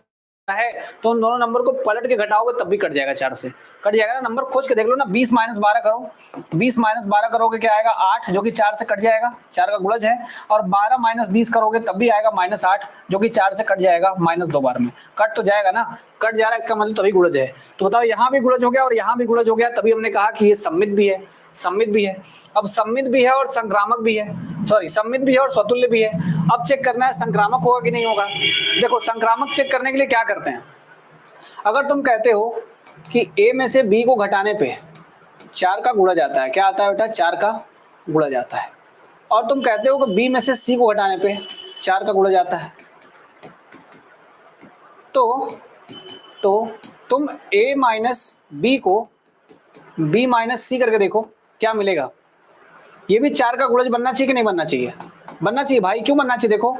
Speaker 1: है तो उन दोनों नंबर को पलट के घटाओगे तब भी कट जाएगा, 4 से कट जाएगा ना। नंबर खोज के देख लो ना, 20 माइनस 12 करो, 20 माइनस 12 करोगे क्या आएगा, 8, जो कि 4 से कट जाएगा, 4 का गुणज है। और 12 माइनस 20 करोगे तब भी आएगा -8, जो कि 4 से कट जाएगा, -2 बार में कट तो जाएगा ना, कट जा रहा है, इसका मतलब तभी गुणज है। तो बताओ यहाँ भी गुणज हो गया और यहाँ भी गुणज हो गया, तभी हमने कहा कि ये सममित भी है, सममित भी है। अब सममित भी है और संक्रामक भी है, सॉरी सममित भी है और स्वतुल्य भी है। अब चेक करना है संक्रामक होगा कि नहीं होगा। देखो संक्रामक चेक करने के लिए क्या करते हैं, अगर तुम कहते हो कि a में से b को घटाने पे 4 का गुणा जाता है, क्या आता है बेटा, 4 का गुणा जाता है, और तुम कहते हो कि b में से c को घटाने पे 4 का गुणा जाता है, तो तुम a माइनस b को b माइनस c करके देखो क्या मिलेगा। ये भी 4 का गुणज बनना चाहिए कि नहीं बनना चाहिए, बनना चाहिए भाई। क्यों बनना चाहिए, देखो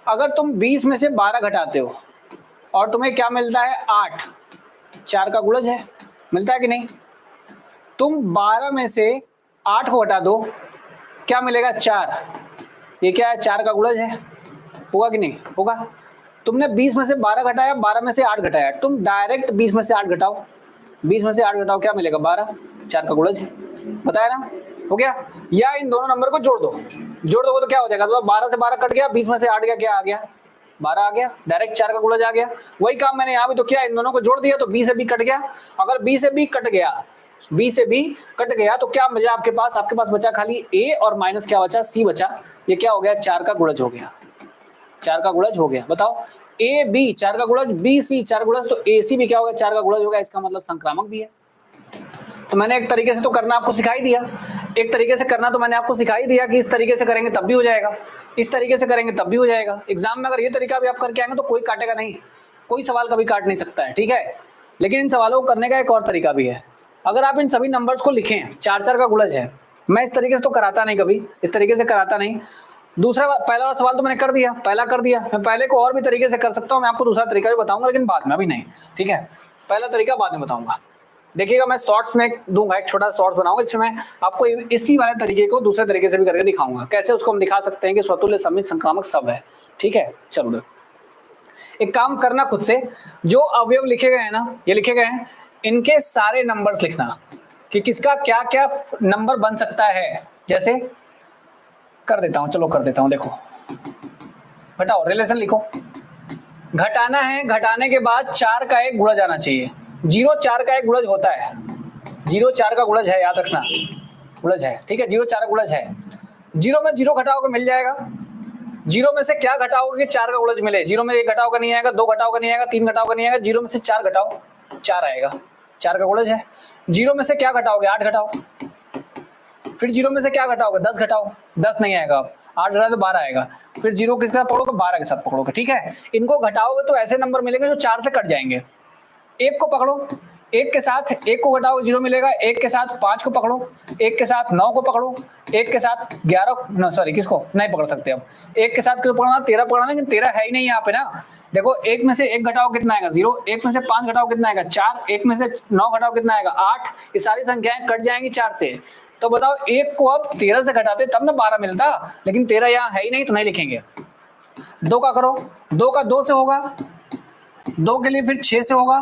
Speaker 1: अगर तुम 20 में से 12 घटाते हो और तुम्हें क्या मिलता है, 8, 4 का गुणज है, मिलता है कि नहीं। तुम 12 में से 8 को घटा दो, क्या मिलेगा, 4, ये क्या है, 4 का गुणज है, होगा कि नहीं होगा। तुमने 20 में से 12 घटाया, 12 में से 8 घटाया, तुम डायरेक्ट 20 में से 8 घटाओ, 20 में से 8 घटाओ, क्या मिलेगा, 12, 4 का गुणज है, बताया ना, हो गया। या इन दोनों नंबर को जोड़ दो तो क्या हो जाएगा, तो 12 से 12 कट गया, 20 में से 8 गया, क्या आ गया, 12 आ गया, डायरेक्ट 4 का गुणज आ गया। वही काम मैंने यहाँ भी तो किया, इन दोनों को जोड़ दिया तो b से b कट गया। अगर b से b कट गया बी से बी कट गया तो क्या बचा आपके पास बचा खाली ए और माइनस क्या बचा, सी बचा। ये क्या हो गया, 4 का गुणज हो गया, 4 का गुणज हो गया। बताओ ए बी 4 का गुणज, बी सी 4 गुणज, तो ए सी भी क्या हो गया, 4 का गुणज हो गया। इसका मतलब संक्रामक भी है। तो मैंने एक तरीके से तो करना आपको सिखाई दिया, एक तरीके से करना तो मैंने आपको सिखाई दिया कि इस तरीके से करेंगे तब भी हो जाएगा, इस तरीके से करेंगे तब भी हो जाएगा। एग्जाम में अगर ये तरीका भी आप करके आएंगे तो कोई काटेगा नहीं, कोई सवाल कभी काट नहीं सकता है, ठीक है। लेकिन इन सवालों को करने का एक और तरीका भी है। अगर आप इन सभी नंबर्स को लिखें, 4 का गुणज है, मैं इस तरीके से तो कराता नहीं, कभी इस तरीके से कराता नहीं। दूसरा पहला वाला सवाल तो मैंने कर दिया, पहला कर दिया, मैं पहले को और भी तरीके से कर सकता हूँ, मैं आपको दूसरा तरीका भी बताऊंगा, लेकिन बाद में, अभी नहीं, ठीक है। पहला तरीका बाद में बताऊंगा। देखिएगा मैं शॉर्ट्स में दूंगा, एक छोटा शॉर्ट्स बनाऊंगा जिसमें आपको इसी वाले तरीके को दूसरे तरीके से भी करके दिखाऊंगा, कैसे उसको हम दिखा सकते हैं कि स्वतुल्य सममित संक्रामक सब है, ठीक है। चलो एक काम करना खुद से, जो अवयव लिखे गए हैं ना, ये लिखे गए हैं, इनके सारे नंबर्स लिखना कि किसका क्या क्या नंबर बन सकता है। जैसे कर देता हूं, चलो कर देता हूं, देखो घटाओ, रिलेशन लिखो, घटाना है, घटाने के बाद 4 का एक गुणज आना चाहिए। 0 4 का एक गुणज होता है, 0 4 का गुणज है, याद रखना गुणज है, ठीक है। 0 4 गुणज है, 0 में 0 घटाओगे मिल जाएगा। 0 में से क्या घटाओगे कि 4 का गुणज मिले, 0 में 1 घटाओगे नहीं आएगा, 2 घटाओगे नहीं आएगा, 3 घटाओगे नहीं आएगा, 0 में से 4 घटाओ 4 आएगा, 4 का गुणज है। 0 में से क्या घटाओगे, 8 घटाओ, फिर 0 में से क्या घटाओगे, 10 घटाओ, 10 नहीं आएगा, 8 घटाओ तो 12 आएगा, फिर 0 किसके साथ पकड़ोगे, 12 के साथ पकड़ोगे, ठीक है। इनको घटाओगे तो ऐसे नंबर मिलेंगे जो 4 से कट जाएंगे। 1 को पकड़ो, 1 के साथ 1 को घटाओ 0 मिलेगा, 1 के साथ 5 को पकड़ो, 1 के साथ 9 को पकड़ो, 1 के साथ 11 सॉरी किसको नहीं पकड़ सकते अब, 1 के साथ किसको पकड़ना, 13 पकड़ना, लेकिन 13 है ही नहीं यहाँ पे ना। देखो 1 में से 1 घटाओ कितना आएगा 0, 1 में से 5 घटाओ कितना आएगा 4, 1 में से 9 घटाओ कितना आएगा 8, ये सारी संख्याएं कट जाएंगी 4 से। तो बताओ 1 को अब 13 से घटाते तब ना 12 मिलता, लेकिन 13 यहाँ है ही नहीं तो नहीं लिखेंगे। 2 का करो, 2 का 2 से होगा, 2 के लिए फिर 6 से होगा,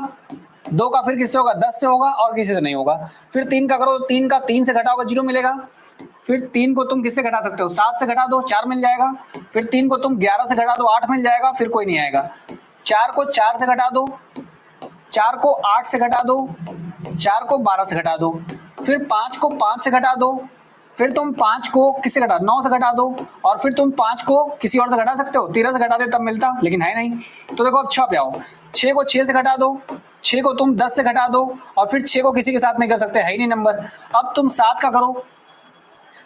Speaker 1: 2 का फिर किससे होगा 10 से होगा और किसी से नहीं होगा। फिर 3 का करो, 3 का 3 से घटाओगे 0 मिलेगा, फिर 3 को तुम किससे घटा सकते हो 7 से घटा दो 4 मिल जाएगा, फिर 3 को तुम 11 से घटा दो 8 मिल जाएगा, फिर कोई नहीं आएगा। 4 को 4 से घटा दो, 4 को 8 से घटा दो, 4 को 12 से घटा दो, फिर 5 को 5 से घटा दो, फिर तुम 5 को किससे घटा 9 से घटा दो, और फिर तुम 5 को किसी और से घटा सकते हो, 13 से घटा दे तब मिलता, लेकिन है नहीं। तो देखो अब 6 पे आओ, 6 को 6 से घटा दो, 6 को तुम 10 से घटा दो, और फिर 6 को किसी के साथ नहीं कर सकते, है ही नहीं नंबर। अब तुम 7 का करो,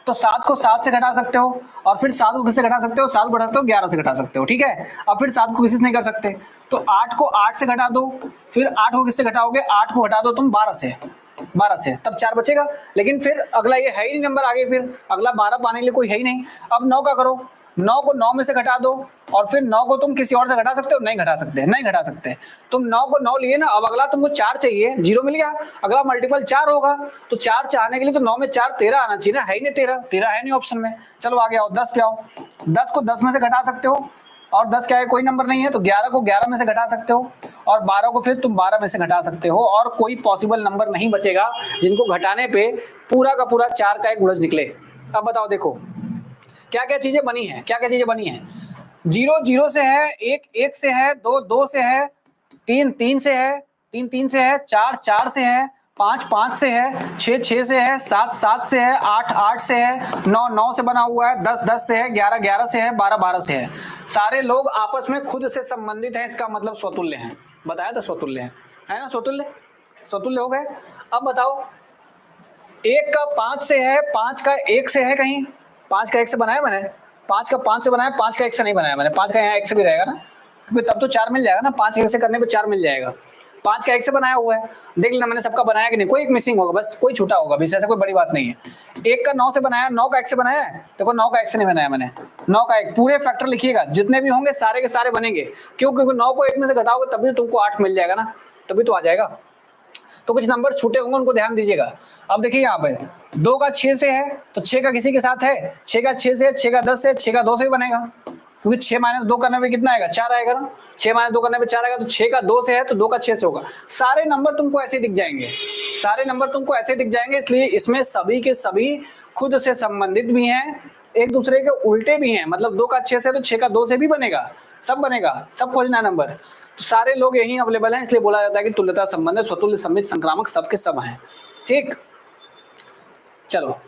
Speaker 1: तो 7 को 7 से घटा सकते हो, और फिर 7 को किससे घटा सकते हो, 7 को घटा सकते हो 11 से घटा सकते हो, ठीक है। अब फिर 7 को किसी से नहीं कर सकते, तो 8 को 8 से घटा दो, फिर 8 को किससे घटाओगे, 8 को घटा दो तुम 12 से, तब 4 बचेगा। लेकिन फिर अगला ये है ही नहीं नंबर, आगे फिर अगला 12 पाने के लिए कोई है ही नहीं। अब 9 का करो, 9 को 9 में से घटा दो, और फिर 9 को तुम किसी और से घटा सकते हो, नहीं घटा सकते। तुम 9 को 9 लिए ना, अब अगला तुमको 4 चाहिए, 0 मिल गया, अगला मल्टीपल 4 होगा, तो 4 चाहने के लिए तो 9 में 4 13 आना चाहिए ना, है ही नहीं 13 है नहीं ऑप्शन में। चलो आगे आओ, 10 पे आओ, 10 को 10 में से घटा सकते हो, और 10 क्या है कोई नंबर नहीं है, तो 11 को 11 में से घटा सकते हो, और 12 को फिर तुम 12 में से घटा सकते हो, और कोई पॉसिबल नंबर नहीं बचेगा जिनको घटाने पे पूरा का पूरा 4 का एक गुणज निकले। अब बताओ देखो क्या क्या चीजें बनी है, 0 0 से है, 1 1 से है, 2 2 से है, 3 3 से है, 3 3 से है, 4 4 से है, 5 5 से है, 6 6 से है, 7 7 से है, 8 8 से है, 9 9 से बना हुआ है, 10 10 से है, 11 11 से है, 12 12 से है। सारे लोग आपस में खुद से संबंधित हैं, इसका मतलब स्वतुल्य हैं। बताया था स्वतुल्य है ना, स्वतुल्य हो गए। अब बताओ 1 का 5 से है, 5 का 1 से है, कहीं 5 का 1 से बनाया मैंने, 5 का 5 से बनाया, 5 का 1 से नहीं बनाया मैंने, 5 का यहाँ 1 से भी रहेगा ना, क्योंकि तब तो 4 मिल जाएगा ना, 5 1 से करने पे 4 मिल जाएगा। 5 का 1 से बनाया हुआ है, देख लेना मैंने सबका बनाया कि नहीं, कोई एक मिसिंग होगा बस, कोई छूटा होगा, बस ऐसा कोई बड़ी बात नहीं है। 1 का 9 से बनाया, 9 का 1 से बनाया है, देखो 9 का 1 से नहीं बनाया मैंने, 9 का 1 पूरे फैक्टर लिखिएगा, जितने भी होंगे सारे के सारे बनेंगे, क्यों, क्योंकि 9 को 1 में से घटाओगे तभी तुमको 8 मिल जाएगा ना, तभी तो आ जाएगा। तो कुछ नंबर छूटे होंगे उनको ध्यान दीजिएगा। अब देखिए यहाँ पे 2 का 6 से है, तो 6 का किसी के साथ है, 6 का 6 से, 6 का 10 से, 6 का 2 से भी बनेगा, क्योंकि 6 - 2 करने में कितना आएगा 4 आएगा ना, 6 - 2 करने में 4 आएगा, तो 6 का 2 से है तो 2 का 6 से होगा। सारे नंबर तुमको ऐसे दिख जाएंगे, इसलिए इसमें सभी के सभी खुद से संबंधित भी हैं, एक दूसरे के उल्टे भी हैं, मतलब 2 का 6 से तो 6 का 2 से भी बनेगा, सब खोजना नंबर। तो सारे लोग यही अवेलेबल हैं, इसलिए बोला जाता है कि तुल्यता संबंध स्वतुल्य सममित संक्रामक सबके सब हैं। ठीक, चलो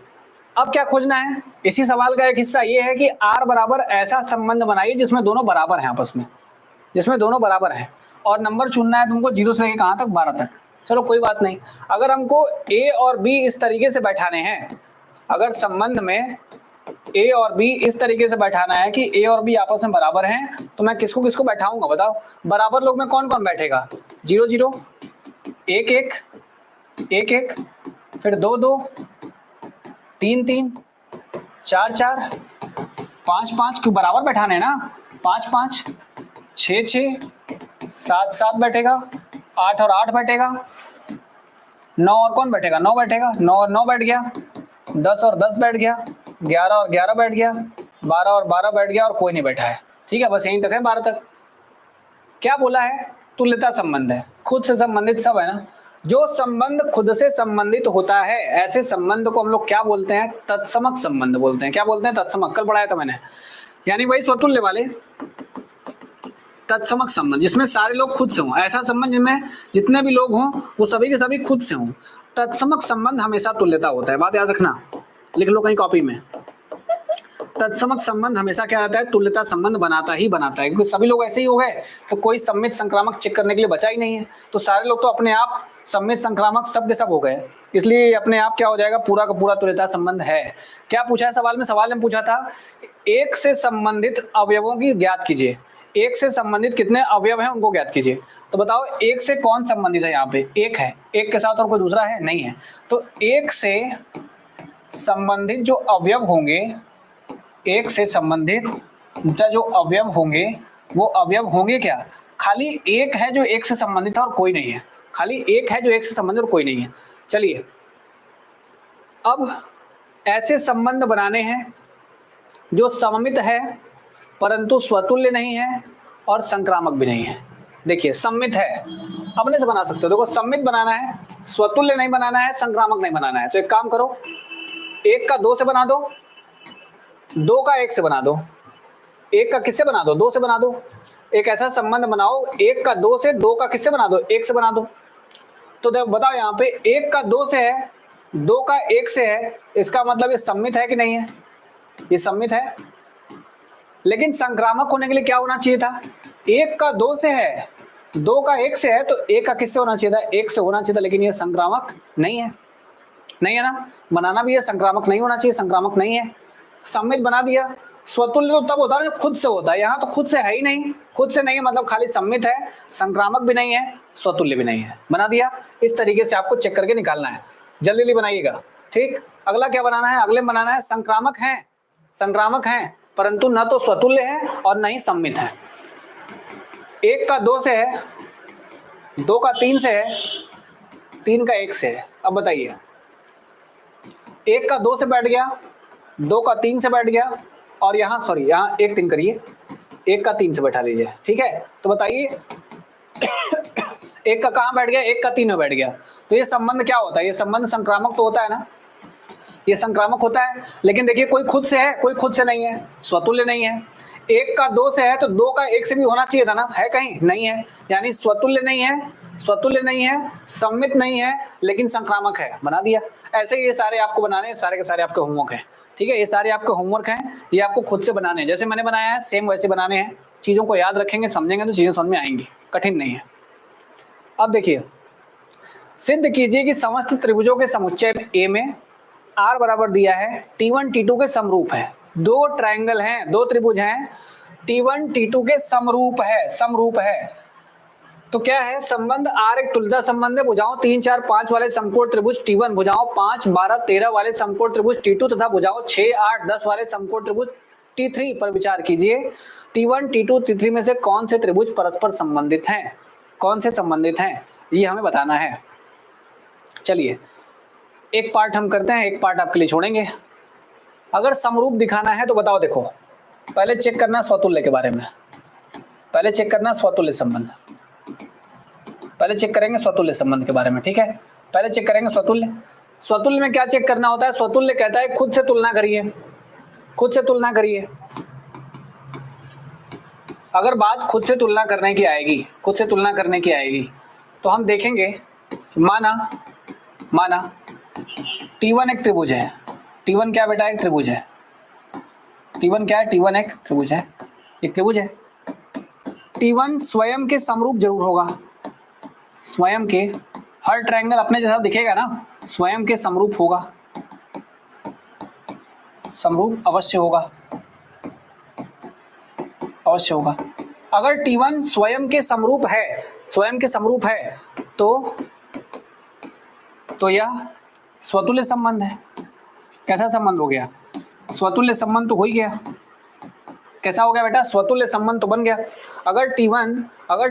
Speaker 1: अब क्या खोजना है, इसी सवाल का एक हिस्सा ये है कि R बराबर ऐसा संबंध बनाइए जिसमें दोनों बराबर हैं आपस में, जिसमें दोनों बराबर हैं, और नंबर चुनना है तुमको 0 से लेकर कहाँ तक, 12 तक। चलो कोई बात नहीं, अगर हमको A और B इस तरीके से बैठाने हैं, अगर संबंध में A और B इस तरीके से बैठाना है कि A और B आपस में बराबर हैं, तो मैं किसको किसको बैठाऊंगा बताओ, बराबर लोग में कौन कौन बैठेगा, 0 0, 1 1, 1 1, फिर 2 2, 3 3, 4 4, 5 5, क्यों बराबर बैठाने हैं ना, 5 5, 6 6, 7 7 बैठेगा, 8 और 8 बैठेगा, 9 और कौन बैठेगा, 9 बैठेगा, 9 और 9 बैठ गया, 10 और 10 बैठ गया, 11 और 11 बैठ गया, 12 और 12 बैठ गया, और कोई नहीं बैठा है। ठीक है, बस यहीं तक है, 12 तक। क्या बोला है, तुल्यता संबंध है, खुद से संबंधित सब है ना। जो संबंध खुद से संबंधित होता है, ऐसे संबंध को हम लोग क्या बोलते हैं, तत्समक संबंध बोलते हैं। क्या बोलते हैं, तत्समक, कल पढ़ाया था मैंने, यानी वही स्वतुल्य वाले तत्समक संबंध, जिसमें सारे लोग खुद से हों, ऐसा संबंध जिसमें जितने भी लोग हों वो सभी के सभी खुद से हों। तत्समक संबंध हमेशा तुल्यता होता है, बात याद रखना, लिख लो कहीं कॉपी में। तत्समक संबंध हमेशा क्या रहता है, तुल्यता संबंध बनाता ही बनाता है, क्योंकि सभी लोग ऐसे ही हो गए तो कोई सम्मित संक्रामक चेक करने के लिए बचा ही नहीं है, तो सारे लोग तो अपने आप सम्मित संक्रामक सब के सब हो गए, इसलिए अपने आप क्या हो जाएगा, पूरा का पूरा तुल्यता संबंध है। क्या पूछा है सवाल में, सवाल में पूछा था एक से संबंधित अवयवों की ज्ञात कीजिए, एक से संबंधित कितने अवयव हैं उनको ज्ञात कीजिए। तो बताओ एक से कौन संबंधित है, यहाँ पे एक है, एक के साथ और कोई दूसरा है नहीं है, तो एक से संबंधित जो अवयव होंगे, एक से संबंधित जो अवयव होंगे वो अवयव होंगे क्या, खाली एक है जो एक से संबंधित है और कोई नहीं है, खाली एक है जो एक से संबंधित और कोई नहीं है। चलिए अब ऐसे संबंध बनाने हैं जो सममित है परंतु स्वतुल्य नहीं है और संक्रामक भी नहीं है। देखिए सम्मित है, अपने से बना सकते हो, देखो सम्मित बनाना है, स्वतुल्य नहीं बनाना है, संक्रामक नहीं बनाना है, तो एक काम करो, 1 का 2 से बना दो, 2 का 1 से बना दो, 1 का किससे बना दो, 2 से बना दो। एक ऐसा संबंध बनाओ 1 का 2 से, 2 का किससे बना दो, 1 से बना दो। तो देखो बताओ यहाँ पे 1 का 2 से है, 2 का 1 से है, इसका मतलब ये सम्मित है कि नहीं है, ये सम्मित है। लेकिन संक्रामक होने के लिए क्या होना चाहिए था, 1 का 2 से है, 2 का 1 से है, तो 1 का किससे होना चाहिए था, 1 से होना चाहिए था, लेकिन ये संक्रामक नहीं है, नहीं है ना, बनाना भी है, संक्रामक नहीं होना चाहिए, संक्रामक नहीं है, सम्मित बना दिया। स्वतुल्य तो तब होता है जब खुद से होता है, यहाँ तो खुद से है ही नहीं, खुद से नहीं है मतलब खाली सम्मित है, संक्रामक भी नहीं है, स्वतुल्य भी नहीं है, बना दिया। इस तरीके से आपको चेक करके निकालना है, जल्दी जल्दी बनाइएगा। ठीक, अगला क्या बनाना है, अगले बनाना है संक्रामक है, संक्रामक है परंतु न तो स्वतुल्य है और न ही सम्मित है। 1 का 2 से है, 2 का 3 से है, 3 का 1 से है। अब बताइए 1 का 2 से बैठ गया, 2 का 3 से बैठ गया, और यहाँ सॉरी यहाँ 1 3 करिए, 1 का 3 से बैठा लीजिए। ठीक है, तो बताइए 1 का कहाँ बैठ गया, 1 का 3 में बैठ गया, तो ये संबंध क्या होता है, ये संबंध संक्रामक तो होता है ना, ये संक्रामक होता है। लेकिन देखिए कोई खुद से है, कोई खुद से नहीं है, स्वतुल्य नहीं है। 1 का 2 से है तो 2 का 1 से भी होना चाहिए था ना, है कहीं नहीं है, यानी स्वतुल्य नहीं है, स्वतुल्य नहीं है, सम्मित नहीं है, लेकिन संक्रामक है, बना दिया। ऐसे ये सारे आपको बनाने हैं, सारे के सारे आपके होमवर्क हैं। ठीक है, ये सारे आपके होमवर्क हैं, ये आपको खुद से बनाने हैं, जैसे मैंने बनाया है सेम वैसे बनाने हैं। चीज़ों को याद रखेंगे, समझेंगे तो चीज़ें समझ में आएंगी, कठिन नहीं है। अब देखिए सिद्ध कीजिए कि समस्त त्रिभुजों के समुच्चय ए में R बराबर दिया है T1 T2 के समरूप है। दो ट्रायंगल हैं, दो त्रिभुज हैं, T1 T2 के समरूप है, समरूप है। तो क्या है संबंध, R एक तुल्यता संबंध है, भुजाओं 3 4 5 वाले समकोण त्रिभुज T1, भुजाओं 5 12 13 वाले समकोण त्रिभुज T2 तथा भुजाओं 6 8 10 वाले समकोण त्रिभुज T3 पर विचार कीजिए। T1 T2 T3 में से कौन से त्रिभुज परस्पर संबंधित हैं, कौन से संबंधित हैं, ये हमें बताना है। चलिए एक पार्ट हम करते हैं, एक पार्ट आपके लिए छोड़ेंगे। अगर समरूप दिखाना है तो बताओ, देखो पहले चेक करना स्वतुल्य के बारे में, पहले चेक करना स्वतुल्य संबंध, पहले चेक करेंगे स्वतुल्य संबंध के बारे में। ठीक है, पहले चेक करेंगे स्वतुल्य। स्वतुल्य में क्या चेक करना होता है, स्वतुल्य कहता है खुद से तुलना करिए, खुद से तुलना करिए। अगर बात खुद से तुलना करने की आएगी, खुद से तुलना करने की आएगी, तो हम देखेंगे माना T1 एक त्रिभुज है। T1 क्या बेटा? एक त्रिभुज है। T1 क्या है? T1 एक त्रिभुज है, एक त्रिभुज है। T1 स्वयं के समरूप जरूर होगा, स्वयं के, हर ट्रायंगल अपने जैसा दिखेगा ना, स्वयं के समरूप होगा, समरूप अवश्य होगा, अवश्य होगा। अगर T1 स्वयं के समरूप है, स्वयं के समरूप है तो यह स्वतुल्य संबंध है। कैसा संबंध हो गया? स्वतुल्य संबंध तो हो ही गया। कैसा हो गया बेटा? स्वतुल्य संबंध तो बन गया। अगर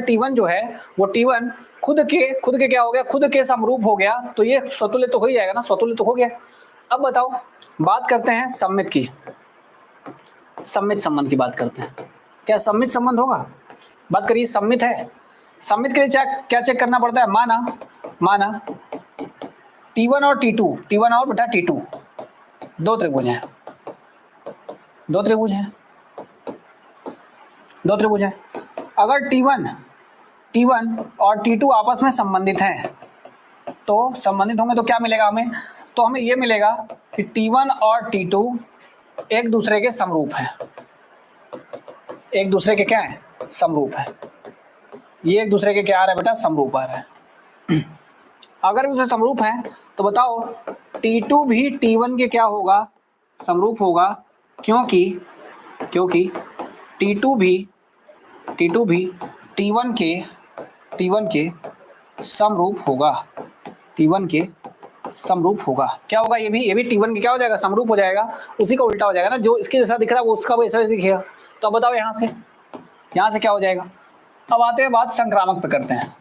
Speaker 1: T1 जो है वो T1 खुद के क्या हो गया? खुद के समरूप हो गया, तो ये स्वतुल्य तो हो ही जाएगा ना, स्वतुल्य तो हो गया। अब बताओ, बात करते हैं सममित की, सममित संबंध की बात करते हैं। क्या सममित संबंध होगा? बात करिए, सममित है। सममित के लिए क्या चेक करना पड़ता है? माना T1 और T2, T1 और बेटा T2 दो त्रिभुज हैं, दो त्रिभुज हैं, दो त्रिभुज हैं। अगर T1 और T2 आपस में संबंधित हैं, तो संबंधित होंगे तो क्या मिलेगा हमें? तो हमें ये मिलेगा कि T1 और T2 एक दूसरे के समरूप हैं, एक दूसरे के क्या है? समरूप है। ये एक दूसरे के क्या आ रहा है बेटा? समरूप आ रहा है। अगर दूसरे समरूप हैं तो बताओ T2 भी T1 के क्या होगा? समरूप होगा, क्योंकि T2 भी T1 के समरूप होगा, T1 के समरूप होगा। क्या होगा? ये भी T1 के क्या हो जाएगा? समरूप हो जाएगा। उसी का उल्टा हो जाएगा ना, जो इसके जैसा दिख रहा है वो उसका वैसा दिखेगा। तो अब बताओ यहाँ से क्या हो जाएगा? अब आते हैं बात संक्रामक पे करते हैं।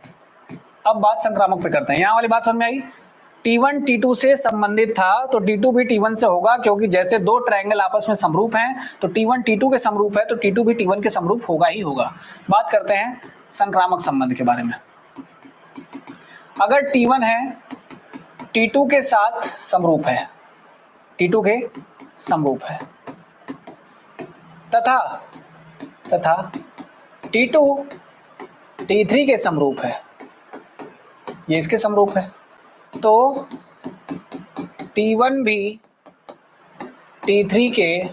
Speaker 1: अब बात संक्रामक पे करते हैं। यहाँ वाली बात समझ में आई? T1 T2 से संबंधित था तो T2 भी T1 से होगा, क्योंकि जैसे दो ट्रायंगल आपस में समरूप हैं तो T1 T2 के समरूप है तो T2 भी T1 के समरूप होगा ही होगा। बात करते हैं संक्रामक संबंध के बारे में। अगर T1 है, T2 के साथ समरूप है, T2 के समरूप है, तथा T2 T3 के समरूप है, ये इसके समरूप है, तो T1 भी T3 के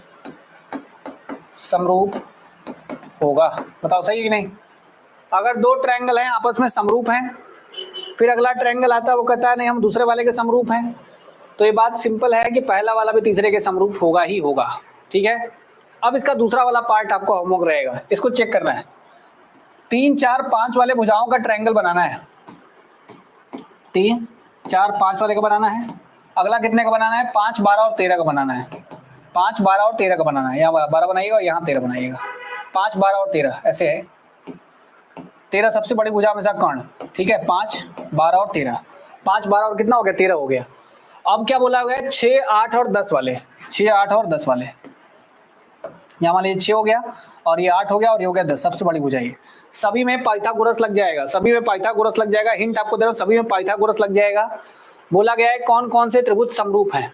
Speaker 1: समरूप होगा। बताओ सही है कि नहीं? अगर दो ट्रायंगल हैं आपस में समरूप हैं, फिर अगला ट्रायंगल आता है वो कहता है नहीं हम दूसरे वाले के समरूप हैं, तो ये बात सिंपल है कि पहला वाला भी तीसरे के समरूप होगा ही होगा। ठीक है, अब इसका दूसरा वाला पार्ट आपको होमवर्क रहेगा, इसको चेक करना है। 3, 4, 5 वाले भुजाओं का ट्रायंगल बनाना है, 3, 4, 5 वाले का बनाना है। अगला कितने का बनाना है? 5, 12 और 13 का बनाना है। 5, 12 और 13 का बनाना है। यहाँ 12 बनाइएगा और यहाँ 13 बनाइएगा। 5, 12 और 13 ऐसे है। 13 सबसे बड़ी भुजा में से कर्ण, ठीक है। 5, 12 और 13, 5, 12 और कितना हो गया? 13 हो गया। अब क्या बोला गया? 6, 8 और 10 वाले, 6, 8 और 10 वाले। यहाँ मान लीजिए 6 हो गया और ये 8 हो गया और ये हो गया 10, सबसे बड़ी भुजा ये। सभी में पाइथागोरस लग जाएगा, सभी में पाइथागोरस लग जाएगा। हिंट आपको दे रहा हूँ, सभी में पाइथागोरस लग जाएगा। बोला गया है कौन कौन से त्रिभुज समरूप हैं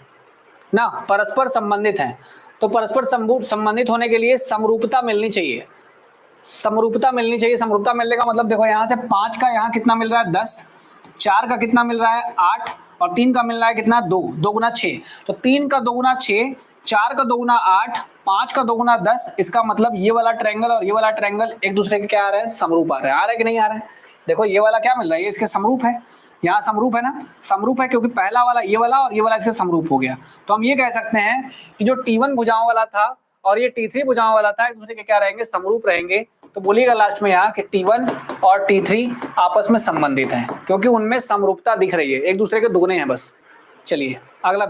Speaker 1: ना, परस्पर संबंधित हैं। तो परस्पर संबंधित होने के लिए समरूपता मिलनी चाहिए, समरूपता मिलनी चाहिए। समरूपता मिलने का मतलब देखो, यहाँ से 5 का यहाँ कितना मिल रहा है? 10, 4 का कितना मिल रहा है? 8 और 3 का मिल रहा है कितना? 2, 2 गुना 6। तो 3 का 2 गुना 6, 4 का 2 गुना 8, 5 का 2 गुना 10। इसका मतलब ये वाला ट्रायंगल और ये वाला ट्रायंगल एक दूसरे के क्या आ रहा है? समरूप आ रहा है। आ रहा है कि नहीं आ रहा है? देखो ये वाला क्या मिल रहा है? ये इसके समरूप है, यहाँ समरूप है ना, समरूप है क्योंकि पहला वाला ये वाला और ये वाला इसके समरूप हो गया। तो हम ये कह सकते हैं कि जो T1 भुजाओं वाला था और ये T3 भुजाओं वाला था, एक दूसरे के क्या रहेंगे? समरूप रहेंगे। तो बोलिएगा लास्ट में यहाँ कि T1 और T3 आपस में संबंधित हैं, क्योंकि उनमें समरूपता दिख रही है, एक दूसरे के दुगने हैं बस। चलिए अगला